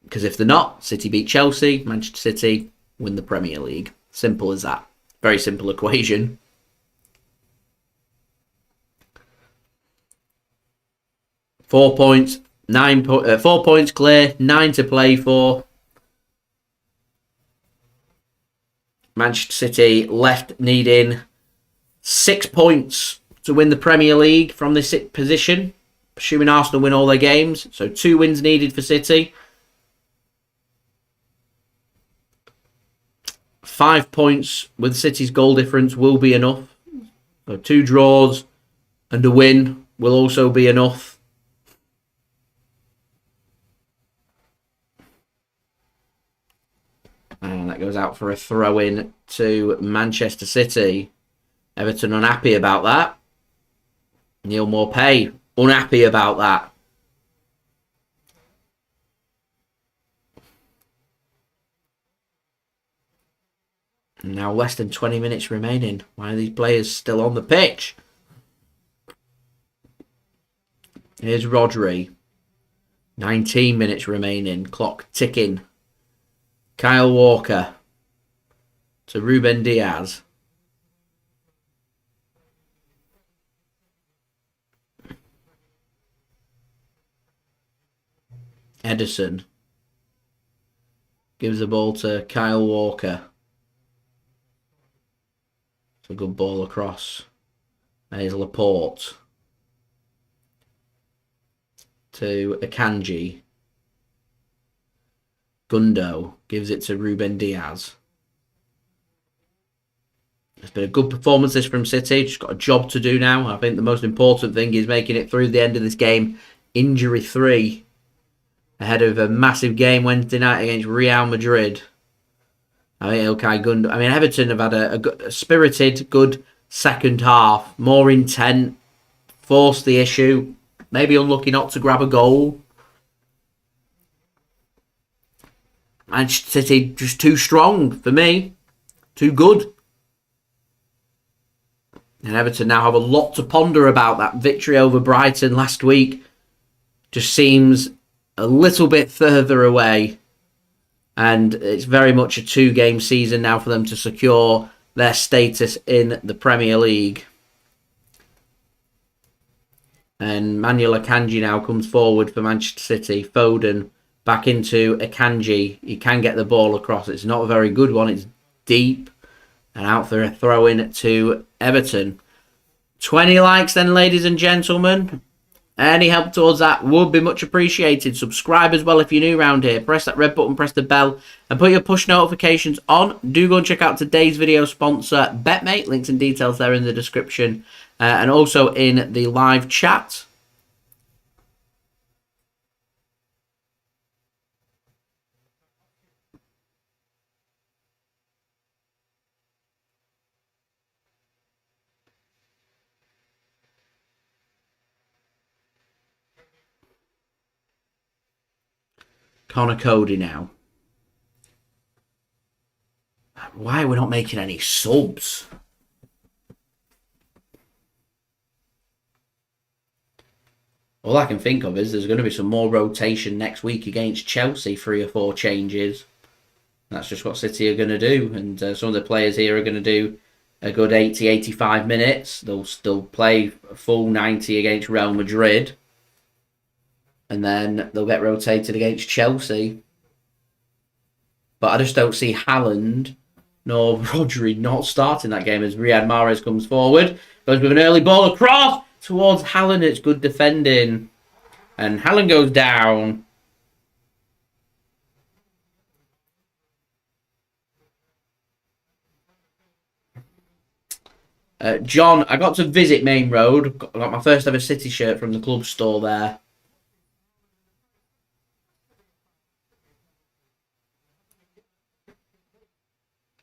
Because if they're not, City beat Chelsea, Manchester City win the Premier League. Simple as that. Very simple equation. Four points clear, 9 to play for. Manchester City left needing 6 points to win the Premier League from this position, assuming Arsenal win all their games. So 2 wins needed for City. 5 points with City's goal difference will be enough. So 2 draws and a win will also be enough. And that goes out for a throw-in to Manchester City. Everton unhappy about that. Neal Maupay unhappy about that. Now less than 20 minutes remaining. Why are these players still on the pitch? Here's Rodri. 19 minutes remaining. Clock ticking. Kyle Walker to Ruben Dias. Ederson gives the ball to Kyle Walker. It's a good ball across. And here's Laporte to Akanji. Gundo gives it to Ruben Dias. It's been a good performance this from City. Just got a job to do now. I think the most important thing is making it through the end of this game injury-free. Ahead of a massive game Wednesday night against Real Madrid. I mean, Ilkay Gundogan. I mean, Everton have had a spirited, good second half. More intent, forced the issue. Maybe unlucky not to grab a goal. Manchester City just too strong for me. Too good. And Everton now have a lot to ponder about. That victory over Brighton last week just seems a little bit further away. And it's very much a 2-game season now for them to secure their status in the Premier League. And Manuel Akanji now comes forward for Manchester City. Foden back into Akanji. He can get the ball across. It's not a very good one. It's deep. And out for a throw-in to Everton. 20 likes then, ladies and gentlemen. Any help towards that would be much appreciated. Subscribe as well if you're new around here. Press that red button, press the bell, and put your push notifications on. Do go and check out today's video sponsor, BetMate. Links and details there in the description. And also in the live chat. Connor Cody now. Why are we not making any subs? All I can think of is there's going to be some more rotation next week against Chelsea, 3 or 4 changes. That's just what City are going to do. And some of the players here are going to do a good 80, 85 minutes. They'll still play a full 90 against Real Madrid. And then they'll get rotated against Chelsea. But I just don't see Haaland nor Rodri not starting that game as Riyad Mahrez comes forward. Goes with an early ball across towards Haaland. It's good defending. And Haaland goes down. John, I got to visit Main Road. I got my first ever City shirt from the club store there.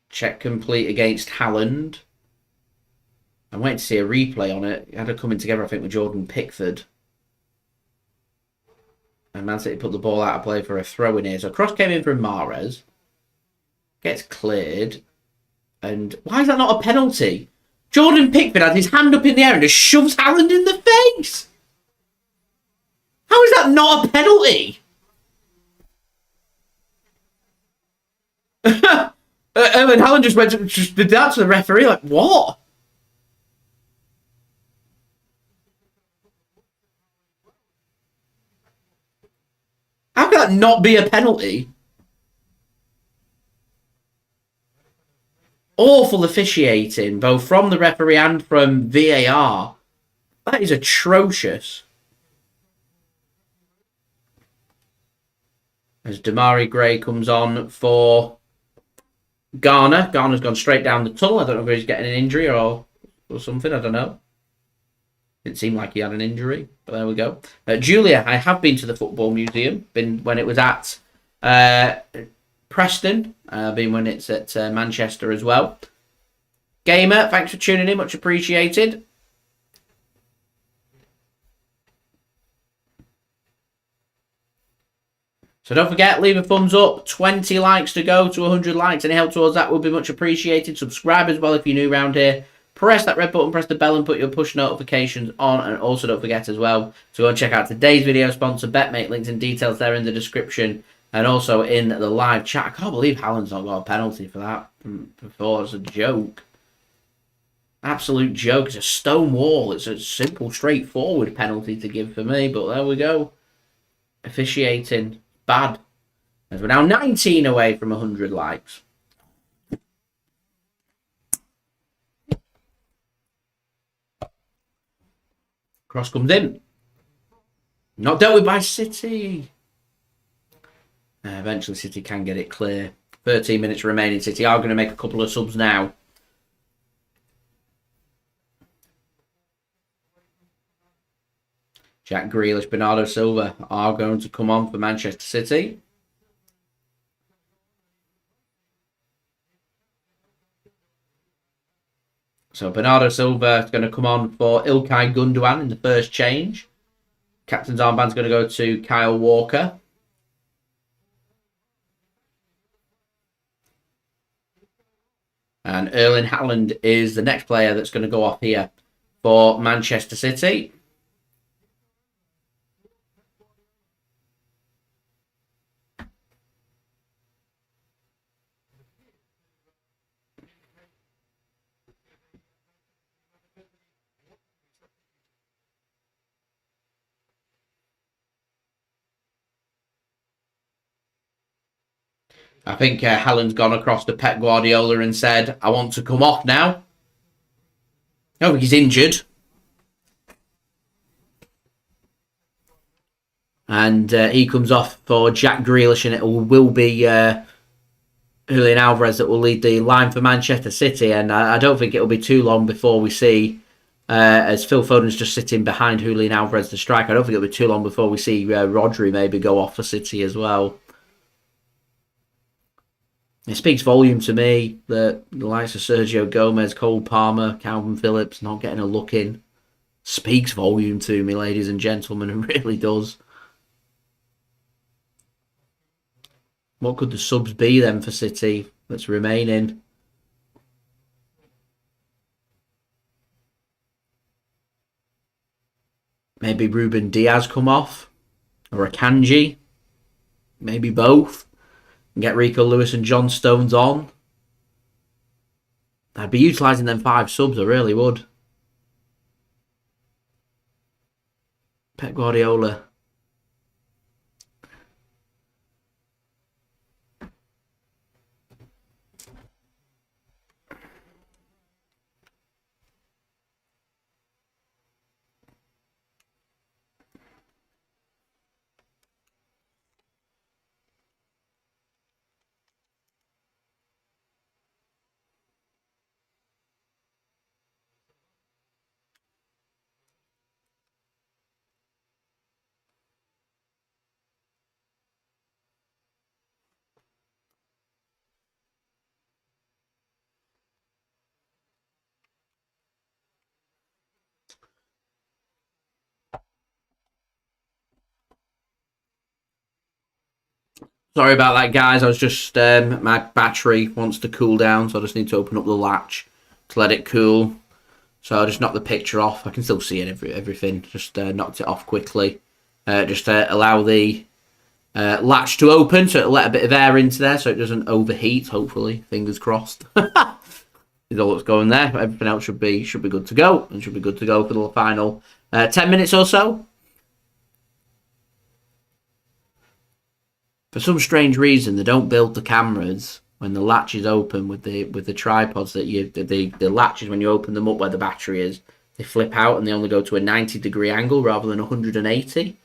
Check complete against Haaland. I'm waiting to see a replay on it. It had it coming together, I think, with Jordan Pickford. And Man City put the ball out of play for a throw in here. So cross came in from Mahrez. Gets cleared. And why is that not a penalty? Jordan Pickford had his hand up in the air and just shoves Haaland in the face. How is that not a penalty? And Haaland just did that to the referee, like, what? How can that not be a penalty? Awful officiating, both from the referee and from VAR. That is atrocious. As Demarai Gray comes on for Garner. Garner's gone straight down the tunnel. I don't know if he's getting an injury or something. I don't know. Didn't seem like he had an injury, but there we go. Julia, I have been to the Football Museum. Been when it was at Preston. Been when it's at Manchester as well. Gamer, thanks for tuning in. Much appreciated. So don't forget, leave a thumbs up. 20 likes to go to 100 likes. Any help towards that would be much appreciated. Subscribe as well if you're new around here. Press that red button, press the bell and put your push notifications on. And also don't forget as well to go and check out today's video sponsor, BetMate. Links and details there in the description. And also in the live chat. I can't believe Haaland's not got a penalty for that before. It's a joke. Absolute joke. It's a stone wall. It's a simple, straightforward penalty to give for me. But there we go. Officiating. Bad. As we're now 19 away from 100 likes. Cross comes in. Not dealt with by City. Eventually City can get it clear. 13 minutes remaining. City are going to make a couple of subs now. Jack Grealish, Bernardo Silva are going to come on for Manchester City. So Bernardo Silva is going to come on for Ilkay Gundogan in the first change. Captain's armband's going to go to Kyle Walker. And Erling Haaland is the next player that's going to go off here for Manchester City. I think Haaland's gone across to Pep Guardiola and said, I want to come off now. No, he's injured. And he comes off for Jack Grealish, and it will be Julian Alvarez that will lead the line for Manchester City. And I don't think it'll be too long before we see, as Phil Foden's just sitting behind Julian Alvarez, the striker, I don't think it'll be too long before we see Rodri maybe go off for City as well. It speaks volume to me that the likes of Sergio Gomez, Cole Palmer, Kalvin Phillips not getting a look in. Speaks volume to me, ladies and gentlemen. It really does. What could the subs be then for City that's remaining? Maybe Ruben Dias come off? Or Akanji? Maybe both? And get Rico Lewis and John Stones on. I'd be utilising them 5 subs, I really would. Pep Guardiola. Sorry about that, guys. I was just, my battery wants to cool down, so I just need to open up the latch to let it cool. So I just knocked the picture off. I can still see it, everything. Just knocked it off quickly. Just allow the latch to open, so it'll let a bit of air into there, so it doesn't overheat. Hopefully, fingers crossed. Is all that's going there. Everything else should be good to go, and should be good to go for the final 10 minutes or so. For some strange reason, they don't build the cameras when the latch is open with the tripods that the latches, when you open them up where the battery is, they flip out and they only go to a 90-degree angle rather than 180.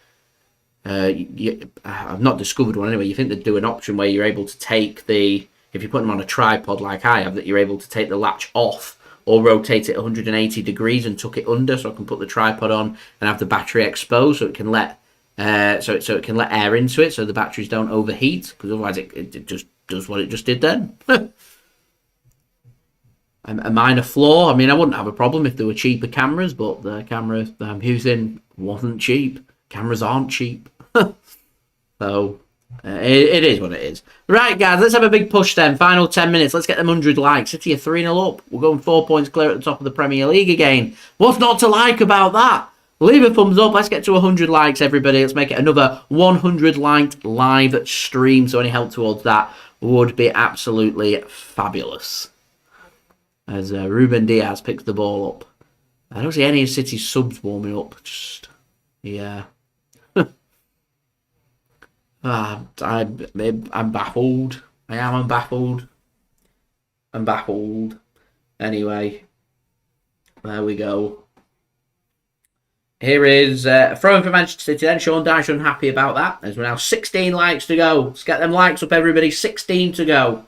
I've not discovered one anyway. You think they'd do an option where you're able to take if you put them on a tripod like I have, that you're able to take the latch off or rotate it 180 degrees and tuck it under, so I can put the tripod on and have the battery exposed, so it can let so it can let air into it, so the batteries don't overheat, because otherwise it just does what it just did then. A minor flaw. I mean, I wouldn't have a problem if there were cheaper cameras, but the camera that I'm using wasn't cheap. Cameras aren't cheap. So it is what it is. Right, guys, let's have a big push then. Final 10 minutes. Let's get them 100 likes. City are 3-0 up. We're going 4 points clear at the top of the Premier League again. What's not to like about that? Leave a thumbs up. Let's get to 100 likes, everybody. Let's make it another 100 liked live stream. So any help towards that would be absolutely fabulous. As Ruben Dias picks the ball up. I don't see any of City's subs warming up. Just, yeah. I'm baffled. I'm baffled. I'm baffled. Anyway, there we go. Here is a throw-in for Manchester City then. Sean Dyche unhappy about that, as we're now 16 likes to go. Let's get them likes up, everybody. 16 to go.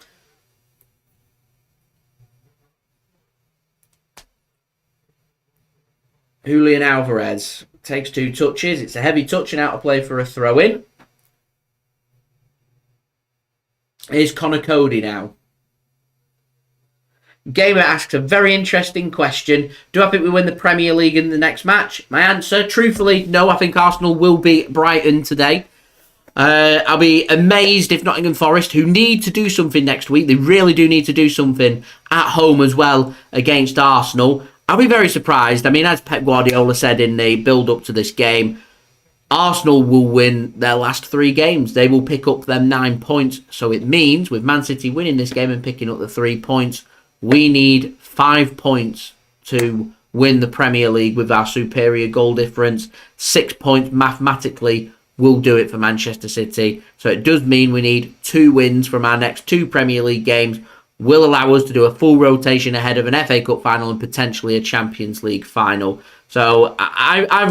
Julian Alvarez takes 2 touches. It's a heavy touch and out of play for a throw-in. Here's Connor Cody now. Gamer asks a very interesting question. Do I think we win the Premier League in the next match? My answer, truthfully, no. I think Arsenal will beat Brighton today. I'll be amazed if Nottingham Forest, who need to do something next week, they really do need to do something at home as well against Arsenal. I'll be very surprised. I mean, as Pep Guardiola said in the build-up to this game, Arsenal will win their last 3 games. They will pick up them 9 points. So it means, with Man City winning this game and picking up the 3 points, we need 5 points to win the Premier League with our superior goal difference. 6 points mathematically will do it for Manchester City. So it does mean we need 2 wins from our next 2 Premier League games. Will allow us to do a full rotation ahead of an FA Cup final and potentially a Champions League final. So I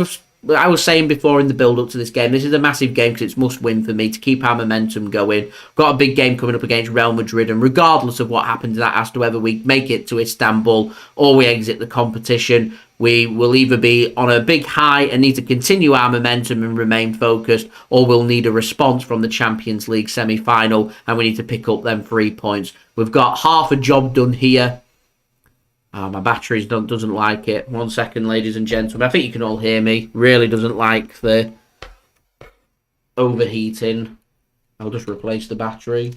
was saying before in the build-up to this game, this is a massive game because it's must-win for me to keep our momentum going. Got a big game coming up against Real Madrid, and regardless of what happens to that, as to whether we make it to Istanbul or we exit the competition, we will either be on a big high and need to continue our momentum and remain focused, or we'll need a response from the Champions League semi-final, and we need to pick up them 3 points. We've got half a job done here. My batteries doesn't like it. 1 second, ladies and gentlemen. I think you can all hear me. Really doesn't like the overheating. I'll just replace the battery.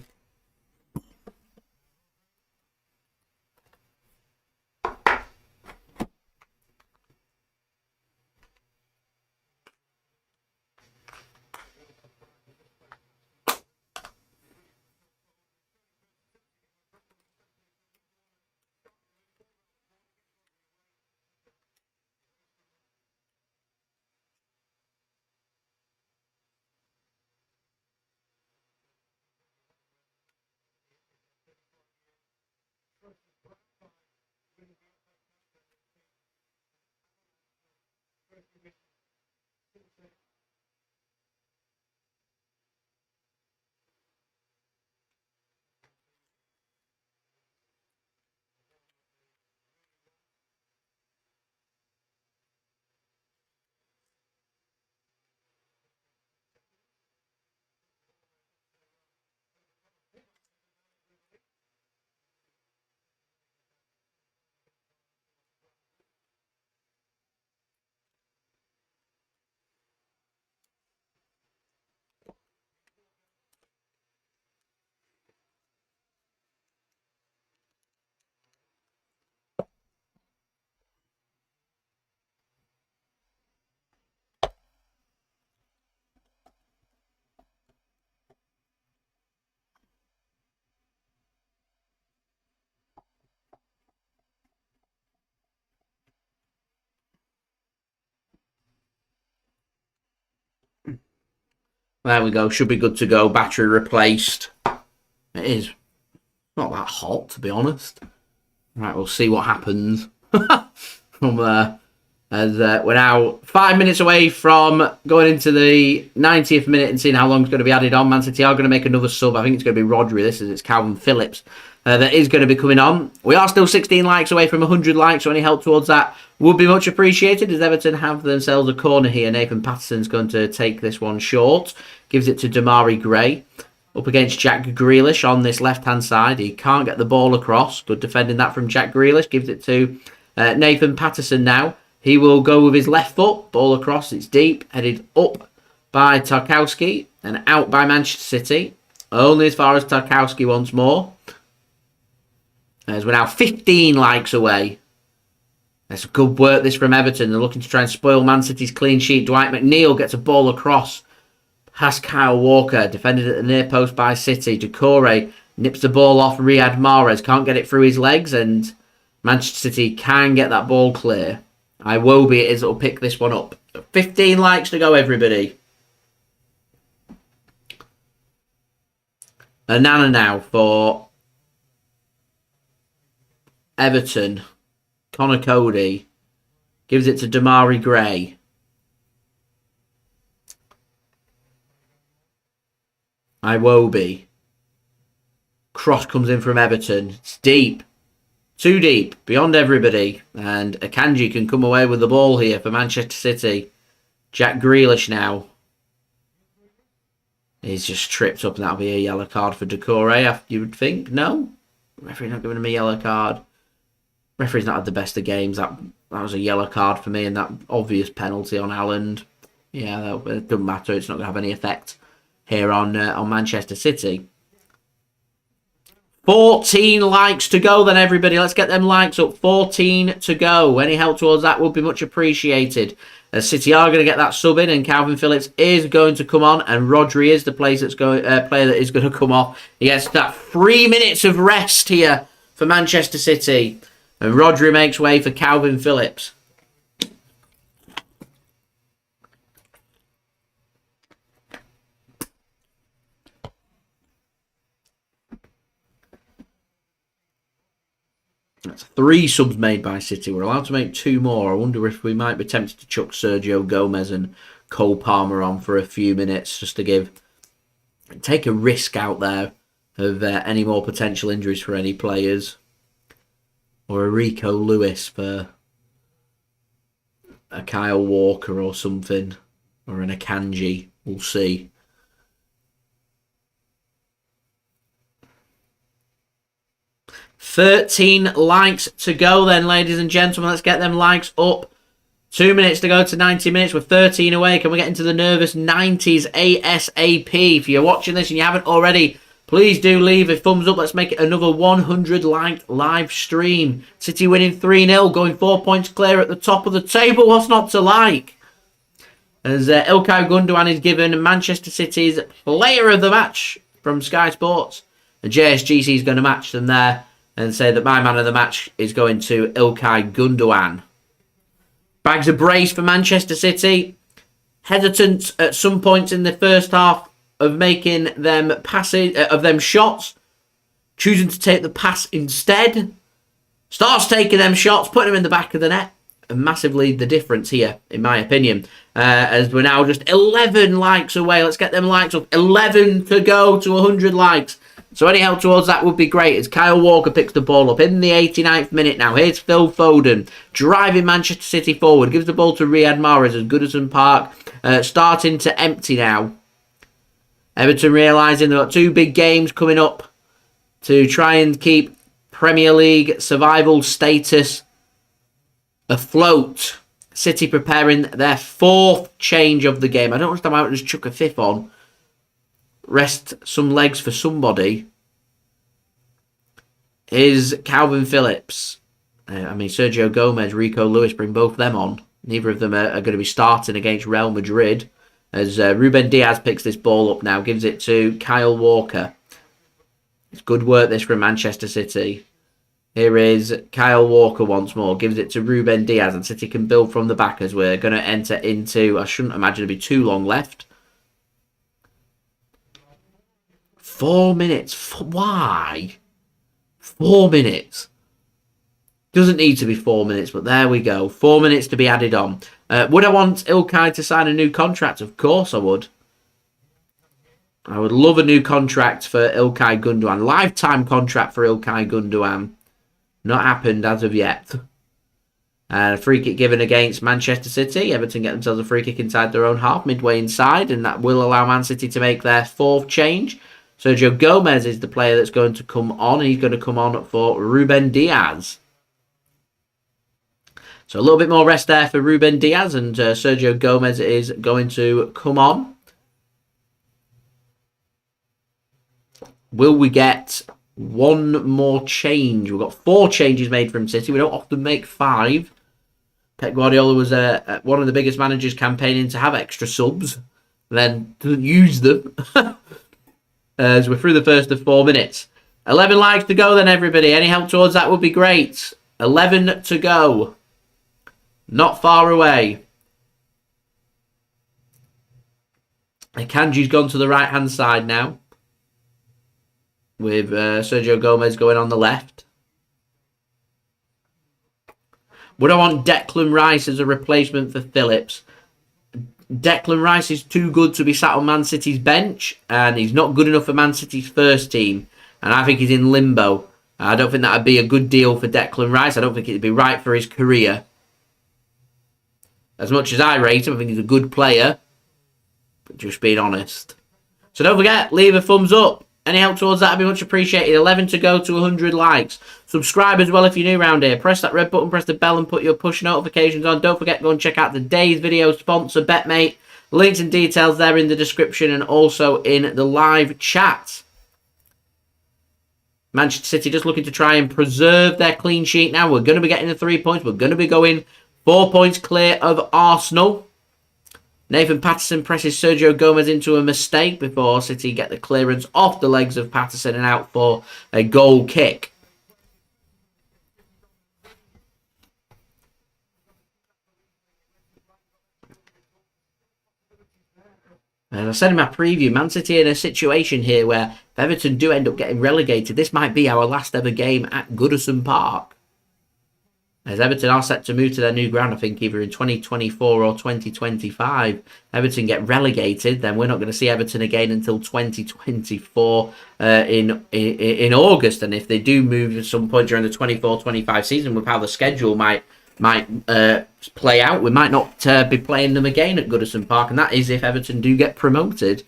There we go. Should be good to go. Battery replaced. It is not that hot, to be honest. Right, we'll see what happens from there. As we're now 5 minutes away from going into the 90th minute and seeing how long it's going to be added on. Man City are going to make another sub. I think it's going to be Rodri. It's Kalvin Phillips that is going to be coming on. We are still 16 likes away from 100 likes, so any help towards that would be much appreciated, as Everton have themselves a corner here. Nathan Patterson's going to take this one short. Gives it to Demarai Gray. Up against Jack Grealish on this left-hand side. He can't get the ball across. Good defending that from Jack Grealish. Gives it to Nathan Patterson now. He will go with his left foot. Ball across. It's deep. Headed up by Tarkowski. And out by Manchester City. Only as far as Tarkowski once more. As we're now 15 likes away. That's good work this from Everton. They're looking to try and spoil Man City's clean sheet. Dwight McNeil gets a ball across. Past Kyle Walker. Defended at the near post by City. Doucouré nips the ball off Riyad Mahrez. Can't get it through his legs. And Manchester City can get that ball clear. Iwobi it is that will pick this one up. 15 likes to go, everybody. Anana now for Everton. Connor Cody gives it to Demarai Gray. Iwobi. Cross comes in from Everton. It's deep. Too deep. Beyond everybody. And Akanji can come away with the ball here for Manchester City. Jack Grealish now. He's just tripped up and that'll be a yellow card for Doucouré, you would think. No? Referee not giving him a yellow card. Referee's not had the best of games. That was a yellow card for me, and that obvious penalty on Haaland. Yeah, it doesn't matter. It's not going to have any effect here on Manchester City. 14 likes to go then, everybody. Let's get them likes up. 14 to go. Any help towards that would be much appreciated. City are going to get that sub in, and Kalvin Phillips is going to come on, and Rodri is the player that is going to come off. He gets that 3 minutes of rest here for Manchester City, and Rodri makes way for Kalvin Phillips. That's 3 subs made by City. We're allowed to make 2 more. I wonder if we might be tempted to chuck Sergio Gomez and Cole Palmer on for a few minutes just to take a risk out there of any more potential injuries for any players. Or a Rico Lewis for a Kyle Walker or something. Or an Akanji. We'll see. $13 likes to go then, ladies and gentlemen. Let's get them likes up. 2 minutes to go to 90 minutes. We're 13 away. Can we get into the nervous 90s ASAP? If you're watching this and you haven't already, please do leave a thumbs up. Let's make it another 100 liked live stream. City winning 3-0, going 4 points clear at the top of the table. What's not to like? As Ilkay Gundogan is given Manchester City's player of the match from Sky Sports. And JSGC is going to match them there and say that my man of the match is going to Ilkay Gundogan. Bags of brace for Manchester City. Hesitant at some points in the first half of making them shots. Choosing to take the pass instead. Starts taking them shots, putting them in the back of the net. And massively the difference here, in my opinion. As we're now just 11 likes away. Let's get them likes up. 11 to go to 100 likes. So any help towards that would be great as Kyle Walker picks the ball up in the 89th minute now. Here's Phil Foden driving Manchester City forward. Gives the ball to Riyad Mahrez as Goodison Park starting to empty now. Everton realising they've got 2 big games coming up to try and keep Premier League survival status afloat. City preparing their 4th change of the game. I don't understand why I just chuck a 5th on. Rest some legs for somebody. Is Kalvin Phillips. Sergio Gomez, Rico Lewis, bring both of them on. Neither of them are going to be starting against Real Madrid. As Ruben Dias picks this ball up now, gives it to Kyle Walker. It's good work this from Manchester City. Here is Kyle Walker once more. Gives it to Ruben Dias, and City can build from the back as we're going to enter into... I shouldn't imagine it'll be too long left. 4 minutes. Why? 4 minutes. Doesn't need to be 4 minutes, but there we go. 4 minutes to be added on. Would I want Ilkay to sign a new contract? Of course I would. I would love a new contract for Ilkay Gundogan. Lifetime contract for Ilkay Gundogan. Not happened as of yet. A free kick given against Manchester City. Everton get themselves a free kick inside their own half, midway inside, and that will allow Man City to make their 4th change. Sergio Gomez is the player that's going to come on. He's going to come on for Ruben Dias. So a little bit more rest there for Ruben Dias, and Sergio Gomez is going to come on. Will we get 1 more change? We've got 4 changes made from City. We don't often make 5. Pep Guardiola was one of the biggest managers campaigning to have extra subs, then doesn't use them. As we're through the first of 4 minutes. 11 likes to go then, everybody. Any help towards that would be great. 11 to go. Not far away. Akanji's gone to the right-hand side now. With Sergio Gomez going on the left. Would I want Declan Rice as a replacement for Phillips? Declan Rice is too good to be sat on Man City's bench, and he's not good enough for Man City's first team, and I think he's in limbo. I don't think that would be a good deal for Declan Rice. I don't think it would be right for his career. As much as I rate him, I think he's a good player, but just being honest. So don't forget, leave a thumbs up. Any help towards that would be much appreciated. 11 to go to 100 likes. Subscribe as well if you're new around here. Press that red button, press the bell and put your push notifications on. Don't forget to go and check out today's video sponsor, BetMate. Links and details there in the description and also in the live chat. Manchester City just looking to try and preserve their clean sheet now. We're going to be getting the 3 points. We're going to be going 4 points clear of Arsenal. Nathan Patterson presses Sergio Gomez into a mistake before City get the clearance off the legs of Patterson and out for a goal kick. As I said in my preview, Man City are in a situation here where if Everton do end up getting relegated, this might be our last ever game at Goodison Park. As Everton are set to move to their new ground, I think either in 2024 or 2025. Everton get relegated, then we're not going to see Everton again until 2024 in August. And if they do move at some point during the 24-25 season, with how the schedule might play out, we might not be playing them again at Goodison Park, and that is if Everton do get promoted.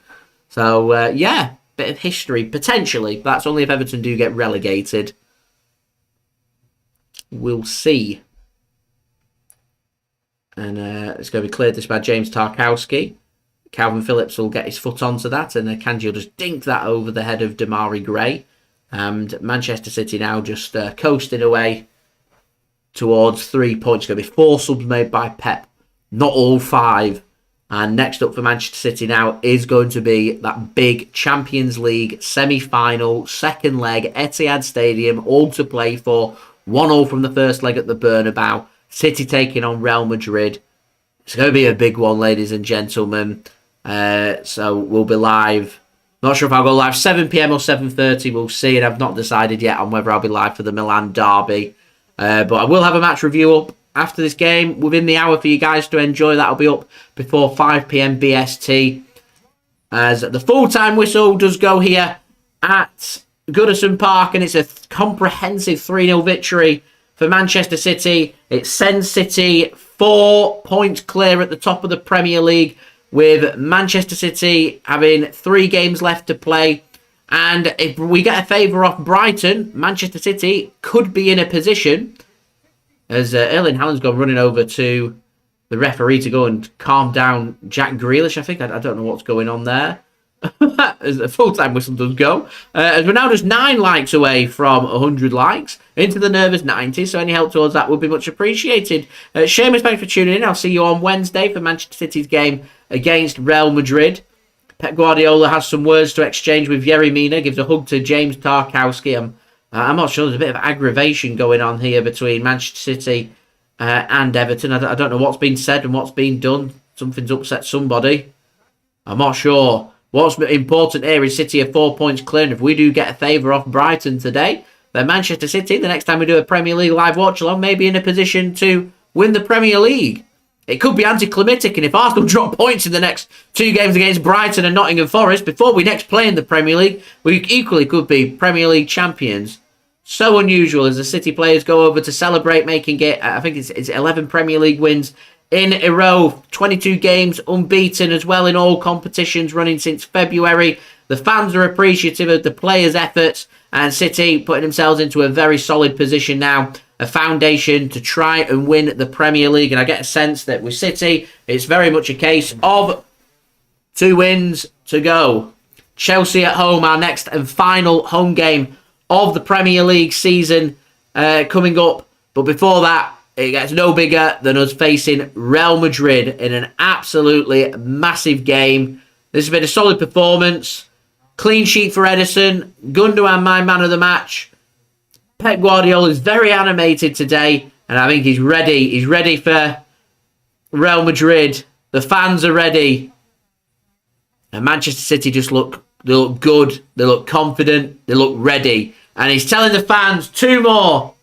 So yeah, bit of history potentially. But that's only if Everton do get relegated. We'll see. And it's going to be cleared this by James Tarkowski. Kalvin Phillips will get his foot onto that, and Akanji will just dink that over the head of Demarai Gray. And Manchester City now just coasting away towards 3 points. It's going to be 4 subs made by Pep, not all 5. And next up for Manchester City now is going to be that big Champions League semi-final, second leg, Etihad Stadium, all to play for. 1-0 from the first leg at the Bernabeu. City taking on Real Madrid. It's going to be a big one, ladies and gentlemen. So we'll be live. Not sure if I'll go live 7 PM or 7:30. We'll see. And I've not decided yet on whether I'll be live for the Milan derby. But I will have a match review up after this game within the hour for you guys to enjoy. That'll be up before 5 PM BST. As the full-time whistle does go here at Goodison Park, and it's a comprehensive 3-0 victory for Manchester City. It sends City 4 points clear at the top of the Premier League, with Manchester City having 3 games left to play. And if we get a favour off Brighton, Manchester City could be in a position, as Erling Haaland's gone running over to the referee to go and calm down Jack Grealish, I think. I don't know what's going on there. As the full-time whistle does go. As we're now just 9 likes away from 100 likes into the nervous 90, so any help towards that would be much appreciated. Seamus, thanks for tuning in. I'll see you on Wednesday for Manchester City's game against Real Madrid. Pep Guardiola has some words to exchange with Yerry Mina, gives a hug to James Tarkowski. I'm not sure, there's a bit of aggravation going on here between Manchester City and Everton. I don't know what's been said and what's been done. Something's upset somebody. I'm not sure. What's important here is City are 4 points clear, and if we do get a favour off Brighton today, then Manchester City, the next time we do a Premier League live watch-along, may be in a position to win the Premier League. It could be anticlimactic, and if Arsenal drop points in the next 2 games against Brighton and Nottingham Forest, before we next play in the Premier League, we equally could be Premier League champions. So unusual as the City players go over to celebrate making it, I think it's 11 Premier League wins in a row, 22 games unbeaten as well in all competitions running since February. The fans are appreciative of the players' efforts, and City putting themselves into a very solid position now, a foundation to try and win the Premier League. And I get a sense that with City, it's very much a case of 2 wins to go. Chelsea at home, our next and final home game of the Premier League season coming up. But before that, it gets no bigger than us facing Real Madrid in an absolutely massive game. This has been a solid performance. Clean sheet for Ederson. Gundogan, my man of the match. Pep Guardiola is very animated today, and I think he's ready. He's ready for Real Madrid. The fans are ready. And Manchester City just look good. They look confident. They look ready. And he's telling the fans, 2 more.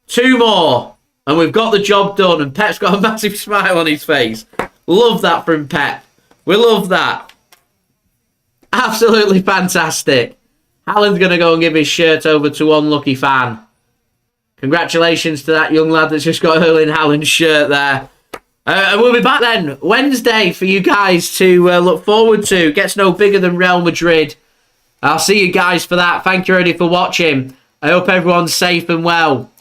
2 more. And we've got the job done. And Pep's got a massive smile on his face. Love that from Pep. We love that. Absolutely fantastic. Haaland's going to go and give his shirt over to one lucky fan. Congratulations to that young lad that's just got Erling Haaland's shirt there. And we'll be back then Wednesday for you guys to look forward to. Gets no bigger than Real Madrid. I'll see you guys for that. Thank you already for watching. I hope everyone's safe and well.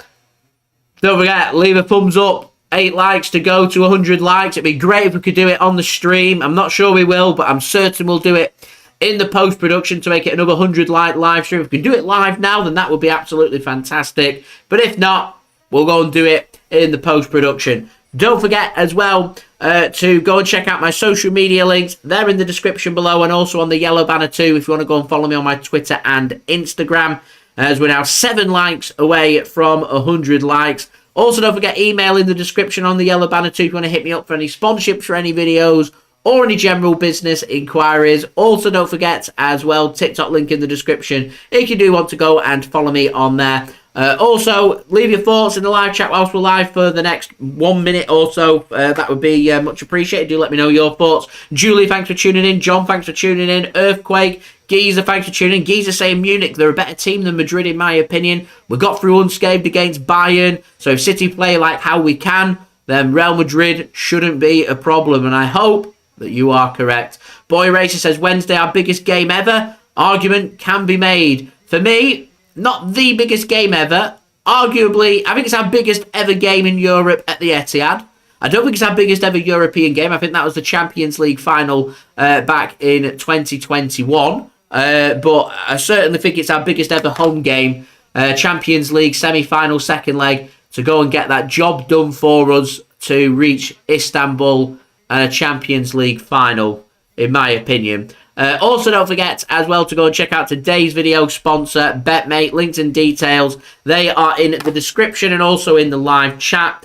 Don't forget, leave a thumbs up. 8 likes to go to 100 likes. It'd be great if we could do it on the stream. I'm not sure we will, but I'm certain we'll do it in the post-production to make it another 100 like live stream. If we can do it live now, then that would be absolutely fantastic. But if not, we'll go and do it in the post-production. Don't forget as well to go and check out my social media links. They're in the description below and also on the yellow banner too if you want to go and follow me on my Twitter and Instagram. As we're now 7 likes away from 100 likes. Also, don't forget, email in the description on the yellow banner too if you want to hit me up for any sponsorships for any videos or any general business inquiries. Also, don't forget as well, TikTok link in the description if you do want to go and follow me on there. Also, leave your thoughts in the live chat whilst we're live for the next 1 minute or so. That would be much appreciated. Do let me know your thoughts. Julie, thanks for tuning in. John, thanks for tuning in. Earthquake, Geezer, thanks for tuning in. Geezer saying Munich, they're a better team than Madrid in my opinion. We got through unscathed against Bayern. So if City play like how we can, then Real Madrid shouldn't be a problem. And I hope that you are correct. Boy Racer says Wednesday, our biggest game ever. Argument can be made. For me, not the biggest game ever. Arguably, I think it's our biggest ever game in Europe at the Etihad. I don't think it's our biggest ever European game. I think that was the Champions League final back in 2021. But I certainly think it's our biggest ever home game. Champions League semi-final, second leg, to go and get that job done for us to reach Istanbul and a Champions League final, in my opinion. Also, don't forget as well to go and check out today's video sponsor, BetMate. Links and details, they are in the description and also in the live chat.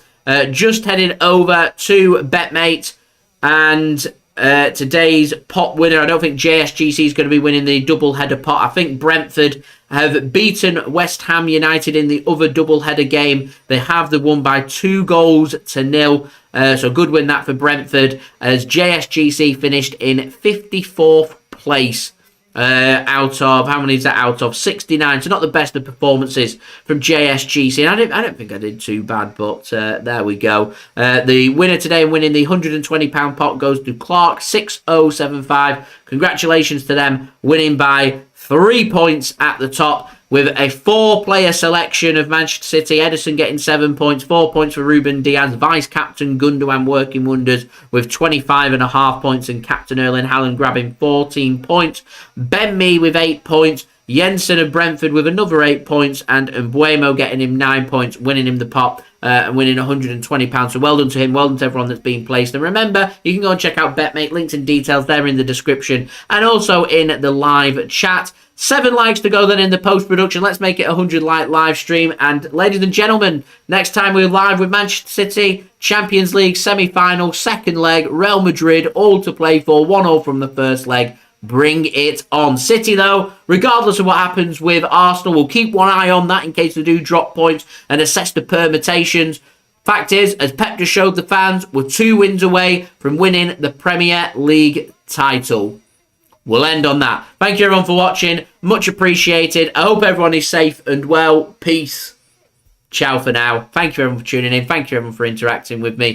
Just heading over to BetMate and today's pot winner. I don't think JSGC is going to be winning the double-header pot. I think Brentford have beaten West Ham United in the other double-header game. They have the won by 2-0. So good win that for Brentford, as JSGC finished in 54th place out of, how many is that out of? 69. So not the best of performances from JSGC. And I don't think I did too bad, but there we go. The winner today winning the £120 pot goes to Clark, 6075. Congratulations to them, winning by 3 points at the top, with a 4-player selection of Manchester City. Ederson getting 7 points, 4 points for Ruben Dias. Vice-captain Gundogan working wonders with 25.5 points, and captain Erling Haaland grabbing 14 points. Ben Mee with 8 points. Jensen of Brentford with another 8 points, and Mbuemo getting him 9 points, winning him the pot and winning £120. So well done to him, well done to everyone that's been placed. And remember, you can go and check out BetMate. Links and details there in the description and also in the live chat. 7 likes to go then in the post-production. Let's make it a 100 like live stream. And ladies and gentlemen, next time we're live with Manchester City, Champions League semi-final, second leg, Real Madrid, all to play for, 1-0 from the first leg. Bring it on. City, though, regardless of what happens with Arsenal, we'll keep one eye on that in case they do drop points and assess the permutations. Fact is, as Pep just showed the fans, we're 2 wins away from winning the Premier League title. We'll end on that. Thank you everyone for watching. Much appreciated. I hope everyone is safe and well. Peace. Ciao for now. Thank you everyone for tuning in. Thank you everyone for interacting with me.